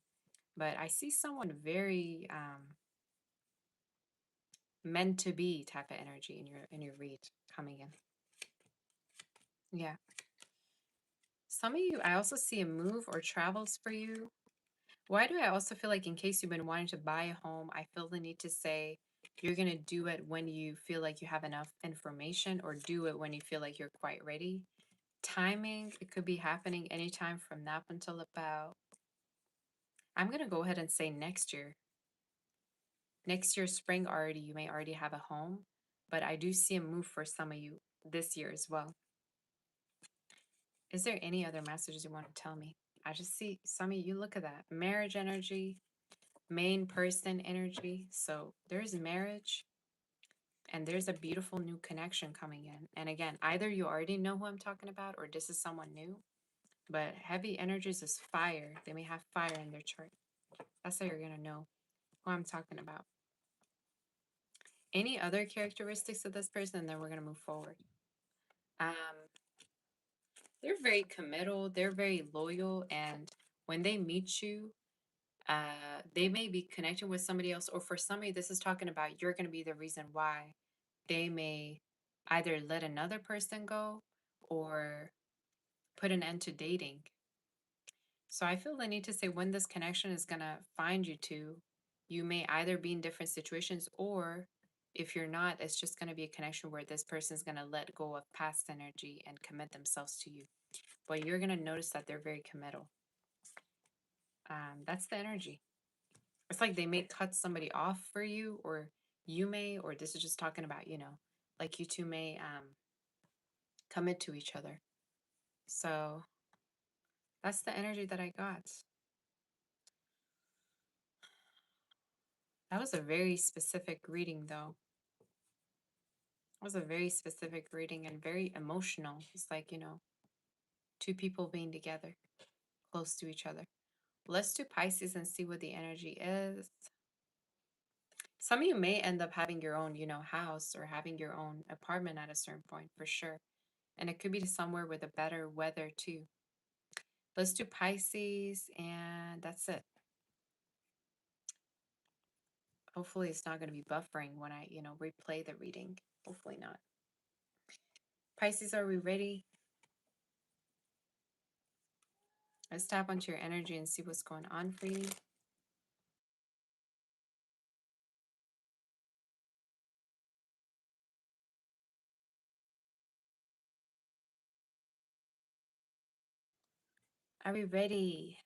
But I see someone very meant to be type of energy in your read coming in. Yeah. Some of you, I also see a move or travels for you. Why do I also feel like in case you've been wanting to buy a home, I feel the need to say you're going to do it when you feel like you have enough information, or do it when you feel like you're quite ready. Timing, it could be happening anytime from now until about, I'm going to go ahead and say next year. Next year, spring already, you may already have a home, but I do see a move for some of you this year as well. Is there any other messages you want to tell me? I just see some of you, look at that. Marriage energy, main person energy. So there's marriage and there's a beautiful new connection coming in. And again, either you already know who I'm talking about or this is someone new, but heavy energies is fire. They may have fire in their chart. That's how you're going to know who I'm talking about. Any other characteristics of this person, and then we're going to move forward. Um, they're very committal, they're very loyal, and when they meet you, they may be connecting with somebody else, or for somebody, this is talking about you're going to be the reason why they may either let another person go or put an end to dating. So I feel the need to say when this connection is going to find you two, you may either be in different situations, or if you're not, it's just going to be a connection where this person is going to let go of past energy and commit themselves to you. But you're going to notice that they're very committal. That's the energy. It's like they may cut somebody off for you, or you may, or this is just talking about, like you two may commit to each other. So that's the energy that I got. That was a very specific reading, though. It was a very specific reading and very emotional. It's like, two people being together, close to each other. Let's do Pisces and see what the energy is. Some of you may end up having your own, house or having your own apartment at a certain point, for sure. And it could be somewhere with a better weather, too. Let's do Pisces, and that's it. Hopefully, it's not going to be buffering when I, replay the reading. Hopefully not. Pisces, are we ready? Let's tap onto your energy and see what's going on for you. Are we ready?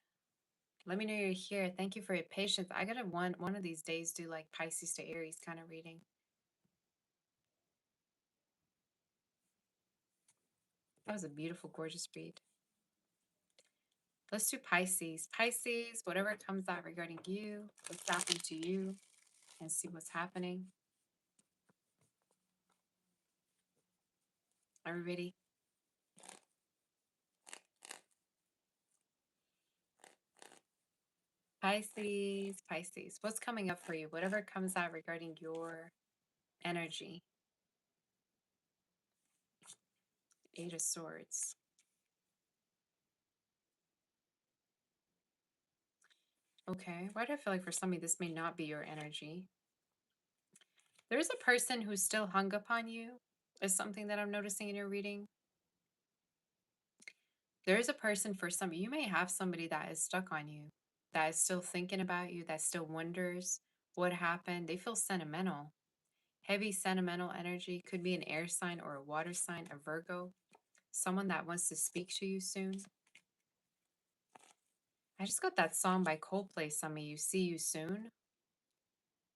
Let me know you're here. Thank you for your patience. I gotta one of these days do like Pisces to Aries kind of reading. That was a beautiful, gorgeous read. Let's do Pisces. Pisces, whatever comes out regarding you, what's happening to you, and see what's happening. Are we ready? Pisces, Pisces, what's coming up for you? Whatever comes out regarding your energy. 8 of Swords. Okay, why do I feel like for some of you this may not be your energy? There's a person who's still hung upon you, is something that I'm noticing in your reading. There is a person for some, you may have somebody that is stuck on you, that is still thinking about you, that still wonders what happened. They feel sentimental. Heavy sentimental energy, could be an air sign or a water sign, a Virgo. Someone that wants to speak to you soon. I just got that song by Coldplay, some of you, See You Soon.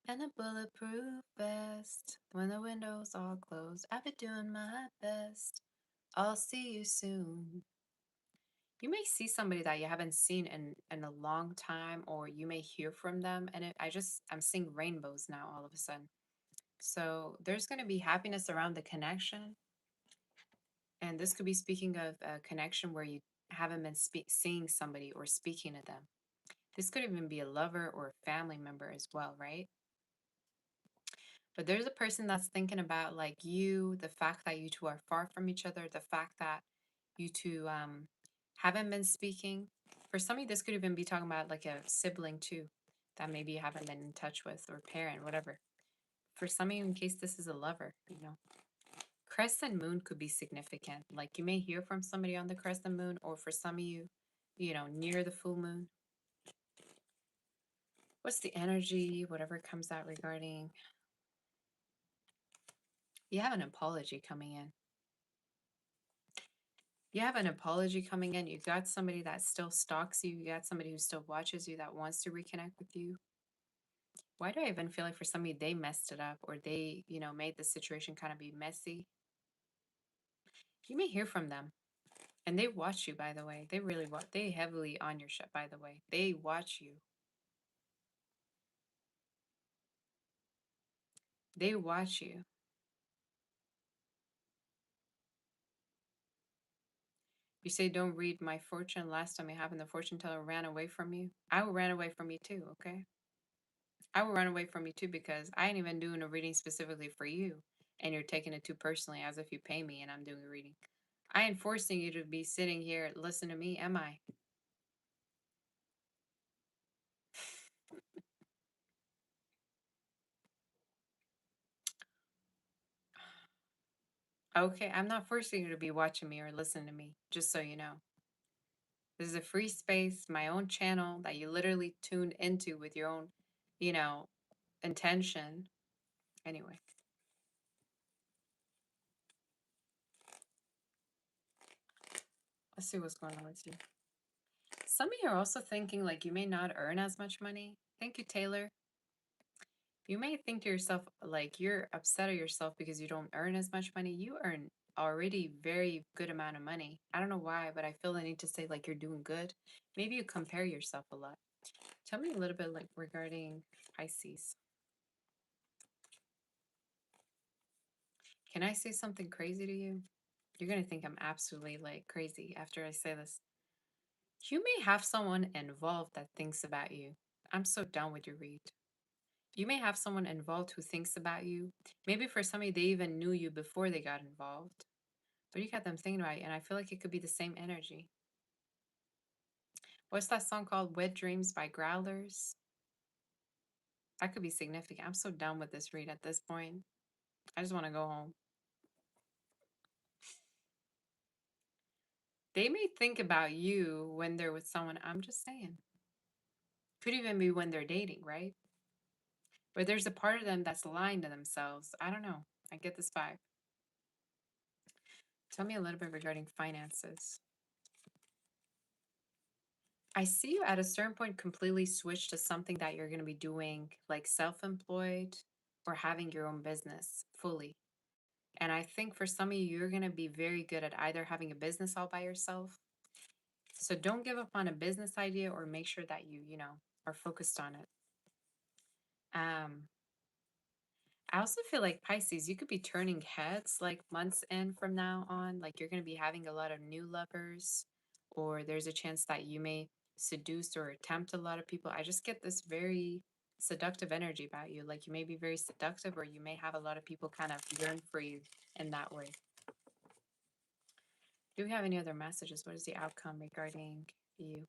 And a bulletproof vest. When the windows all closed, I've been doing my best. I'll see you soon. You may see somebody that you haven't seen in a long time, or you may hear from them. And I'm seeing rainbows now all of a sudden. So there's going to be happiness around the connection. And this could be speaking of a connection where you haven't been seeing somebody or speaking to them. This could even be a lover or a family member as well, right? But there's a person that's thinking about like you, the fact that you two are far from each other, the fact that you two haven't been speaking. For some of you, this could even be talking about like a sibling too, that maybe you haven't been in touch with, or parent, whatever. For some of you, in case this is a lover, crescent moon could be significant. Like you may hear from somebody on the crescent moon, or for some of you, near the full moon. What's the energy? Whatever comes out regarding, you have an apology coming in. You have an apology coming in. You got somebody that still stalks you. You got somebody who still watches you, that wants to reconnect with you. Why do I even feel like for somebody they messed it up, or they, made the situation kind of be messy? You may hear from them. And they watch you, by the way. They really watch. They heavily on your shit, by the way. They watch you. They watch you. You say, don't read my fortune. Last time it happened, the fortune teller ran away from you. I ran away from you too, okay? I will run away from you too, because I ain't even doing a reading specifically for you. And you're taking it too personally, as if you pay me and I'm doing a reading. I ain't forcing you to be sitting here listen to me, am I? Okay, I'm not forcing you to be watching me or listening to me, just so you know. This is a free space, my own channel that you literally tuned into with your own, you know, intention. Anyway, let's see what's going on with you. Some of you are also thinking like you may not earn as much money. Thank you, Taylor. You may think to yourself like you're upset at yourself because you don't earn as much money. You earn already very good amount of money. I don't know why, but I feel the need to say like you're doing good. Maybe you compare yourself a lot. Tell me a little bit like regarding Pisces. Can I say something crazy to you? You're going to think I'm absolutely like crazy after I say this. You may have someone involved that thinks about you. I'm so done with your read. You may have someone involved who thinks about you. Maybe for some of you, they even knew you before they got involved. But you got them thinking about you, and I feel like it could be the same energy. What's that song called? Wet Dreams by Growlers? That could be significant. I'm so done with this read at this point. I just want to go home. They may think about you when they're with someone. I'm just saying. Could even be when they're dating, right? But there's a part of them that's lying to themselves. I don't know. I get this vibe. Tell me a little bit regarding finances. I see you at a certain point completely switch to something that you're going to be doing like self-employed or having your own business fully. And I think for some of you, you're going to be very good at either having a business all by yourself. So don't give up on a business idea, or make sure that you are focused on it. Um, I also feel like Pisces, you could be turning heads like months in from now on. Like you're going to be having a lot of new lovers, or there's a chance that you may seduce or tempt a lot of people. I just get this very seductive energy about you. Like you may be very seductive, or you may have a lot of people kind of yearn for you in that way. Do we have any other messages? What is the outcome regarding you?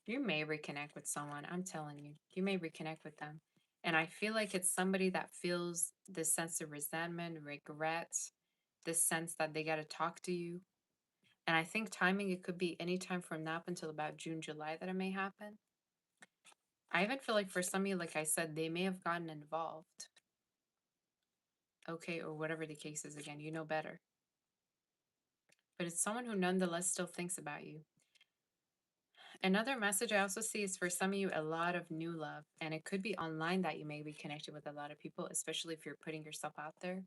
You may reconnect with someone. I'm telling you, you may reconnect with them. And I feel like it's somebody that feels this sense of resentment, regret, this sense that they got to talk to you. And I think timing, it could be anytime from now up until about June, July that it may happen. I even feel like for some of you, like I said, they may have gotten involved. Okay, or whatever the case is, again, you know better. But it's someone who nonetheless still thinks about you. Another message I also see is for some of you, a lot of new love. And it could be online that you may be connected with a lot of people, especially if you're putting yourself out there.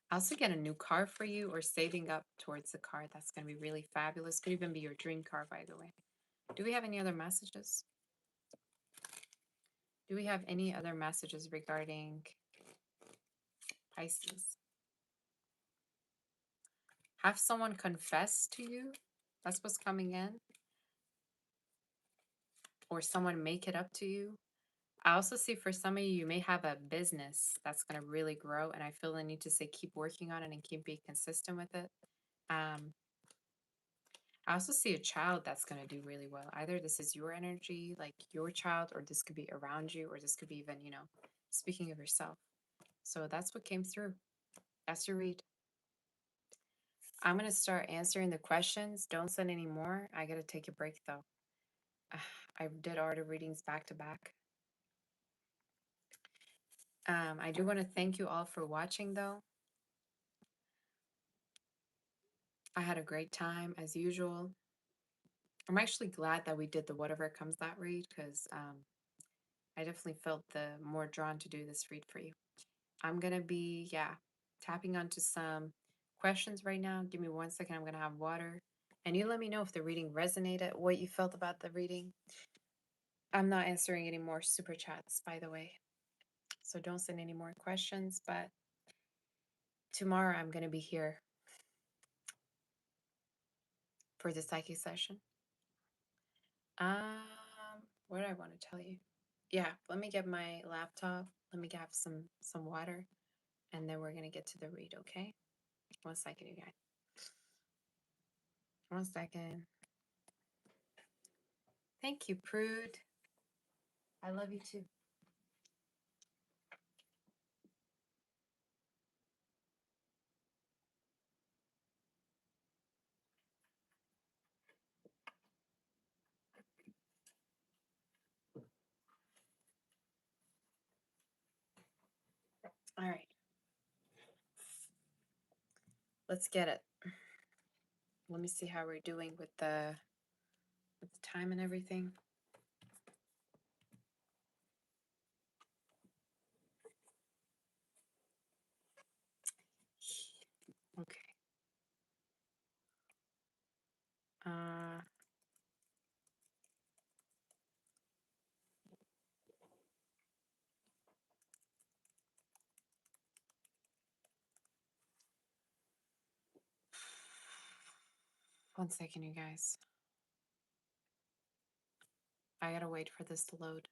I also get a new car for you or saving up towards the car. That's going to be really fabulous. Could even be your dream car, by the way. Do we have any other messages? Do we have any other messages regarding Pisces? Have someone confess to you. That's what's coming in. Or someone make it up to you. I also see for some of you, you may have a business that's going to really grow. And I feel the need to say, keep working on it and keep being consistent with it. I also see a child that's going to do really well. Either this is your energy, like your child, or this could be around you, or this could be even, speaking of yourself. So that's what came through. That's your read. I'm going to start answering the questions. Don't send any more. I got to take a break though. I did order readings back to back. I do want to thank you all for watching though. I had a great time as usual. I'm actually glad that we did the whatever comes that read because I definitely felt the more drawn to do this read for you. I'm going to be, tapping onto some questions right now. Give me 1 second. I'm going to have water. And you let me know if the reading resonated, what you felt about the reading. I'm not answering any more super chats, by the way. So don't send any more questions. But tomorrow I'm going to be here for the psychic session. What do I want to tell you? Yeah, let me get my laptop. Let me have some water. And then we're going to get to the read, okay? 1 second, you guys. 1 second. Thank you, Prude. I love you too. All right. Let's get it. Let me see how we're doing with the time and everything. Okay. 1 second, you guys. I gotta wait for this to load.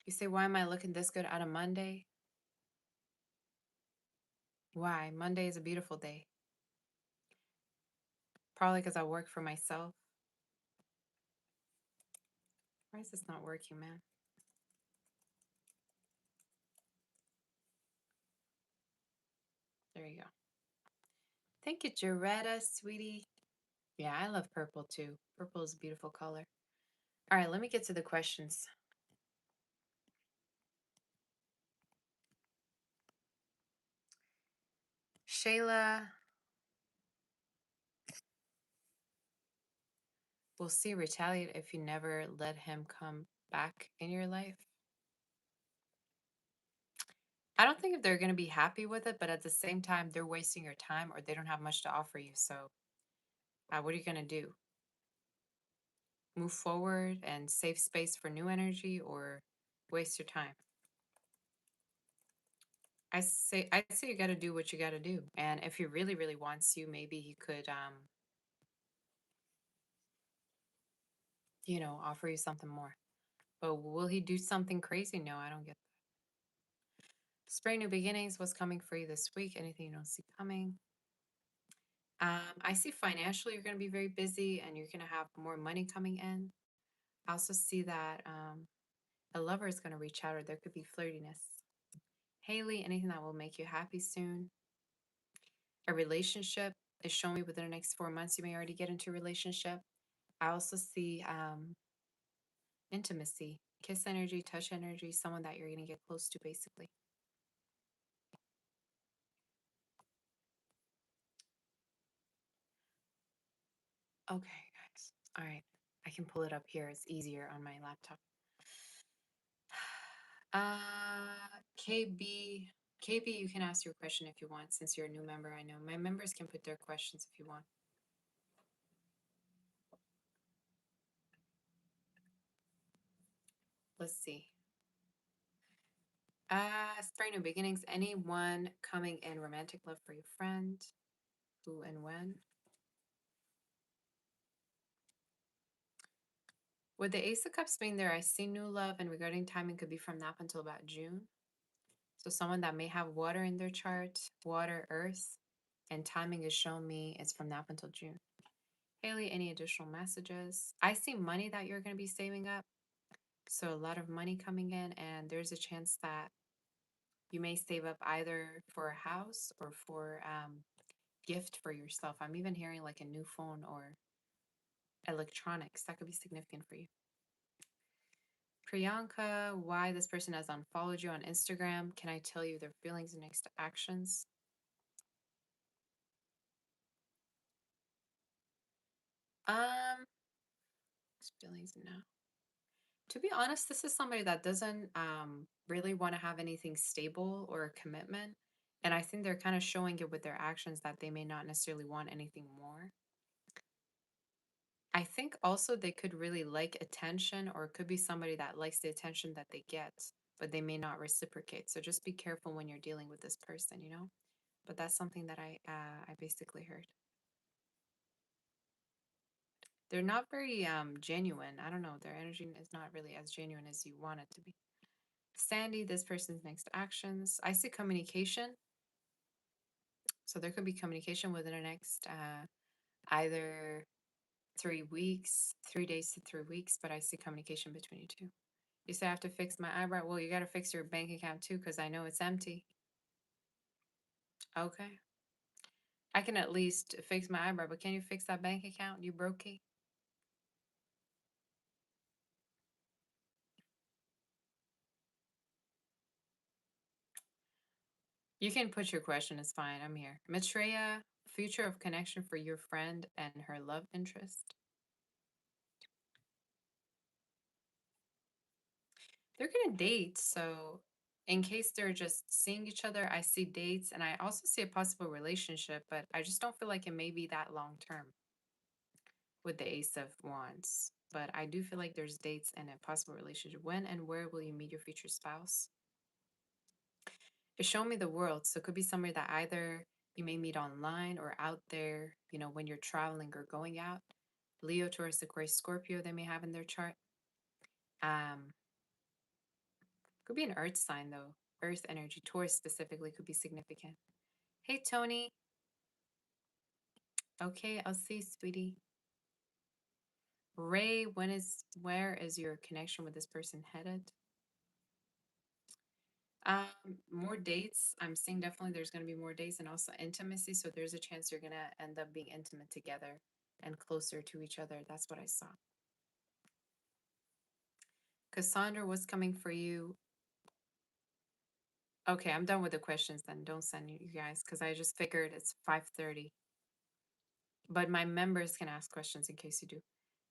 You say, why am I looking this good on a Monday? Why? Monday is a beautiful day. Probably because I work for myself. Why is this not working, man? There you go. Thank you, Jaretta, sweetie. Yeah, I love purple too. Purple is a beautiful color. All right, let me get to the questions. Shayla, will C retaliate if you never let him come back in your life? I don't think if they're going to be happy with it, but at the same time, they're wasting your time or they don't have much to offer you. So, what are you going to do? Move forward and save space for new energy or waste your time? I say you got to do what you got to do. And if he really, really wants you, maybe he could, offer you something more. But will he do something crazy? No, I don't get that. Spring new beginnings, what's coming for you this week? Anything you don't see coming? I see financially you're going to be very busy and you're going to have more money coming in. I also see that a lover is going to reach out or there could be flirtiness. Haley, anything that will make you happy soon. A relationship is showing me within the next 4 months you may already get into a relationship. I also see intimacy, kiss energy, touch energy, someone that you're going to get close to basically. Okay, guys. All right. I can pull it up here. It's easier on my laptop. KB, KB, you can ask your question if you want, since you're a new member. I know my members can put their questions if you want. Let's see. Spring new beginnings. Anyone coming in romantic love for your friend? Who and when? With the Ace of Cups being there, I see new love, and regarding timing, could be from now until about June. So someone that may have water in their chart, water, earth, and timing is showing me it's from now until June. Haley, any additional messages? I see money that you're going to be saving up. So a lot of money coming in, and there's a chance that you may save up either for a house or for gift for yourself. I'm even hearing like a new phone or electronics. That could be significant for you. Priyanka, why this person has unfollowed you on Instagram? Can I tell you their feelings and next actions? Um, feelings no. To be honest, this is somebody that doesn't really want to have anything stable or a commitment. And I think they're kind of showing it with their actions that they may not necessarily want anything more. I think also they could really like attention, or it could be somebody that likes the attention that they get, but they may not reciprocate. So just be careful when you're dealing with this person, you know? But that's something that I basically heard. They're not very genuine. I don't know. Their energy is not really as genuine as you want it to be. Sandy, this person's next actions. I see communication. So there could be communication within the next either 3 weeks, 3 days to 3 weeks, but I see communication between you two. You say I have to fix my eyebrow. Well, you got to fix your bank account too, because I know it's empty. Okay. I can at least fix my eyebrow, but can you fix that bank account? You broke it? You can put your question. It's fine. I'm here. Maitreya, future of connection for your friend and her love interest. They're gonna date, so in case they're just seeing each other, I see dates and I also see a possible relationship, but I just don't feel like it may be that long term with the Ace of Wands. But I do feel like there's dates and a possible relationship. When and where will you meet your future spouse? It's showing me the world. So it could be somebody that either you may meet online or out there, you know, when you're traveling or going out. Leo, Taurus, Aquarius, Scorpio, they may have in their chart. Um, Could be an earth sign though. Earth energy, Taurus specifically, could be significant. Hey, Tony. Okay, I'll see, sweetie. Ray, where is your connection with this person headed? More dates. I'm seeing definitely there's going to be more dates and also intimacy. So there's a chance you're going to end up being intimate together and closer to each other. That's what I saw. Cassandra, what's coming for you? Okay, I'm done with the questions then. Don't send you guys because I just figured it's 5:30. But my members can ask questions in case you do.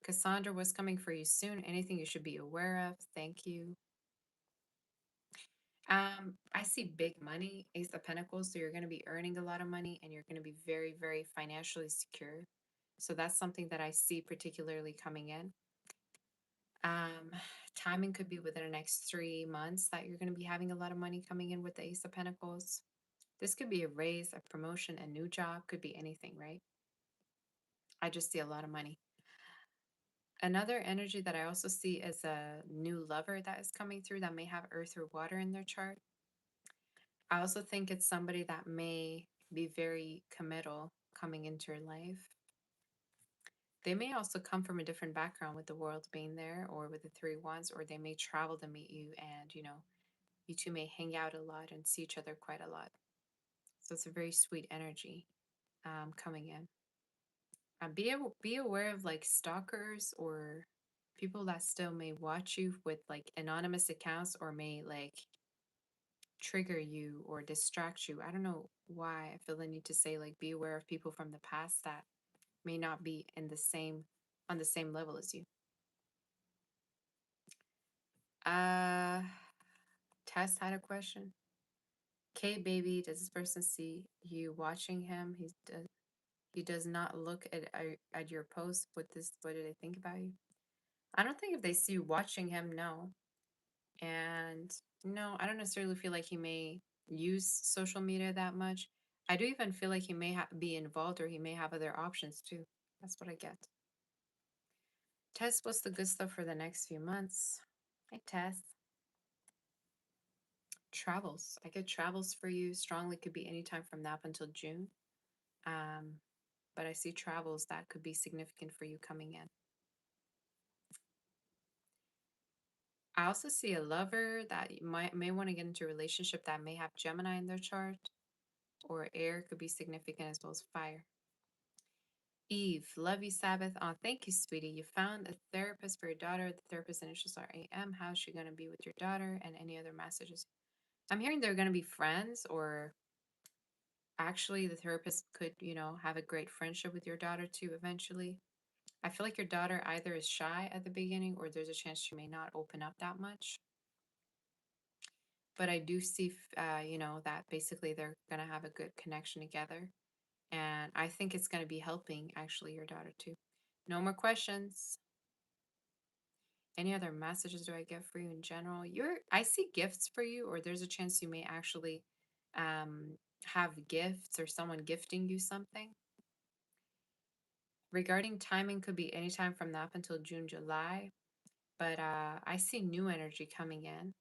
Cassandra, what's coming for you soon? Anything you should be aware of? Thank you. I see big money, Ace of Pentacles. So you're going to be earning a lot of money and you're going to be very, very financially secure. So that's something that I see particularly coming in. Um, Timing could be within the next 3 months that you're going to be having a lot of money coming in with the Ace of Pentacles. This could be a raise, a promotion, a new job, could be anything, right? I just see a lot of money. Another energy that I also see is a new lover that is coming through that may have earth or water in their chart. I also think it's somebody that may be very committal coming into your life. They may also come from a different background with the world being there or with the three wands, or they may travel to meet you and, you two may hang out a lot and see each other quite a lot. So it's a very sweet energy coming in. Be aware of like stalkers or people that still may watch you with like anonymous accounts or may like trigger you or distract you. I don't know why I feel the need to say like be aware of people from the past that may not be in the same on the same level as you. Uh Tess had a question. K baby, does this person see you watching him? He does not look at your post. What do they think about you? I don't think if they see you watching him, no. And no, I don't necessarily feel like he may use social media that much. I do even feel like he may be involved or he may have other options too. That's what I get. Tess, what's the good stuff for the next few months? Hey, Tess. Travels. I get travels for you strongly. Could be anytime from now up until June. Um, but I see travels that could be significant for you coming in. I also see a lover that you may want to get into a relationship that may have Gemini in their chart, or air could be significant as well as fire. Eve, love you, Sabbath. Oh, thank you, sweetie. You found a therapist for your daughter. The therapist initials are AM. How's she going to be with your daughter? And any other messages? I'm hearing they're going to be friends, or actually, the therapist could, have a great friendship with your daughter too eventually. I feel like your daughter either is shy at the beginning or there's a chance she may not open up that much. But I do see, that basically they're going to have a good connection together. And I think it's going to be helping actually your daughter too. No more questions. Any other messages do I get for you in general? I see gifts for you, or there's a chance you may actually um, have gifts or someone gifting you something. Regarding timing, could be anytime from now up until June, July. But I see new energy coming in.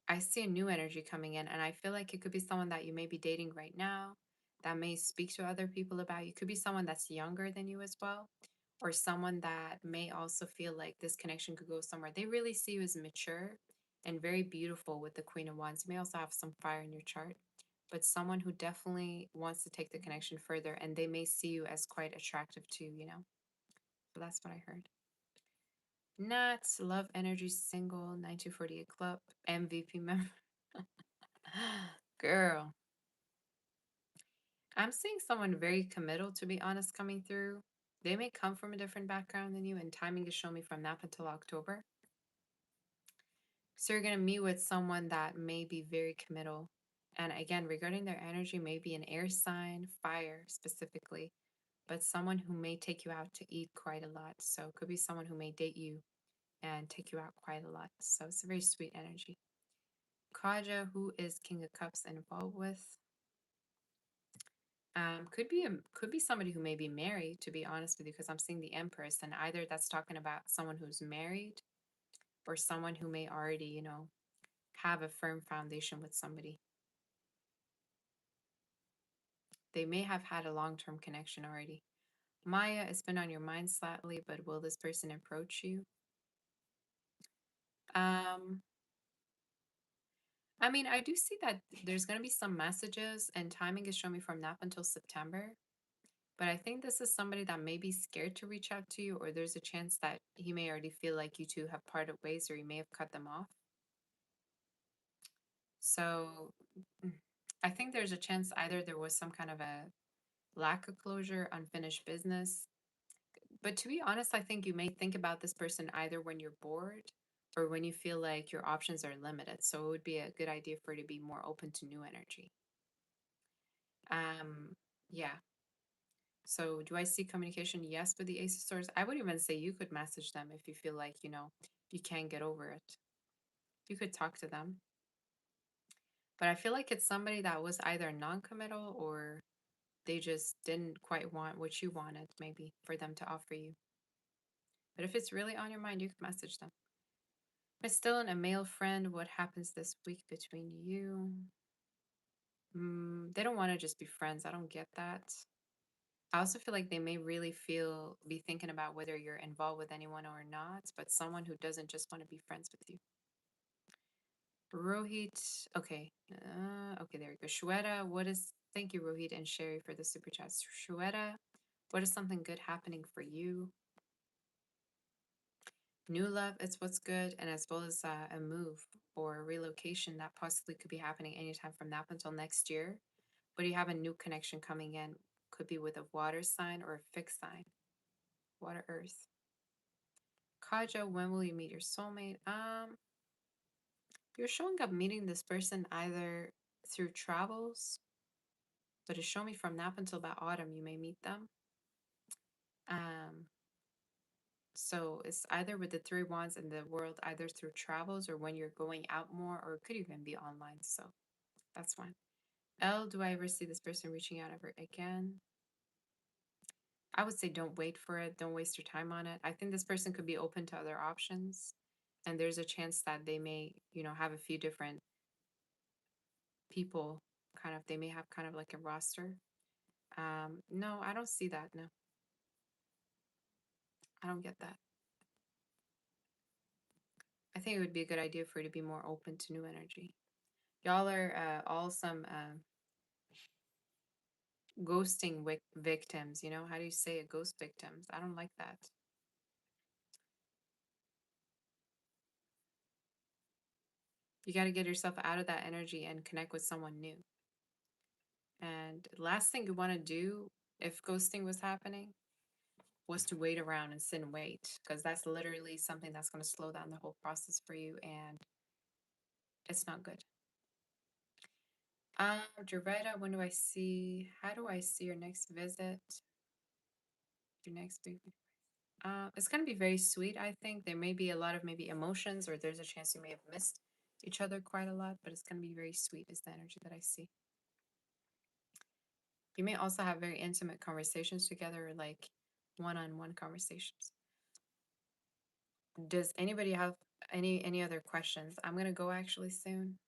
I see a new energy coming in, and I feel like it could be someone that you may be dating right now that may speak to other people about you. Could be someone that's younger than you as well, or someone that may also feel like this connection could go somewhere. They really see you as mature and very beautiful with the Queen of Wands. You may also have some fire in your chart, but someone who definitely wants to take the connection further, and they may see you as quite attractive too. So that's what I heard. Nuts, love energy, single, 1948 club, MVP member. Girl, I'm seeing someone very committal, to be honest, coming through. They may come from a different background than you, and timing is showing me from now until October. So you're going to meet with someone that may be very committal. And again, regarding their energy, maybe an air sign, fire specifically, but someone who may take you out to eat quite a lot. So it could be someone who may date you and take you out quite a lot. So it's a very sweet energy. Kaja, who is King of Cups involved with? Could be somebody who may be married, to be honest with you, because I'm seeing the Empress, and either that's talking about someone who's married or someone who may already, have a firm foundation with somebody. They may have had a long-term connection already. Maya, it's been on your mind slightly, but will this person approach you? Um, I mean, I do see that there's going to be some messages, and timing is showing me from now until September. But I think this is somebody that may be scared to reach out to you, or there's a chance that he may already feel like you two have parted ways, or you may have cut them off. So mm, I think there's a chance either there was some kind of a lack of closure, unfinished business. But to be honest, I think you may think about this person either when you're bored or when you feel like your options are limited. So it would be a good idea for you to be more open to new energy. Yeah. So do I see communication? Yes, with the Ace of Swords. I would even say you could message them if you feel like, you can't get over it. You could talk to them. But I feel like it's somebody that was either non-committal or they just didn't quite want what you wanted, maybe, for them to offer you. But if it's really on your mind, you can message them. But still, in a male friend, what happens this week between you? They don't want to just be friends. I don't get that. I also feel like they may really be thinking about whether you're involved with anyone or not, but someone who doesn't just want to be friends with you. Rohit, okay. Okay, there we go. Shweta, thank you, Rohit and Sherry, for the super chats. Shweta, what is something good happening for you? New love is what's good, and as well as a move or a relocation that possibly could be happening anytime from now until next year. But you have a new connection coming in. Could be with a water sign or a fixed sign. Water, earth. Kaja, when will you meet your soulmate? You're showing up meeting this person either through travels, but it's showing me from now until about autumn you may meet them. So it's either with the three wands in the world, either through travels or when you're going out more, or it could even be online. So that's one. L, do I ever see this person reaching out ever again? I would say don't wait for it. Don't waste your time on it. I think this person could be open to other options. And there's a chance that they may, have a few different people they may have kind of like a roster. No, I don't see that. No, I don't get that. I think it would be a good idea for you to be more open to new energy. Y'all are all some ghosting victims. How do you say it? Ghost victims. I don't like that. You got to get yourself out of that energy and connect with someone new. And last thing you want to do if ghosting was happening was to wait around and sit and wait, because that's literally something that's going to slow down the whole process for you, and it's not good. Joretta, how do I see your next visit? Your next big it's going to be very sweet, I think. There may be a lot of maybe emotions, or there's a chance you may have missed each other quite a lot, but it's going to be very sweet is the energy that I see. You may also have very intimate conversations together, like one-on-one conversations. Does anybody have any other questions? I'm going to go actually soon.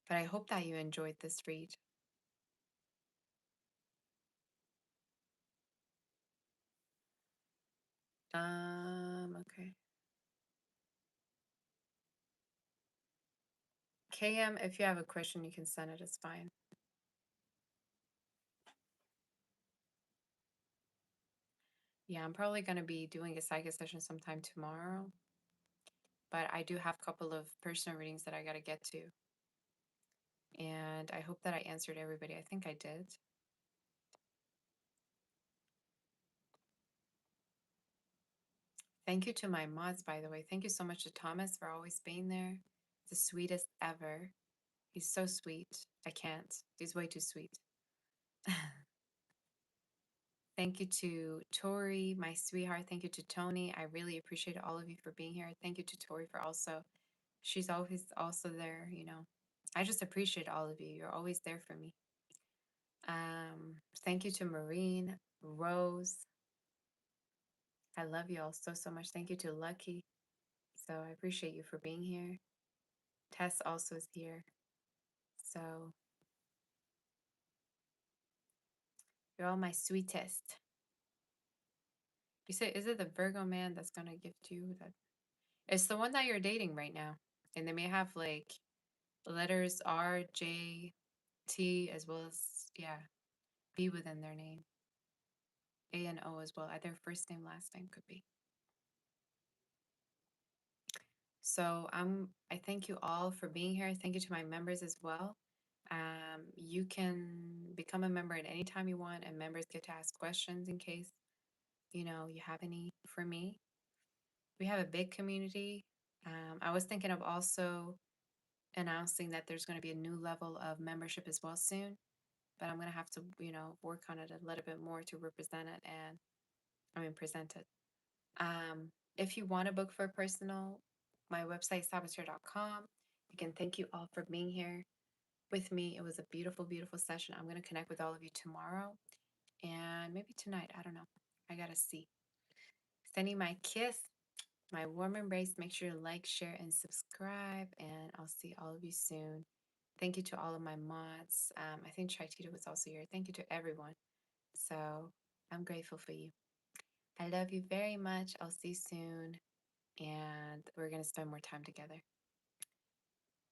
But I hope that you enjoyed this read. Okay. KM, if you have a question, you can send it. It's fine. Yeah, I'm probably going to be doing a psychic session sometime tomorrow. But I do have a couple of personal readings that I got to get to. And I hope that I answered everybody. I think I did. Thank you to my mods, by the way. Thank you so much to Thomas for always being there. The sweetest ever. He's so sweet. I can't. He's way too sweet. Thank you to Tori, my sweetheart. Thank you to Tony. I really appreciate all of you for being here. Thank you to Tori for she's always also there, I just appreciate all of you. You're always there for me. Thank you to Marine, Rose. I love you all so much. Thank you to Lucky. So I appreciate you for being here. Tess also is here. So you're all my sweetest. You say, is it the Virgo man that's gonna gift you that? It's the one that you're dating right now. And they may have like letters R, J, T, as well as, yeah, B within their name. A and O as well. Either first name, last name could be. So I thank you all for being here. Thank you to my members as well. You can become a member at any time you want, and members get to ask questions in case you have any for me. We have a big community. I was thinking of also announcing that there's going to be a new level of membership as well soon, but I'm going to have to work on it a little bit more to represent it and present it. If you want to book for a personal, my website saboteur.com. Again, thank you all for being here with me. It was a beautiful, beautiful session. I'm going to connect with all of you tomorrow and maybe tonight. I don't know. I got to see. Sending my kiss, my warm embrace. Make sure to like, share, and subscribe. And I'll see all of you soon. Thank you to all of my mods. I think Tritita was also here. Thank you to everyone. So I'm grateful for you. I love you very much. I'll see you soon. And we're going to spend more time together.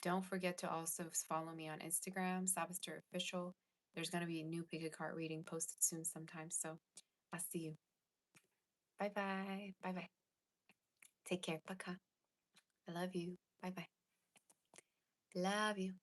Don't forget to also follow me on Instagram, Saboteur Official. There's going to be a new pick a card reading posted soon sometime. So I'll see you. Bye-bye. Bye-bye. Take care. Baka. I love you. Bye-bye. Love you.